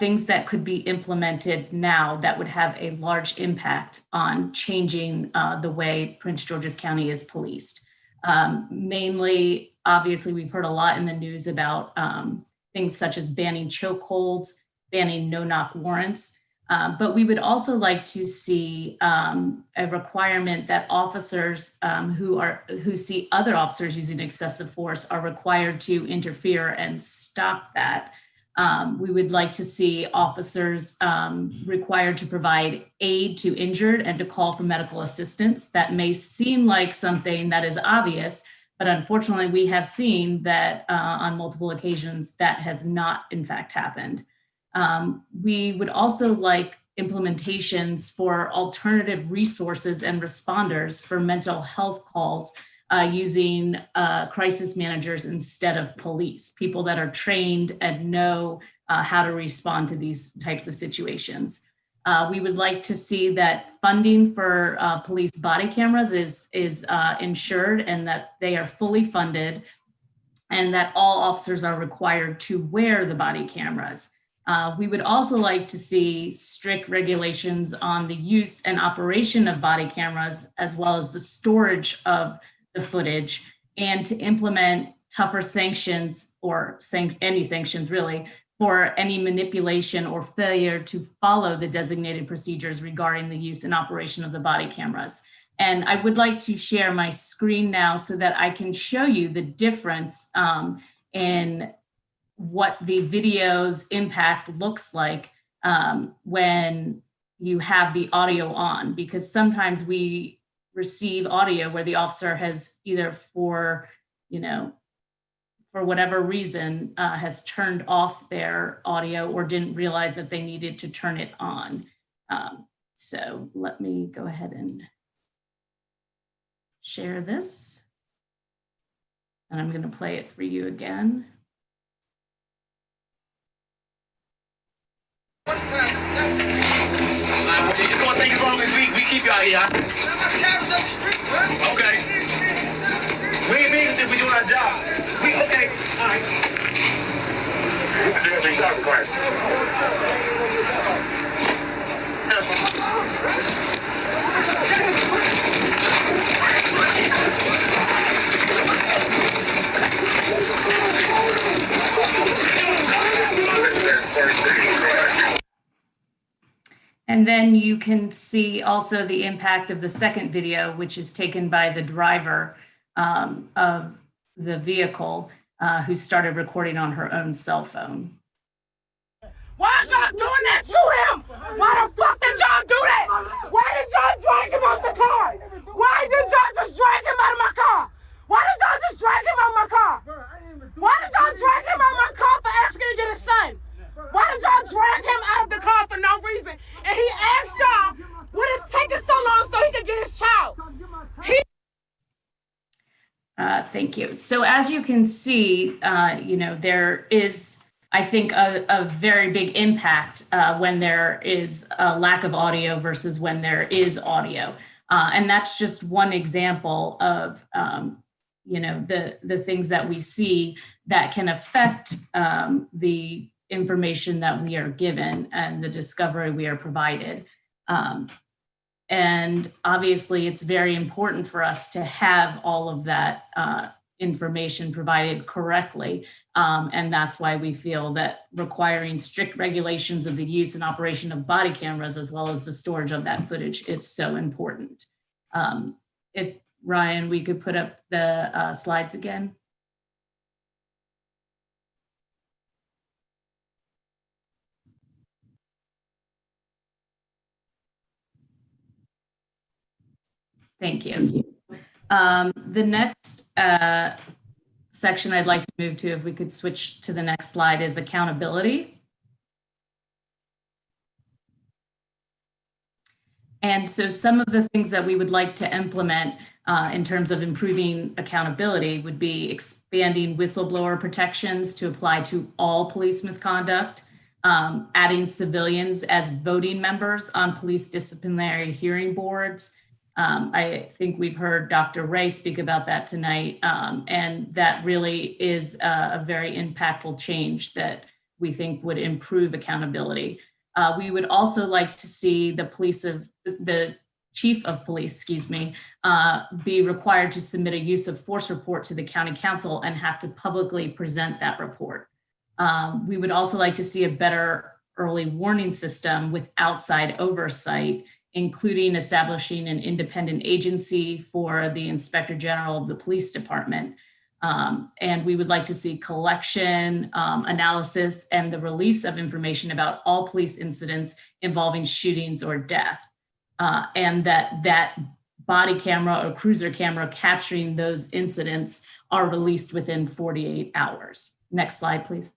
Speaker 13: things that could be implemented now that would have a large impact on changing the way Prince George's County is policed. Mainly, obviously, we've heard a lot in the news about things such as banning chokeholds, banning no-knock warrants. But we would also like to see a requirement that officers who see other officers using excessive force are required to interfere and stop that. We would like to see officers required to provide aid to injured and to call for medical assistance. That may seem like something that is obvious, but unfortunately we have seen that on multiple occasions that has not in fact happened. We would also like implementations for alternative resources and responders for mental health calls using crisis managers instead of police, people that are trained and know how to respond to these types of situations. We would like to see that funding for police body cameras is ensured and that they are fully funded and that all officers are required to wear the body cameras. We would also like to see strict regulations on the use and operation of body cameras, as well as the storage of the footage, and to implement tougher sanctions or any sanctions really for any manipulation or failure to follow the designated procedures regarding the use and operation of the body cameras. And I would like to share my screen now so that I can show you the difference in what the video's impact looks like when you have the audio on, because sometimes we receive audio where the officer has either for whatever reason has turned off their audio or didn't realize that they needed to turn it on. So let me go ahead and share this. And I'm going to play it for you again.
Speaker 14: It's gonna take as long as we keep you out here. Okay. We ain't being if we doing our job. Okay. All right.
Speaker 13: And then you can see also the impact of the second video, which is taken by the driver of the vehicle who started recording on her own cell phone.
Speaker 14: Why is y'all doing that to him? Why the fuck did y'all do that? Why did y'all drag him out the car? Why did y'all just drag him out of my car? Why did y'all just drag him out of my car? Why did y'all drag him out of my car for asking to get his son? Why did y'all drag him out of the car for no reason? And he asked y'all, what is taking so long so he could get his child?
Speaker 13: Thank you. So as you can see, there is, I think, a very big impact when there is a lack of audio versus when there is audio. And that's just one example of, the things that we see that can affect the information that we are given and the discovery we are provided. And obviously it's very important for us to have all of that information provided correctly. And that's why we feel that requiring strict regulations of the use and operation of body cameras, as well as the storage of that footage, is so important. If Ryan, we could put up the slides again. Thank you. The next section I'd like to move to, if we could switch to the next slide, is accountability. And so some of the things that we would like to implement in terms of improving accountability would be expanding whistleblower protections to apply to all police misconduct, adding civilians as voting members on police disciplinary hearing boards. I think we've heard Dr. Ray speak about that tonight, and that really is a very impactful change that we think would improve accountability. We would also like to see the chief of police, be required to submit a use of force report to the county council and have to publicly present that report. We would also like to see a better early warning system with outside oversight, including establishing an independent agency for the Inspector General of the Police Department. And we would like to see collection, analysis, and the release of information about all police incidents involving shootings or death. And that body camera or cruiser camera capturing those incidents are released within 48 hours. Next slide, please.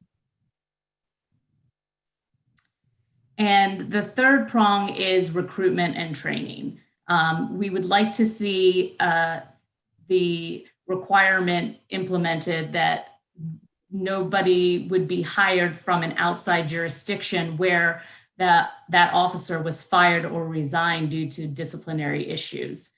Speaker 13: And the third prong is recruitment and training. We would like to see the requirement implemented that nobody would be hired from an outside jurisdiction where that officer was fired or resigned due to disciplinary issues.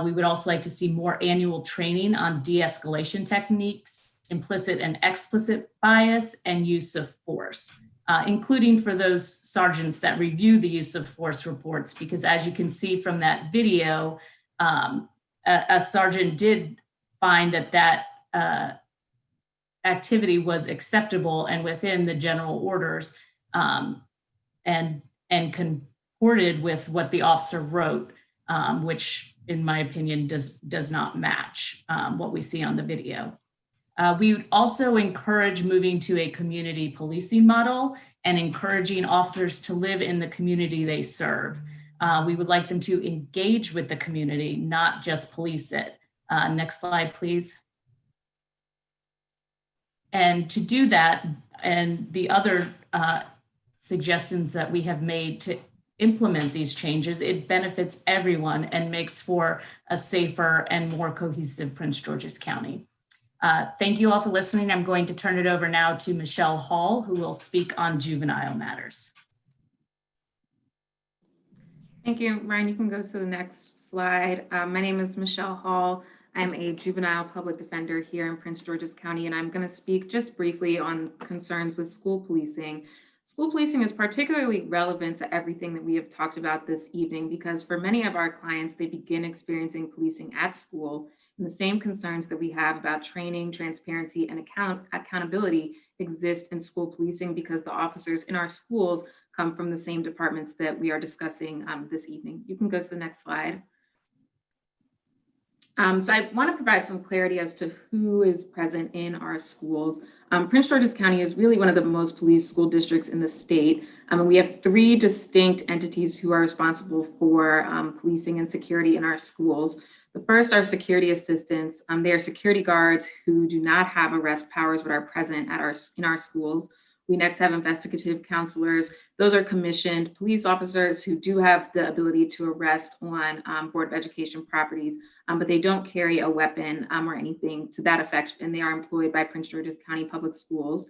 Speaker 13: We would also like to see more annual training on de-escalation techniques, implicit and explicit bias, and use of force. Including for those sergeants that review the use of force reports, because as you can see from that video, a sergeant did find that activity was acceptable and within the general orders, and comported with what the officer wrote, which in my opinion does not match what we see on the video. We would also encourage moving to a community policing model and encouraging officers to live in the community they serve. We would like them to engage with the community, not just police it. Next slide, please. And to do that, and the other suggestions that we have made to implement these changes, it benefits everyone and makes for a safer and more cohesive Prince George's County. Thank you all for listening. I'm going to turn it over now to Michelle Hall, who will speak on juvenile matters.
Speaker 15: Thank you, Ryan. You can go to the next slide. My name is Michelle Hall. I'm a juvenile public defender here in Prince George's County, and I'm going to speak just briefly on concerns with school policing. School policing is particularly relevant to everything that we have talked about this evening because for many of our clients, they begin experiencing policing at school. And the same concerns that we have about training, transparency, and accountability exist in school policing because the officers in our schools come from the same departments that we are discussing this evening. You can go to the next slide. So I want to provide some clarity as to who is present in our schools. Prince George's County is really one of the most policed school districts in the state. We have 3 distinct entities who are responsible for policing and security in our schools. The first are security assistants. They are security guards who do not have arrest powers but are present at in our schools. We next have investigative counselors. Those are commissioned police officers who do have the ability to arrest on Board of Education properties, but they don't carry a weapon or anything to that effect, and they are employed by Prince George's County Public Schools.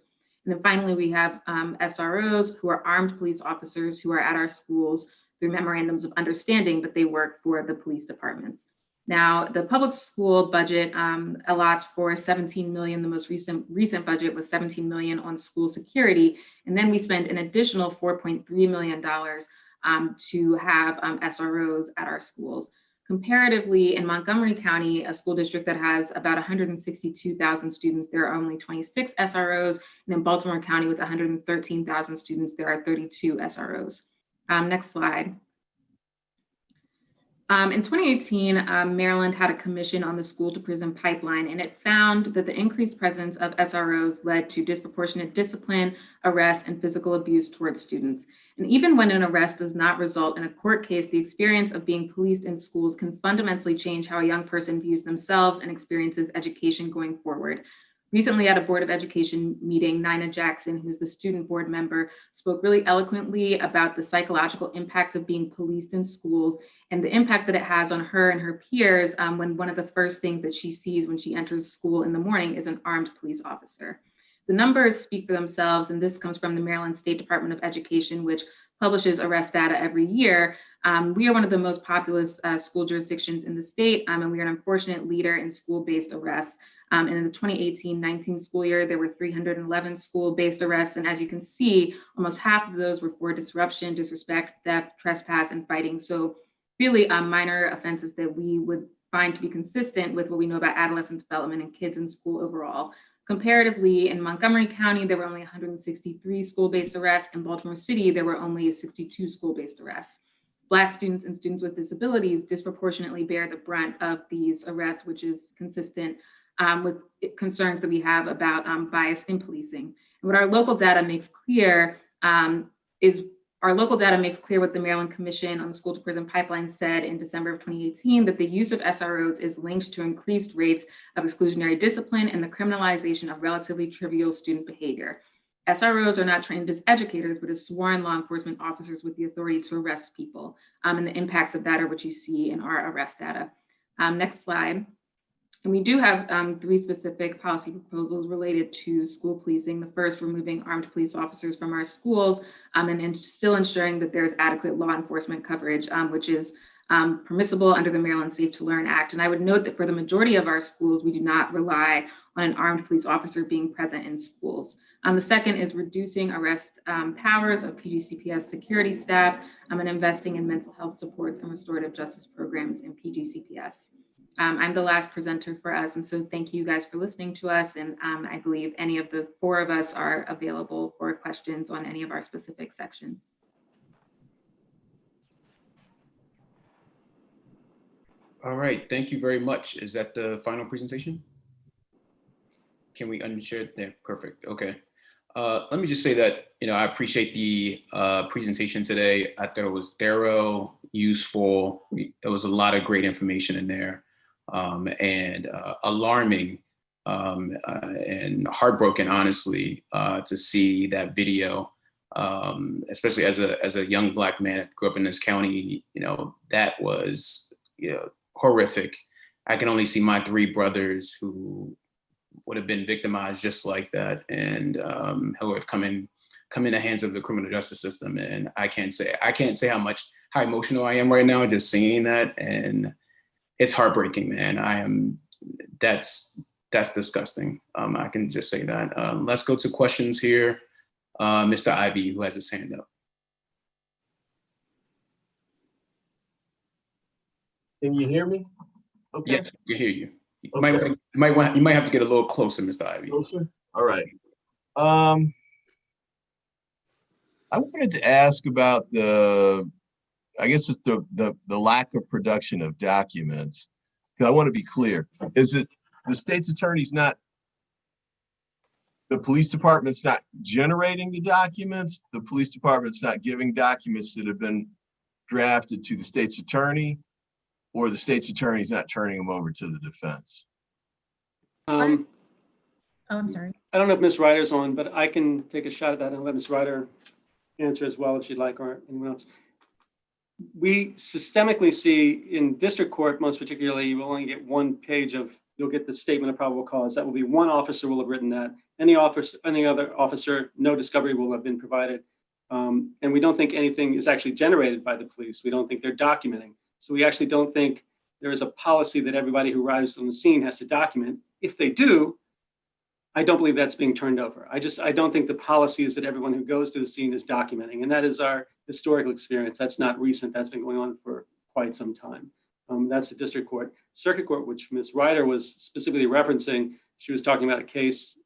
Speaker 15: And then finally, we have SROs who are armed police officers who are at our schools through memorandums of understanding, but they work for the police departments. Now, the public school budget allots for $17 million. The most recent budget was $17 million on school security. And then we spend an additional $4.3 million to have SROs at our schools. Comparatively, in Montgomery County, a school district that has about 162,000 students, there are only 26 SROs. And in Baltimore County, with 113,000 students, there are 32 SROs. Next slide. In 2018, Maryland had a commission on the school to prison pipeline, and it found that the increased presence of SROs led to disproportionate discipline, arrest, and physical abuse towards students. And even when an arrest does not result in a court case, the experience of being policed in schools can fundamentally change how a young person views themselves and experiences education going forward. Recently at a Board of Education meeting, Nina Jackson, who's the student board member, spoke really eloquently about the psychological impact of being policed in schools and the impact that it has on her and her peers when one of the first things that she sees when she enters school in the morning is an armed police officer. The numbers speak for themselves, and this comes from the Maryland State Department of Education, which publishes arrest data every year. We are one of the most populous school jurisdictions in the state, and we are an unfortunate leader in school-based arrests. And in the 2018-19 school year, there were 311 school-based arrests. And as you can see, almost half of those were for disruption, disrespect, theft, trespass, and fighting. So really minor offenses that we would find to be consistent with what we know about adolescent development and kids in school overall. Comparatively, in Montgomery County, there were only 163 school-based arrests. In Baltimore City, there were only 62 school-based arrests. Black students and students with disabilities disproportionately bear the brunt of these arrests, which is consistent with concerns that we have about bias in policing. And what our local data makes clear what the Maryland Commission on the School to Prison Pipeline said in December of 2018, that the use of SROs is linked to increased rates of exclusionary discipline and the criminalization of relatively trivial student behavior. SROs are not trained as educators, but as sworn law enforcement officers with the authority to arrest people. And the impacts of that are what you see in our arrest data. Next slide. And we do have 3 specific policy proposals related to school policing. The first, removing armed police officers from our schools and still ensuring that there's adequate law enforcement coverage, which is permissible under the Maryland Safe to Learn Act. And I would note that for the majority of our schools, we do not rely on an armed police officer being present in schools. The second is reducing arrest powers of PGCPS security staff and investing in mental health supports and restorative justice programs in PGCPS. I'm the last presenter for us, and so thank you guys for listening to us. And I believe any of the 4 of us are available for questions on any of our specific sections.
Speaker 2: All right, thank you very much. Is that the final presentation? Can we unshare it there? Perfect, okay. Let me just say that, I appreciate the presentation today. I thought it was thorough, useful. There was a lot of great information in there. And alarming and heartbroken, honestly, to see that video, especially as a young Black man that grew up in this county. That was horrific. I can only see my 3 brothers who would have been victimized just like that, and who have come in the hands of the criminal justice system. And I can't say how emotional I am right now just seeing that, and it's heartbreaking, man. That's disgusting. I can just say that. Let's go to questions here. Mr. Ivy, who has his hand up.
Speaker 16: Can you hear me? Okay.
Speaker 2: Yes, we can hear you. You
Speaker 16: Okay.
Speaker 2: might have to get a little closer, Mr. Ivy.
Speaker 16: Closer? All right. I wanted to ask about I guess it's the lack of production of documents. I want to be clear. Is it the state's attorney's not, the police department's not generating the documents? The police department's not giving documents that have been drafted to the state's attorney, or the state's attorney's not turning them over to the defense?
Speaker 11: Oh, I'm sorry.
Speaker 10: I don't know if Ms. Ryder's on, but I can take a shot at that and let Ms. Ryder answer as well if she'd like, or anyone else. We systemically see in district court, most particularly, you will only get 1 page you'll get the statement of probable cause. That will be 1 officer will have written that. Any other officer, no discovery will have been provided. And we don't think anything is actually generated by the police. We don't think they're documenting. So we actually don't think there is a policy that everybody who arrives on the scene has to document. If they do, I don't believe that's being turned over. I don't think the policy is that everyone who goes to the scene is documenting. And that is our historical experience. That's not recent. That's been going on for quite some time. That's the district court. Circuit court, which Ms. Ryder was specifically referencing, she was talking about a case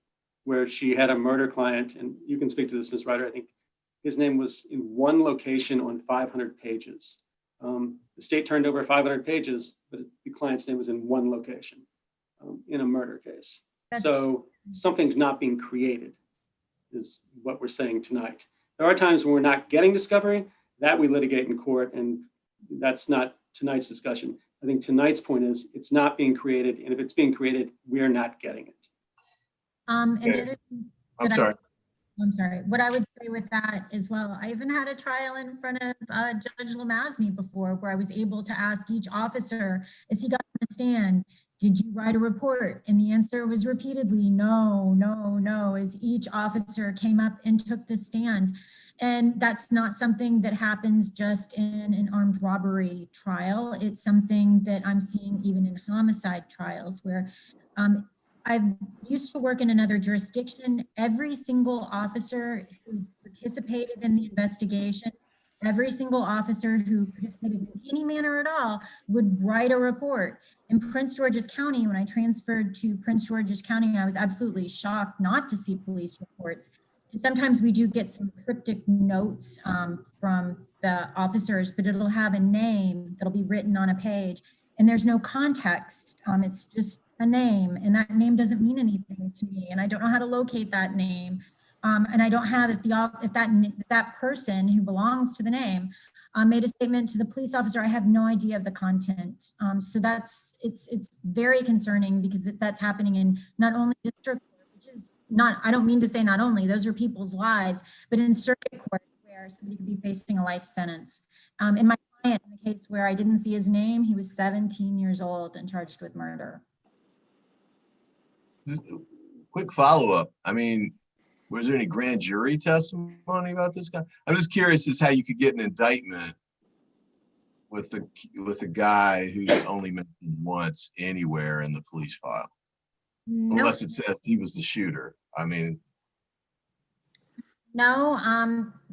Speaker 10: where she had a murder client, and you can speak to this, Ms. Ryder. I think his name was in 1 location on 500 pages. The state turned over 500 pages, but the client's name was in 1 location in a murder case. So something's not being created is what we're saying tonight. There are times when we're not getting discovery, that we litigate in court, and that's not tonight's discussion. I think tonight's point is it's not being created, and if it's being created, we're not getting it.
Speaker 11: And the other thing
Speaker 16: I'm sorry.
Speaker 11: I'm sorry. What I would say with that as well, I even had a trial in front of Judge Lamasny before, where I was able to ask each officer as he got on the stand, did you write a report? And the answer was repeatedly no, no, no, as each officer came up and took the stand. And that's not something that happens just in an armed robbery trial. It's something that I'm seeing even in homicide trials, where I used to work in another jurisdiction. Every single officer who participated in the investigation, every single officer who participated in any manner at all would write a report. In Prince George's County, when I transferred to Prince George's County, I was absolutely shocked not to see police reports. And sometimes we do get some cryptic notes from the officers, but it'll have a name that'll be written on a page, and there's no context. It's just a name, and that name doesn't mean anything to me, and I don't know how to locate that name. And I don't have, if that person who belongs to the name made a statement to the police officer, I have no idea of the content. So it's very concerning because that's happening in not only district court, which is not, I don't mean to say not only, those are people's lives, but in circuit court where somebody could be facing a life sentence. In my client, in the case where I didn't see his name, he was 17 years old and charged with murder.
Speaker 16: Just a quick follow-up. I mean, was there any grand jury testimony about this guy? I'm just curious as how you could get an indictment with a guy who's only mentioned once anywhere in the police file, unless it says he was the shooter. I mean,
Speaker 11: no.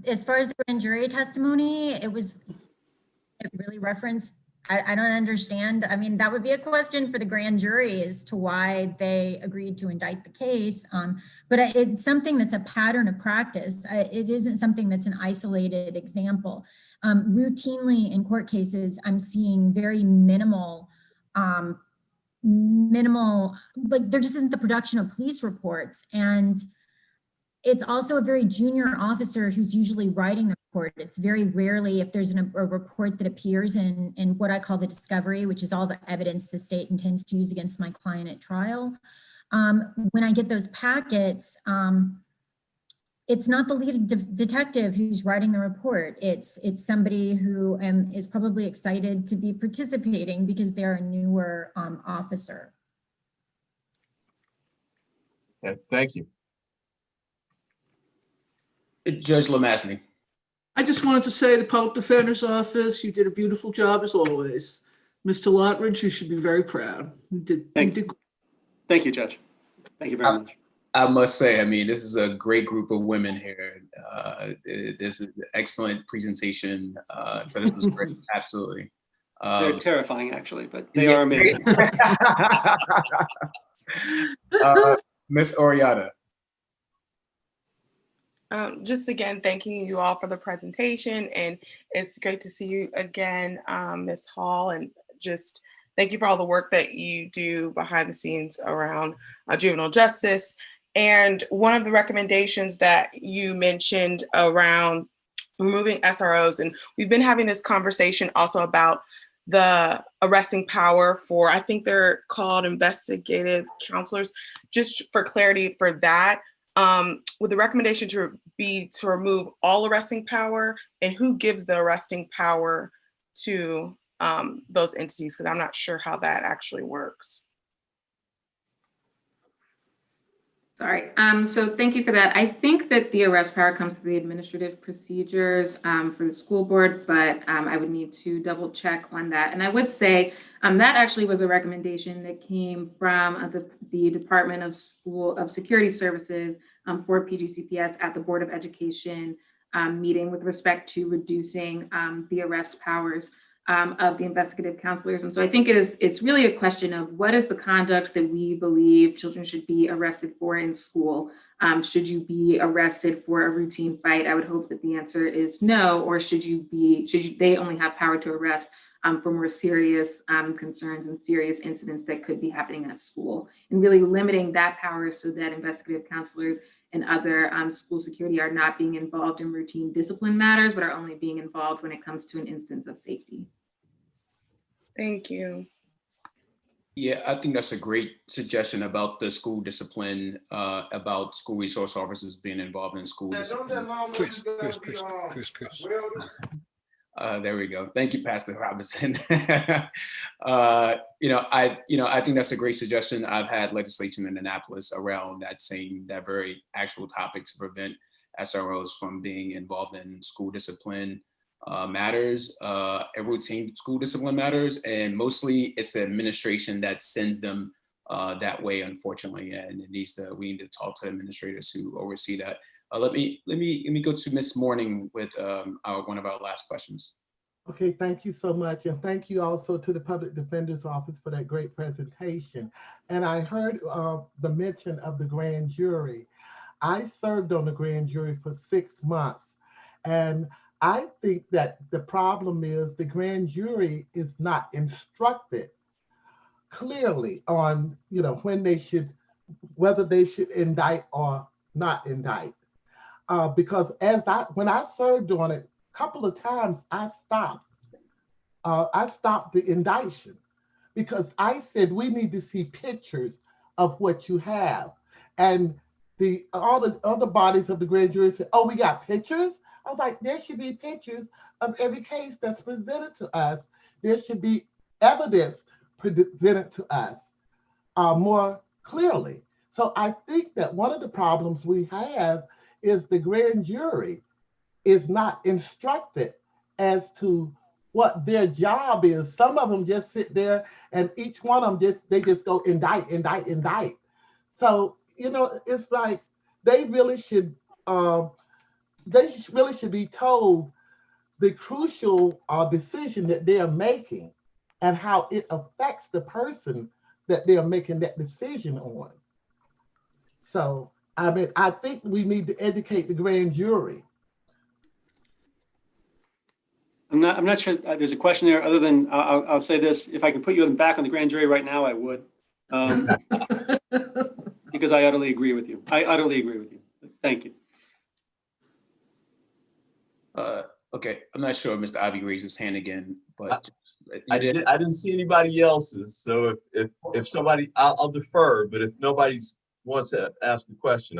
Speaker 11: As far as the grand jury testimony, it really referenced. I don't understand. I mean, that would be a question for the grand jury as to why they agreed to indict the case. But it's something that's a pattern of practice. It isn't something that's an isolated example. Routinely in court cases, I'm seeing very minimal, like there just isn't the production of police reports. And it's also a very junior officer who's usually writing the report. It's very rarely if there's a report that appears in what I call the discovery, which is all the evidence the state intends to use against my client at trial. When I get those packets, it's not the lead detective who's writing the report. It's somebody who is probably excited to be participating because they're a newer officer.
Speaker 16: yeah, thank you.
Speaker 2: Judge Lemassney.
Speaker 1: I just wanted to say the public defender's office, you did a beautiful job as always. Mr. Lottridge, you should be very proud.
Speaker 10: Thank you, Judge. Thank you very much.
Speaker 2: I must say, I mean, this is a great group of women here. This is an excellent presentation. So this was great, absolutely.
Speaker 10: They're terrifying, actually, but they are amazing.
Speaker 2: Ms. Oriata.
Speaker 4: Just again, thanking you all for the presentation, and it's great to see you again, Ms. Hall, and just thank you for all the work that you do behind the scenes around juvenile justice. And one of the recommendations that you mentioned around removing SROs, and we've been having this conversation also about the arresting power for, I think they're called investigative counselors, just for clarity for that. With the recommendation to remove all arresting power, and who gives the arresting power to those entities, because I'm not sure how that actually works.
Speaker 15: Sorry. So thank you for that. I think that the arrest power comes to the administrative procedures for the school board, but I would need to double check on that. And I would say that actually was a recommendation that came from the Department of Security Services for PGCPS at the Board of Education meeting with respect to reducing the arrest powers of the investigative counselors. And so I think it's really a question of what is the conduct that we believe children should be arrested for in school. Should you be arrested for a routine fight? I would hope that the answer is no, or should they only have power to arrest for more serious concerns and serious incidents that could be happening at school, and really limiting that power so that investigative counselors and other school security are not being involved in routine discipline matters, but are only being involved when it comes to an instance of safety.
Speaker 4: Thank you.
Speaker 2: Yeah, I think that's a great suggestion about the school discipline, about school resource officers being involved in school discipline.
Speaker 17: Chris.
Speaker 2: There we go. Thank you, Pastor Robinson. I think that's a great suggestion. I've had legislation in Annapolis around that very actual topic to prevent SROs from being involved in school discipline matters, routine school discipline matters, and mostly it's the administration that sends them that way, unfortunately. And we need to talk to administrators who oversee that. Let me go to Ms. Morning with one of our last questions.
Speaker 7: Okay, thank you so much. And thank you also to the Public Defender's Office for that great presentation. And I heard the mention of the grand jury. I served on the grand jury for 6 months. And I think that the problem is the grand jury is not instructed clearly on, when they should, whether they should indict or not indict. Because when I served on it, a couple of times I stopped the indiction because I said we need to see pictures of what you have. And all the other bodies of the grand jury said, oh, we got pictures? I was like, there should be pictures of every case that's presented to us. There should be evidence presented to us more clearly. So I think that one of the problems we have is the grand jury is not instructed as to what their job is. Some of them just sit there and each one of them just go indict, indict, indict. So, it's like they really should be told the crucial decision that they are making and how it affects the person that they are making that decision on. So, I think we need to educate the grand jury.
Speaker 10: I'm not sure there's a question there other than I'll say this. If I can put you back on the grand jury right now, I would. Because I utterly agree with you. Thank you.
Speaker 2: Okay, I'm not sure if Mr. Ivy raised his hand again, but
Speaker 16: I didn't see anybody else's. So if somebody, I'll defer, but if nobody wants to ask a question,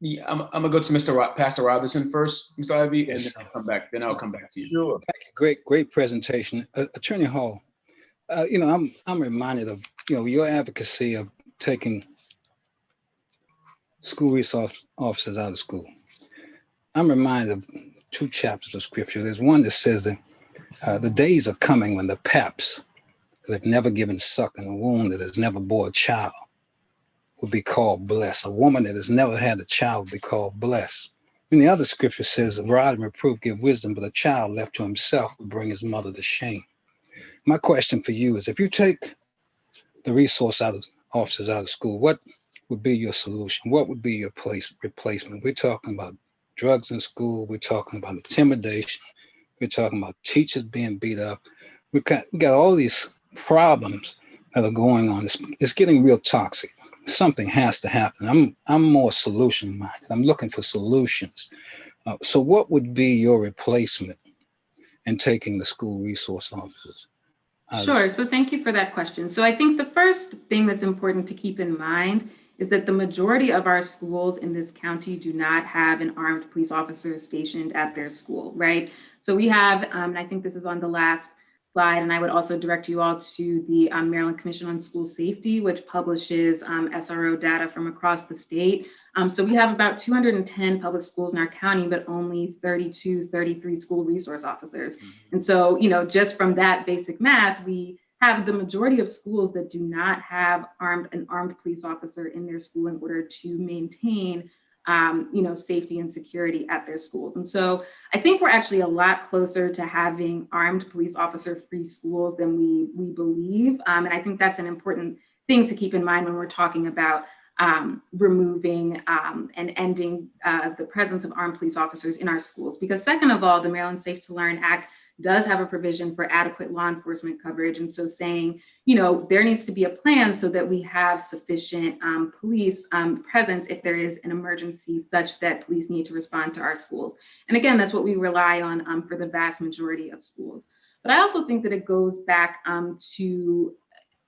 Speaker 2: Yeah, I'm gonna go to Pastor Robinson first, Mr. Ivy, and then I'll come back. Then I'll come back to you.
Speaker 16: Sure.
Speaker 17: Thank you. Great presentation, Attorney Hall. I'm reminded of your advocacy of taking school resource officers out of school. I'm reminded of 2 chapters of scripture. There's one that says that the days are coming when the paps that have never given suck in a womb, that has never bore a child, will be called blessed. A woman that has never had a child will be called blessed. And the other scripture says, the rod and reproof give wisdom, but a child left to himself will bring his mother to shame. My question for you is, if you take the resource officers out of school, what would be your solution? What would be your replacement? We're talking about drugs in school. We're talking about intimidation. We're talking about teachers being beat up. We got all these problems that are going on. It's getting real toxic. Something has to happen. I'm more solution minded. I'm looking for solutions. So what would be your replacement in taking the school resource officers?
Speaker 15: Sure. So thank you for that question. So I think the first thing that's important to keep in mind is that the majority of our schools in this county do not have an armed police officer stationed at their school, right? So we have, and I think this is on the last slide, and I would also direct you all to the Maryland Commission on School Safety, which publishes SRO data from across the state. So we have about 210 public schools in our county, but only 33 school resource officers. And so, just from that basic math, we have the majority of schools that do not have an armed police officer in their school in order to maintain safety and security at their schools. And so I think we're actually a lot closer to having armed police officer free schools than we believe. And I think that's an important thing to keep in mind when we're talking about removing and ending the presence of armed police officers in our schools. Because second of all, the Maryland Safe to Learn Act does have a provision for adequate law enforcement coverage. And so saying, there needs to be a plan so that we have sufficient police presence if there is an emergency such that police need to respond to our schools. And again, that's what we rely on for the vast majority of schools. But I also think that it goes back to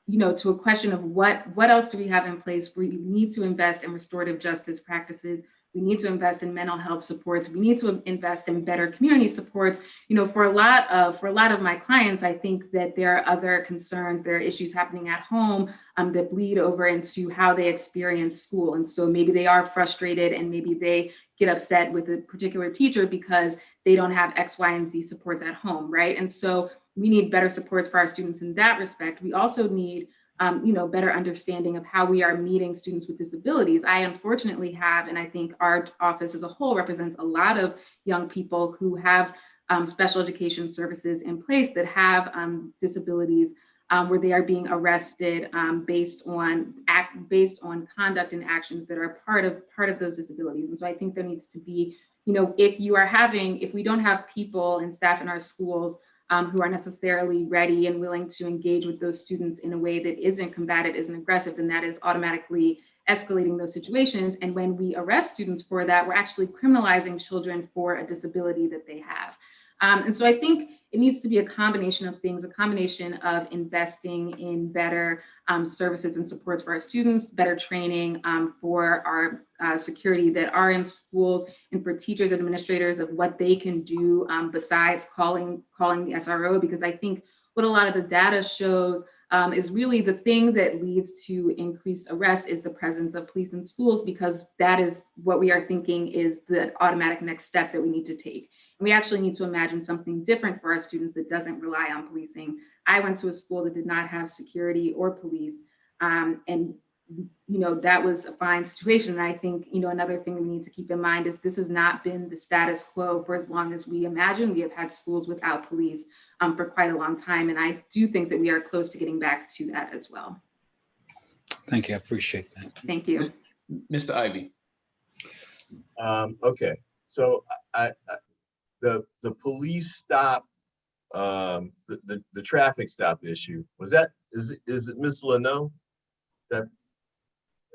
Speaker 15: a question of what else do we have in place? We need to invest in restorative justice practices. We need to invest in mental health supports. We need to invest in better community supports. For a lot of my clients, I think that there are other concerns, there are issues happening at home that bleed over into how they experience school. And so maybe they are frustrated and maybe they get upset with a particular teacher because they don't have X, Y, and Z supports at home, right? And so we need better supports for our students in that respect. We also need better understanding of how we are meeting students with disabilities. I unfortunately have, and I think our office as a whole represents a lot of young people who have special education services in place that have disabilities where they are being arrested based on conduct and actions that are part of those disabilities. And so I think there needs to be, if we don't have people and staff in our schools who are necessarily ready and willing to engage with those students in a way that isn't combative, isn't aggressive, then that is automatically escalating those situations. And when we arrest students for that, we're actually criminalizing children for a disability that they have. And so I think it needs to be a combination of things, a combination of investing in better services and supports for our students, better training for our security that are in schools, and for teachers and administrators of what they can do besides calling the SRO, because I think what a lot of the data shows is really the thing that leads to increased arrest is the presence of police in schools, because that is what we are thinking is the automatic next step that we need to take. And we actually need to imagine something different for our students that doesn't rely on policing. I went to a school that did not have security or police, and that was a fine situation. And I think another thing we need to keep in mind is this has not been the status quo for as long as we imagine. We have had schools without police for quite a long time, and I do think that we are close to getting back to that as well.
Speaker 17: Thank you. I appreciate that.
Speaker 15: Thank you.
Speaker 2: Mr. Ivy.
Speaker 16: Okay, so the police stop, the traffic stop issue, is it Ms. Leno? Am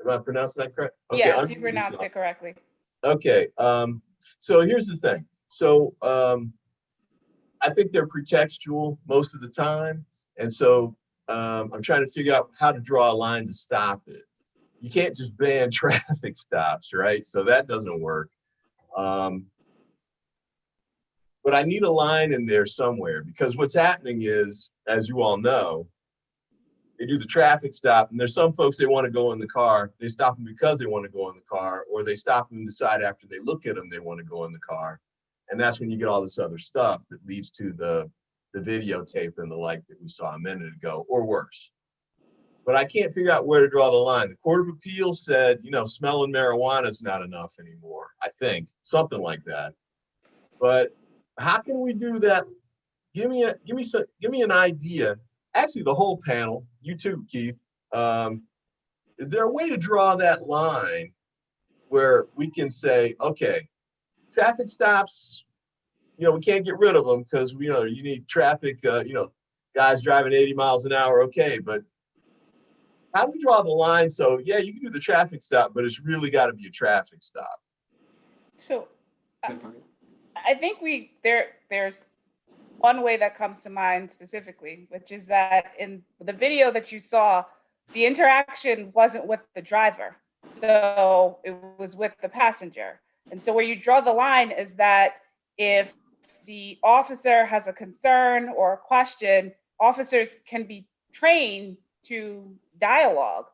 Speaker 16: I pronouncing that correct? Okay,
Speaker 12: Yes, you pronounced it correctly.
Speaker 16: Okay, so here's the thing. So I think they're pretextual most of the time. And so I'm trying to figure out how to draw a line to stop it. You can't just ban traffic stops, right? So that doesn't work. But I need a line in there somewhere, because what's happening is, as you all know, they do the traffic stop, and there's some folks, they want to go in the car. They stop them because they want to go in the car, or they stop them and decide after they look at them, they want to go in the car. And that's when you get all this other stuff that leads to the videotape and the like that we saw a minute ago, or worse. But I can't figure out where to draw the line. The Court of Appeals said, smelling marijuana is not enough anymore. I think something like that. But how can we do that? Give me an idea. Actually, the whole panel, you too, Keith. Is there a way to draw that line where we can say, okay, traffic stops, we can't get rid of them because you need traffic, guys driving 80 miles an hour, okay, but how do we draw the line? So yeah, you can do the traffic stop, but it's really got to be a traffic stop.
Speaker 12: So I think there's one way that comes to mind specifically, which is that in the video that you saw, the interaction wasn't with the driver. So it was with the passenger. And so where you draw the line is that if the officer has a concern or a question, officers can be trained to dialogue.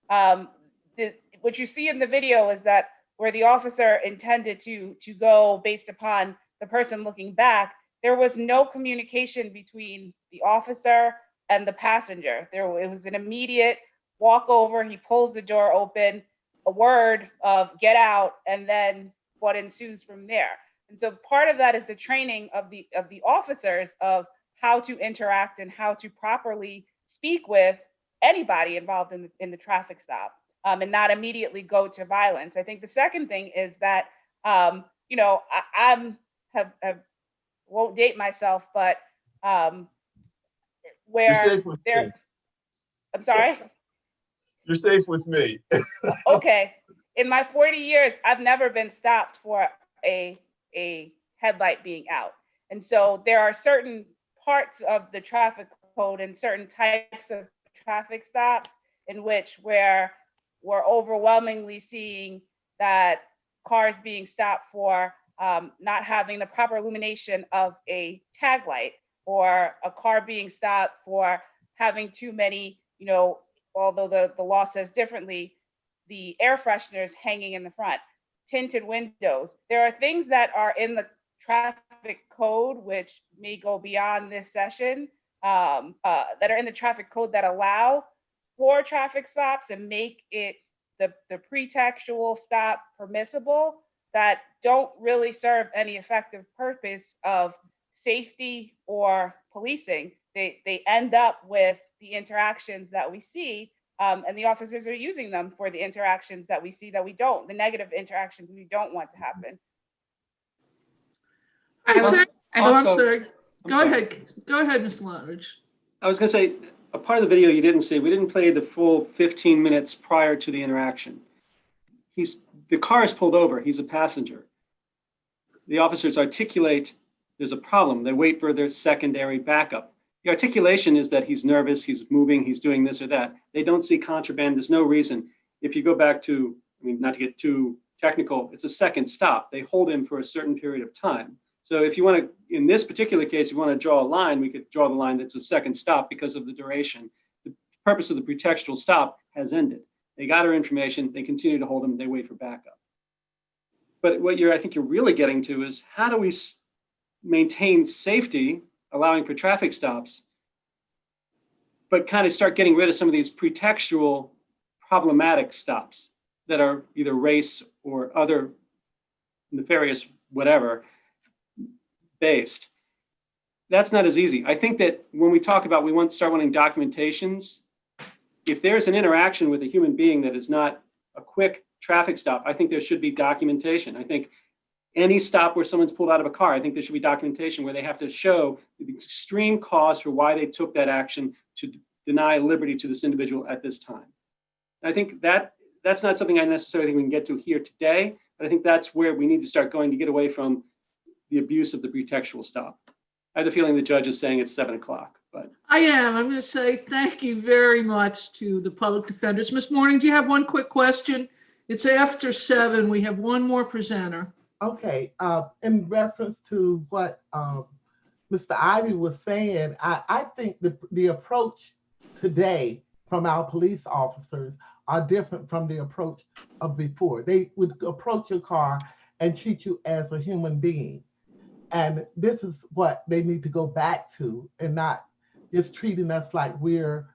Speaker 12: What you see in the video is that where the officer intended to go based upon the person looking back, there was no communication between the officer and the passenger. It was an immediate walk over, he pulls the door open, a word of get out, and then what ensues from there. And so part of that is the training of the officers of how to interact and how to properly speak with anybody involved in the traffic stop, and not immediately go to violence. I think the second thing is that I won't date myself, but where
Speaker 16: You're safe with me.
Speaker 12: I'm sorry?
Speaker 16: You're safe with me.
Speaker 12: Okay. In my 40 years, I've never been stopped for a headlight being out. And so there are certain parts of the traffic code and certain types of traffic stops in which where we're overwhelmingly seeing that cars being stopped for not having the proper illumination of a tag light, or a car being stopped for having too many, although the law says differently, the air fresheners hanging in the front, tinted windows. There are things that are in the traffic code, which may go beyond this session, that are in the traffic code that allow for traffic stops and make it the pretextual stop permissible, that don't really serve any effective purpose of safety or policing. They end up with the interactions that we see, and the officers are using them for the interactions that we see that we don't, the negative interactions we don't want to happen.
Speaker 1: I'm sorry. Go ahead, Mr. Lutridge.
Speaker 10: I was going to say, a part of the video you didn't see, we didn't play the full 15 minutes prior to the interaction. The car is pulled over. He's a passenger. The officers articulate there's a problem. They wait for their secondary backup. The articulation is that he's nervous, he's moving, he's doing this or that. They don't see contraband. There's no reason. If you go back to, I mean, not to get too technical, it's a second stop. They hold him for a certain period of time. So if you want to, in this particular case, if you want to draw a line, we could draw the line that's a second stop because of the duration. The purpose of the pretextual stop has ended. They got our information, they continue to hold him, they wait for backup. But what I think you're really getting to is how do we maintain safety, allowing for traffic stops, but kind of start getting rid of some of these pretextual problematic stops that are either race or other nefarious whatever based. That's not as easy. I think that when we talk about we want to start wanting documentations, if there's an interaction with a human being that is not a quick traffic stop, I think there should be documentation. I think any stop where someone's pulled out of a car, I think there should be documentation where they have to show the extreme cause for why they took that action to deny liberty to this individual at this time. And I think that's not something I necessarily think we can get to here today, but I think that's where we need to start going to get away from the abuse of the pretextual stop. I have the feeling the judge is saying it's 7 o'clock, but.
Speaker 1: I am. I'm going to say thank you very much to the public defenders. Ms. Morning, do you have one quick question? It's after 7. We have one more presenter.
Speaker 7: Okay, in reference to what Mr. Ivy was saying, I think the approach today from our police officers are different from the approach of before. They would approach your car and treat you as a human being. And this is what they need to go back to, and not just treating us like we're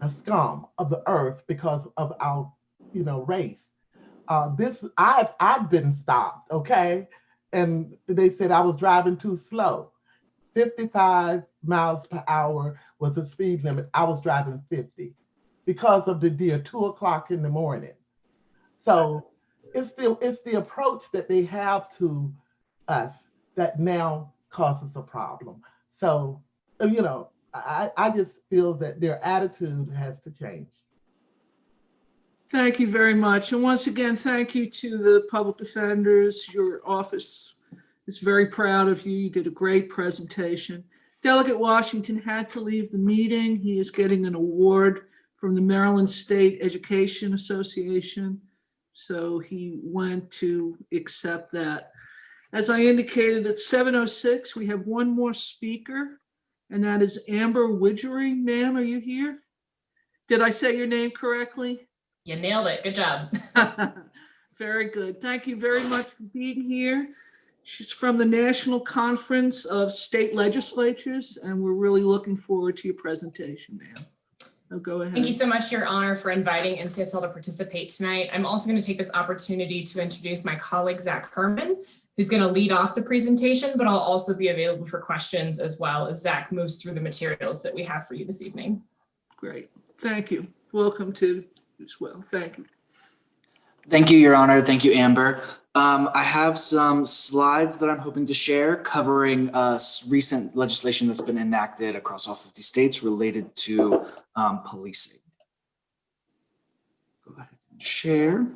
Speaker 7: a scum of the earth because of our, race. I've been stopped, okay? And they said I was driving too slow. 55 miles per hour was the speed limit. I was driving 50 because of the deer, 2 o'clock in the morning. So it's the approach that they have to us that now causes a problem. So, I just feel that their attitude has to change.
Speaker 1: Thank you very much. And once again, thank you to the public defenders. Your office is very proud of you. You did a great presentation. Delegate Washington had to leave the meeting. He is getting an award from the Maryland State Education Association. So he went to accept that. As I indicated, at 7:06, we have one more speaker, and that is Amber Widgery. Ma'am, are you here? Did I say your name correctly?
Speaker 18: You nailed it. Good job.
Speaker 1: Very good. Thank you very much for being here. She's from the National Conference of State Legislatures, and we're really looking forward to your presentation, ma'am. So go ahead.
Speaker 18: Thank you so much, Your Honor, for inviting NCSL to participate tonight. I'm also going to take this opportunity to introduce my colleague, Zach Herman, who's going to lead off the presentation, but I'll also be available for questions as well as Zach moves through the materials that we have for you this evening.
Speaker 1: Great. Thank you. Welcome to as well. Thank you.
Speaker 19: Thank you, Your Honor. Thank you, Amber. I have some slides that I'm hoping to share covering recent legislation that's been enacted across all 50 states related to policing. Go ahead and share.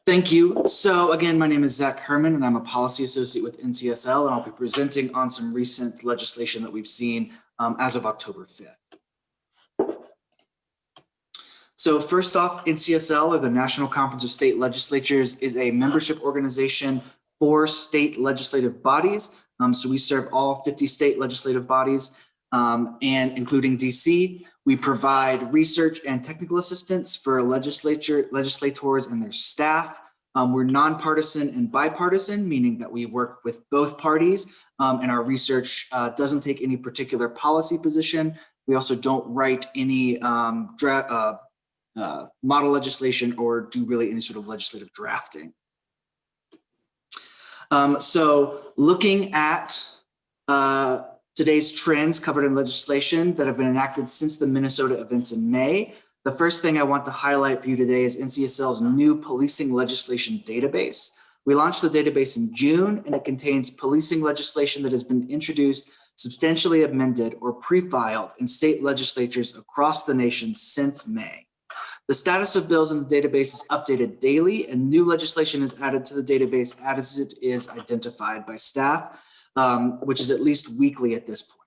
Speaker 19: Thank you. So again, my name is Zach Herman, and I'm a policy associate with NCSL, and I'll be presenting on some recent legislation that we've seen as of October 5th. So first off, NCSL, or the National Conference of State Legislatures, is a membership organization for state legislative bodies. So we serve all 50 state legislative bodies, and including DC. We provide research and technical assistance for legislators and their staff. We're nonpartisan and bipartisan, meaning that we work with both parties, and our research doesn't take any particular policy position. We also don't write any model legislation or do really any sort of legislative drafting. So looking at today's trends covered in legislation that have been enacted since the Minnesota events in May, the first thing I want to highlight for you today is NCSL's new policing legislation database. We launched the database in June, and it contains policing legislation that has been introduced, substantially amended, or pre-filed in state legislatures across the nation since May. The status of bills in the database is updated daily, and new legislation is added to the database as it is identified by staff, which is at least weekly at this point.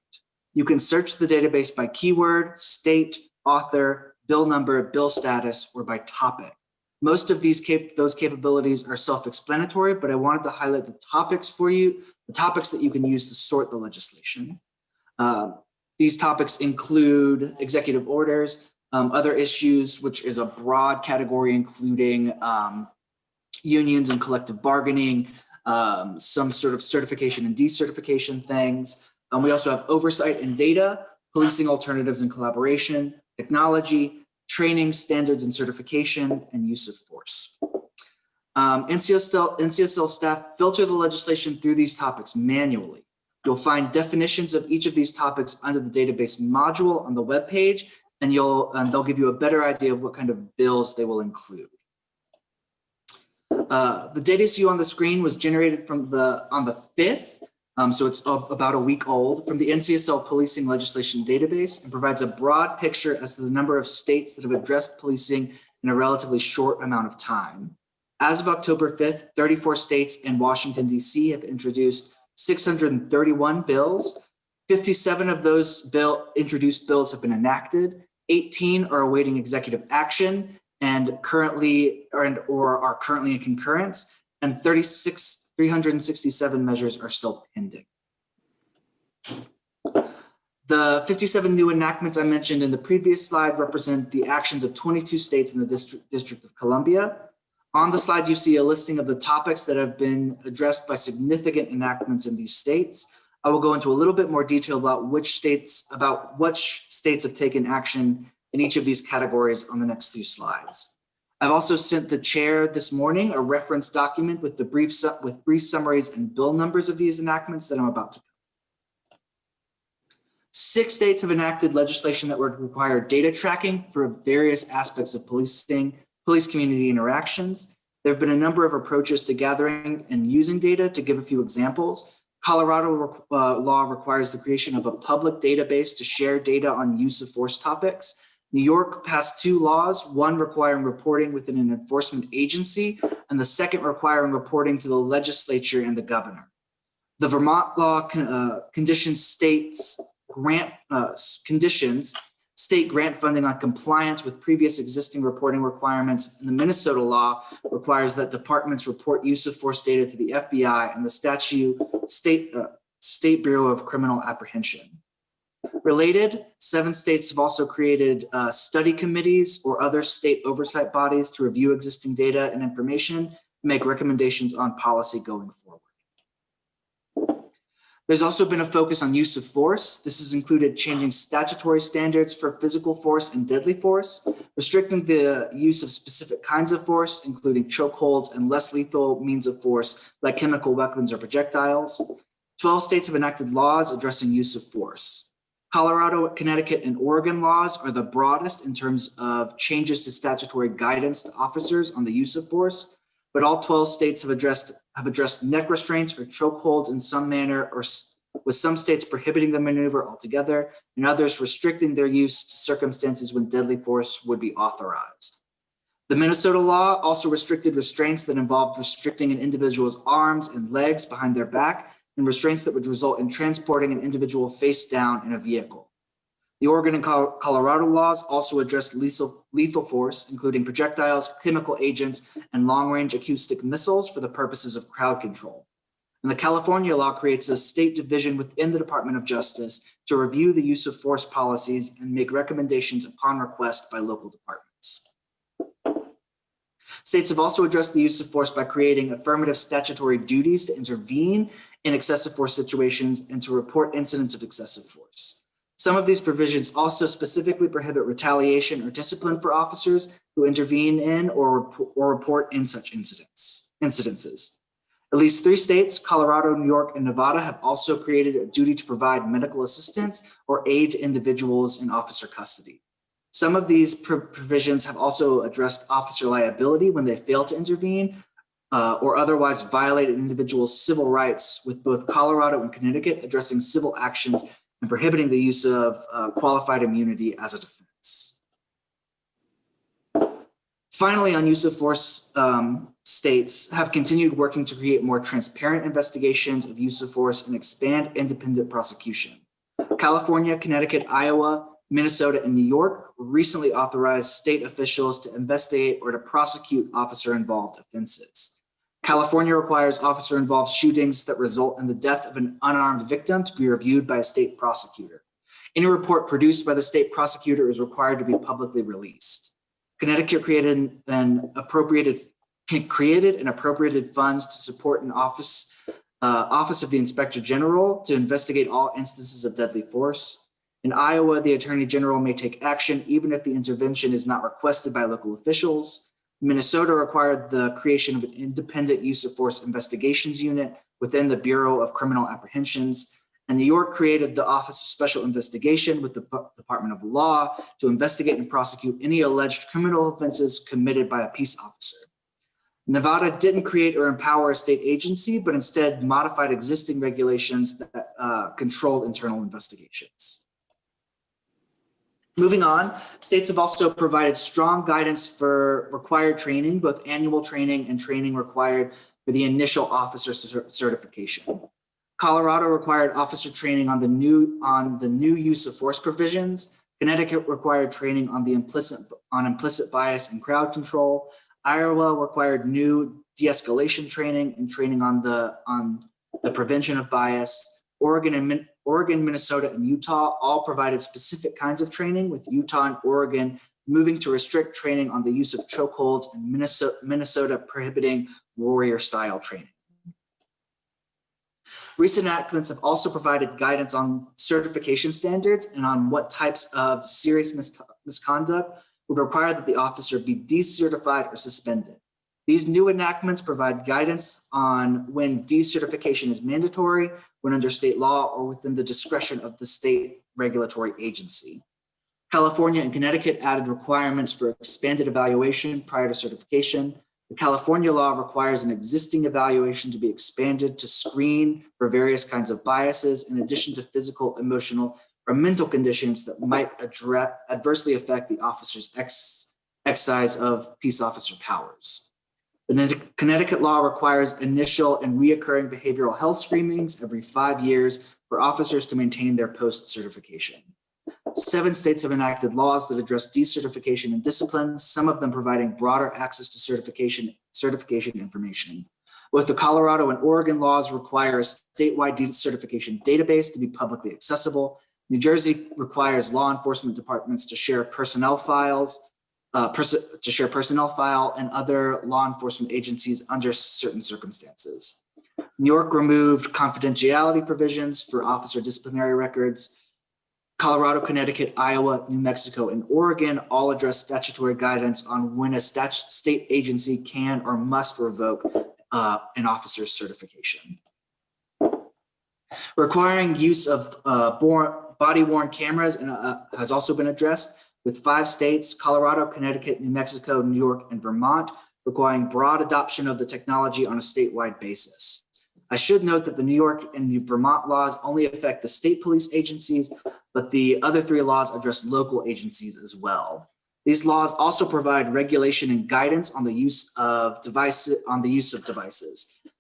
Speaker 19: You can search the database by keyword, state, author, bill number, bill status, or by topic. Most of those capabilities are self-explanatory, but I wanted to highlight the topics for you, the topics that you can use to sort the legislation. These topics include executive orders, other issues, which is a broad category including unions and collective bargaining, some sort of certification and decertification things. We also have oversight and data, policing alternatives and collaboration, technology, training, standards and certification, and use of force. NCSL staff filter the legislation through these topics manually. You'll find definitions of each of these topics under the database module on the webpage, and they'll give you a better idea of what kind of bills they will include. The data you see on the screen was generated on the 5th, so it's about a week old, from the NCSL policing legislation database, and provides a broad picture as to the number of states that have addressed policing in a relatively short amount of time. As of October 5th, 34 states and Washington, D.C. have introduced 631 bills. 57 of those introduced bills have been enacted. 18 are awaiting executive action and are currently in concurrence, and 367 measures are still pending. The 57 new enactments I mentioned in the previous slide represent the actions of 22 states in the District of Columbia. On the slide, you see a listing of the topics that have been addressed by significant enactments in these states. I will go into a little bit more detail about which states have taken action in each of these categories on the next few slides. I've also sent the chair this morning a reference document with brief summaries and bill numbers of these enactments that I'm about to cover. 6 states have enacted legislation that would require data tracking for various aspects of policing, police community interactions. There have been a number of approaches to gathering and using data. To give a few examples, Colorado law requires the creation of a public database to share data on use of force topics. New York passed 2 laws, one requiring reporting within an enforcement agency, and the second requiring reporting to the legislature and the governor. The Vermont law conditions state grant funding on compliance with previous existing reporting requirements, and the Minnesota law requires that departments report use of force data to the FBI and the State Bureau of Criminal Apprehension. Related, 7 states have also created study committees or other state oversight bodies to review existing data and information and make recommendations on policy going forward. There's also been a focus on use of force. This has included changing statutory standards for physical force and deadly force, restricting the use of specific kinds of force, including chokeholds and less lethal means of force like chemical weapons or projectiles. 12 states have enacted laws addressing use of force. Colorado, Connecticut, and Oregon laws are the broadest in terms of changes to statutory guidance to officers on the use of force, but all 12 states have addressed neck restraints or chokeholds in some manner, or with some states prohibiting the maneuver altogether, and others restricting their use to circumstances when deadly force would be authorized. The Minnesota law also restricted restraints that involved restricting an individual's arms and legs behind their back, and restraints that would result in transporting an individual face down in a vehicle. The Oregon and Colorado laws also address lethal force, including projectiles, chemical agents, and long-range acoustic missiles for the purposes of crowd control. And the California law creates a state division within the Department of Justice to review the use of force policies and make recommendations upon request by local departments. States have also addressed the use of force by creating affirmative statutory duties to intervene in excessive force situations and to report incidents of excessive force. Some of these provisions also specifically prohibit retaliation or discipline for officers who intervene in or report in such incidences. At least 3 states, Colorado, New York, and Nevada, have also created a duty to provide medical assistance or aid to individuals in officer custody. Some of these provisions have also addressed officer liability when they fail to intervene, or otherwise violate an individual's civil rights, with both Colorado and Connecticut addressing civil actions and prohibiting the use of qualified immunity as a defense. Finally, on use of force, states have continued working to create more transparent investigations of use of force and expand independent prosecution. California, Connecticut, Iowa, Minnesota, and New York recently authorized state officials to investigate or to prosecute officer-involved offenses. California requires officer-involved shootings that result in the death of an unarmed victim to be reviewed by a state prosecutor. Any report produced by the state prosecutor is required to be publicly released. Connecticut created and appropriated funds to support an office of the Inspector General to investigate all instances of deadly force. In Iowa, the Attorney General may take action even if the intervention is not requested by local officials. Minnesota required the creation of an independent use of force investigations unit within the Bureau of Criminal Apprehensions. And New York created the Office of Special Investigation with the Department of Law to investigate and prosecute any alleged criminal offenses committed by a peace officer. Nevada didn't create or empower a state agency, but instead modified existing regulations that controlled internal investigations. Moving on, states have also provided strong guidance for required training, both annual training and training required for the initial officer certification. Colorado required officer training on the new use of force provisions. Connecticut required training on implicit bias and crowd control. Iowa required new de-escalation training and training on the prevention of bias. Oregon, Minnesota, and Utah all provided specific kinds of training, with Utah and Oregon moving to restrict training on the use of chokeholds, and Minnesota prohibiting warrior-style training. Recent enactments have also provided guidance on certification standards and on what types of serious misconduct would require that the officer be decertified or suspended. These new enactments provide guidance on when decertification is mandatory, when under state law, or within the discretion of the state regulatory agency. California and Connecticut added requirements for expanded evaluation prior to certification. The California law requires an existing evaluation to be expanded to screen for various kinds of biases, in addition to physical, emotional, or mental conditions that might adversely affect the officer's exercise of peace officer powers. The Connecticut law requires initial and reoccurring behavioral health screenings every 5 years for officers to maintain their post-certification. 7 states have enacted laws that address decertification and discipline, some of them providing broader access to certification information. Both the Colorado and Oregon laws require a statewide decertification database to be publicly accessible. New Jersey requires law enforcement departments to share personnel file and other law enforcement agencies under certain circumstances. New York removed confidentiality provisions for officer disciplinary records. Colorado, Connecticut, Iowa, New Mexico, and Oregon all address statutory guidance on when a state agency can or must revoke an officer's certification. Requiring use of body-worn cameras has also been addressed, with 5 states, Colorado, Connecticut, New Mexico, New York, and Vermont, requiring broad adoption of the technology on a statewide basis. I should note that the New York and New Vermont laws only affect the state police agencies, but the other 3 laws address local agencies as well. These laws also provide regulation and guidance on the use of devices,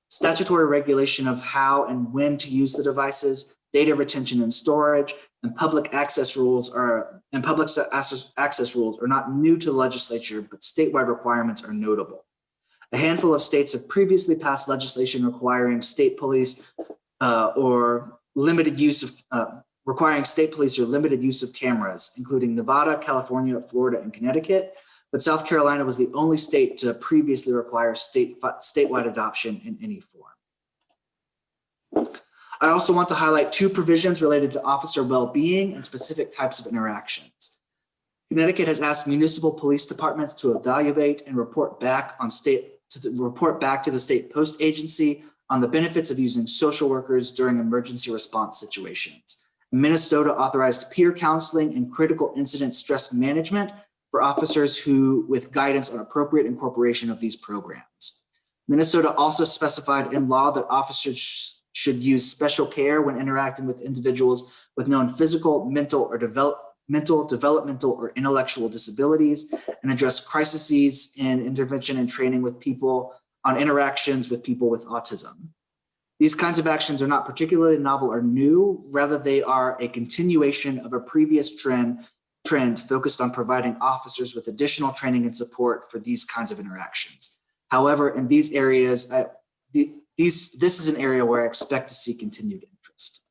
Speaker 19: statutory regulation of how and when to use the devices, data retention and storage, and public access rules are not new to the legislature, but statewide requirements are notable. A handful of states have previously passed legislation requiring state police or limited use of cameras, including Nevada, California, Florida, and Connecticut. But South Carolina was the only state to previously require statewide adoption in any form. I also want to highlight 2 provisions related to officer well-being and specific types of interactions. Connecticut has asked municipal police departments to evaluate and report back to the state post agency on the benefits of using social workers during emergency response situations. Minnesota authorized peer counseling and critical incident stress management for officers with guidance on appropriate incorporation of these programs. Minnesota also specified in law that officers should use special care when interacting with individuals with known physical, mental, developmental, or intellectual disabilities, and address crises in intervention and training with people on interactions with people with autism. These kinds of actions are not particularly novel or new, rather they are a continuation of a previous trend focused on providing officers with additional training and support for these kinds of interactions. However, in these areas, this is an area where I expect to see continued interest.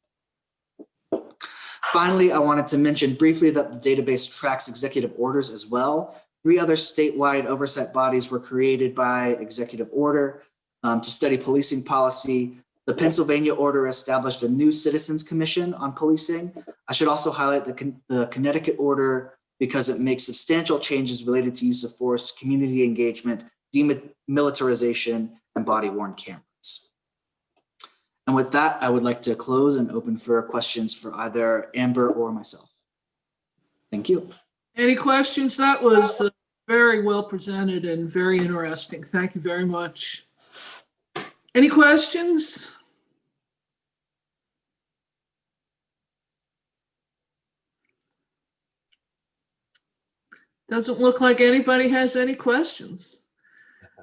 Speaker 19: Finally, I wanted to mention briefly that the database tracks executive orders as well. 3 other statewide oversight bodies were created by executive order to study policing policy. The Pennsylvania order established a new Citizens Commission on policing. I should also highlight the Connecticut order because it makes substantial changes related to use of force, community engagement, demilitarization, and body-worn cameras. And with that, I would like to close and open for questions for either Amber or myself. Thank you.
Speaker 1: Any questions? That was very well presented and very interesting. Thank you very much. Any questions? Doesn't look like anybody has any questions.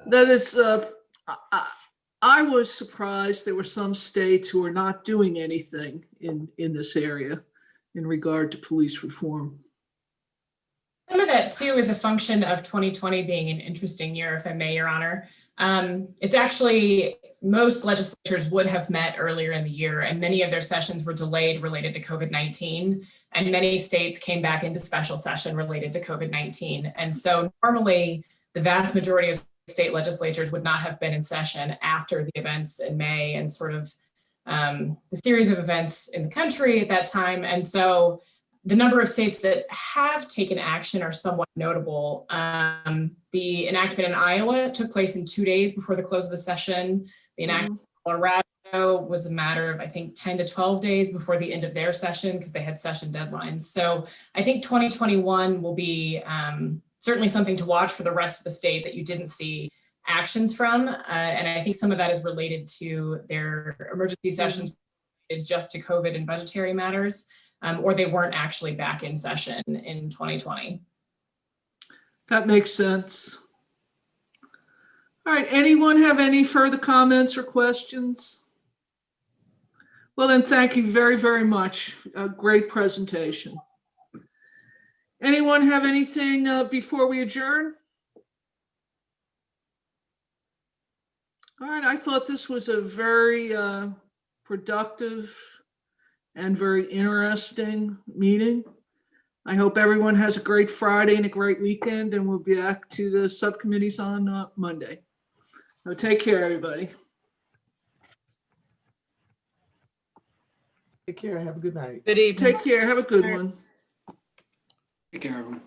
Speaker 1: That is, I was surprised there were some states who are not doing anything in this area in regard to police reform.
Speaker 18: Some of that too is a function of 2020 being an interesting year, if I may, Your Honor. It's actually, most legislatures would have met earlier in the year, and many of their sessions were delayed related to COVID-19, and many states came back into special session related to COVID-19. And so normally the vast majority of state legislatures would not have been in session after the events in May and sort of the series of events in the country at that time. And so the number of states that have taken action are somewhat notable. The enactment in Iowa took place in 2 days before the close of the session. The enactment in Colorado was a matter of, I think, 10 to 12 days before the end of their session because they had session deadlines. So I think 2021 will be certainly something to watch for the rest of the state that you didn't see actions from. And I think some of that is related to their emergency sessions just to COVID and budgetary matters. Or they weren't actually back in session in 2020.
Speaker 1: That makes sense. All right, anyone have any further comments or questions? Well, then thank you very, very much. A great presentation. Anyone have anything before we adjourn? All right, I thought this was a very productive and very interesting meeting. I hope everyone has a great Friday and a great weekend, and we'll be back to the subcommittees on Monday. So take care, everybody.
Speaker 7: Take care. Have a good night.
Speaker 1: Good evening. Take care. Have a good one.
Speaker 10: Take care, everyone.